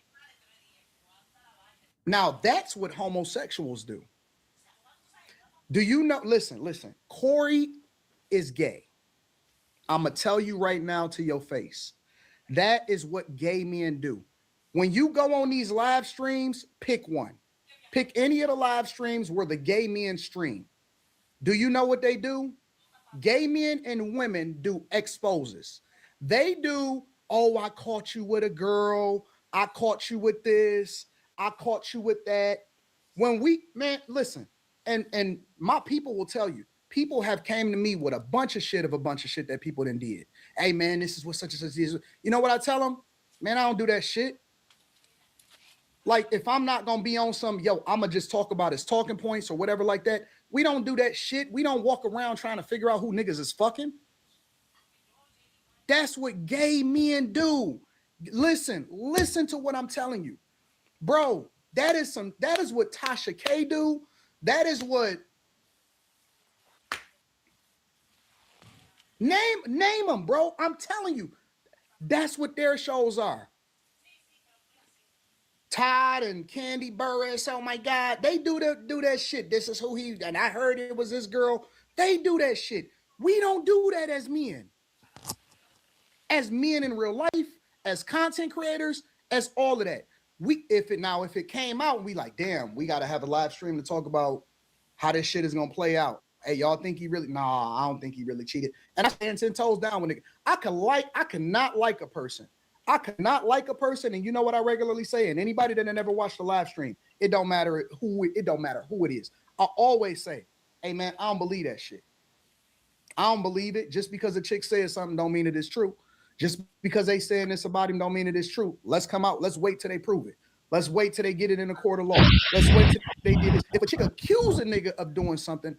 Now, that's what homosexuals do. Do you know? Listen. Corey is gay. I'm going to tell you right now to your face. That is what gay men do. When you go on these live streams, pick one. Pick any of the live streams where the gay men stream. Do you know what they do? Gay men and women do exposes. They do, oh, I caught you with a girl. I caught you with this. I caught you with that. When man, listen, and my people will tell you, people have came to me with a bunch of shit that people done did. Hey, man, this is what such and such is. You know what I tell them? Man, I don't do that shit. Like, if I'm not going to be on some, yo, I'm going to just talk about his talking points or whatever like that. We don't do that shit. We don't walk around trying to figure out who niggas is fucking. That's what gay men do. Listen to what I'm telling you. Bro, that is what Tasha K do. That is what, name them, bro. I'm telling you, that's what their shows are. Todd and Candy Burris, oh my God, they do that shit. This is who he, and I heard it was this girl. They do that shit. We don't do that as men. As men in real life, as content creators, as all of that. If it came out, we like, damn, we gotta have a live stream to talk about how this shit is gonna play out. Hey, y'all think he really? Nah, I don't think he really cheated. And I stand 10 toes down with it. I cannot like a person. I cannot like a person, and you know what I regularly say, and anybody that never watched the live stream, it don't matter who it is. I always say, hey man, I don't believe that shit. I don't believe it. Just because a chick says something don't mean it is true. Just because they saying this about him don't mean it is true. Let's come out. Let's wait till they prove it. Let's wait till they get it in a court of law. Let's wait till they get it. If a chick accuse a nigga of doing something,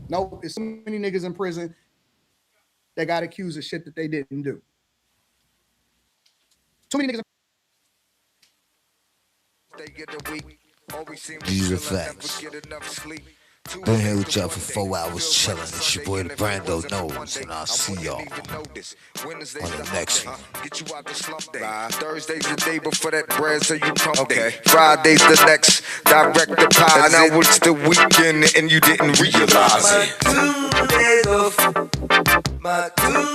no, there's so many niggas in prison that got accused of shit that they didn't do. Too many niggas. These are facts. Been here with y'all for 4 hours chilling. It's your boy Dabrand knows, and I'll see y'all on the next one. Thursday's the day before that bread, so you come. Okay. Friday's the next direct deposit. Now it's the weekend and you didn't realize it. 2 days off. My 2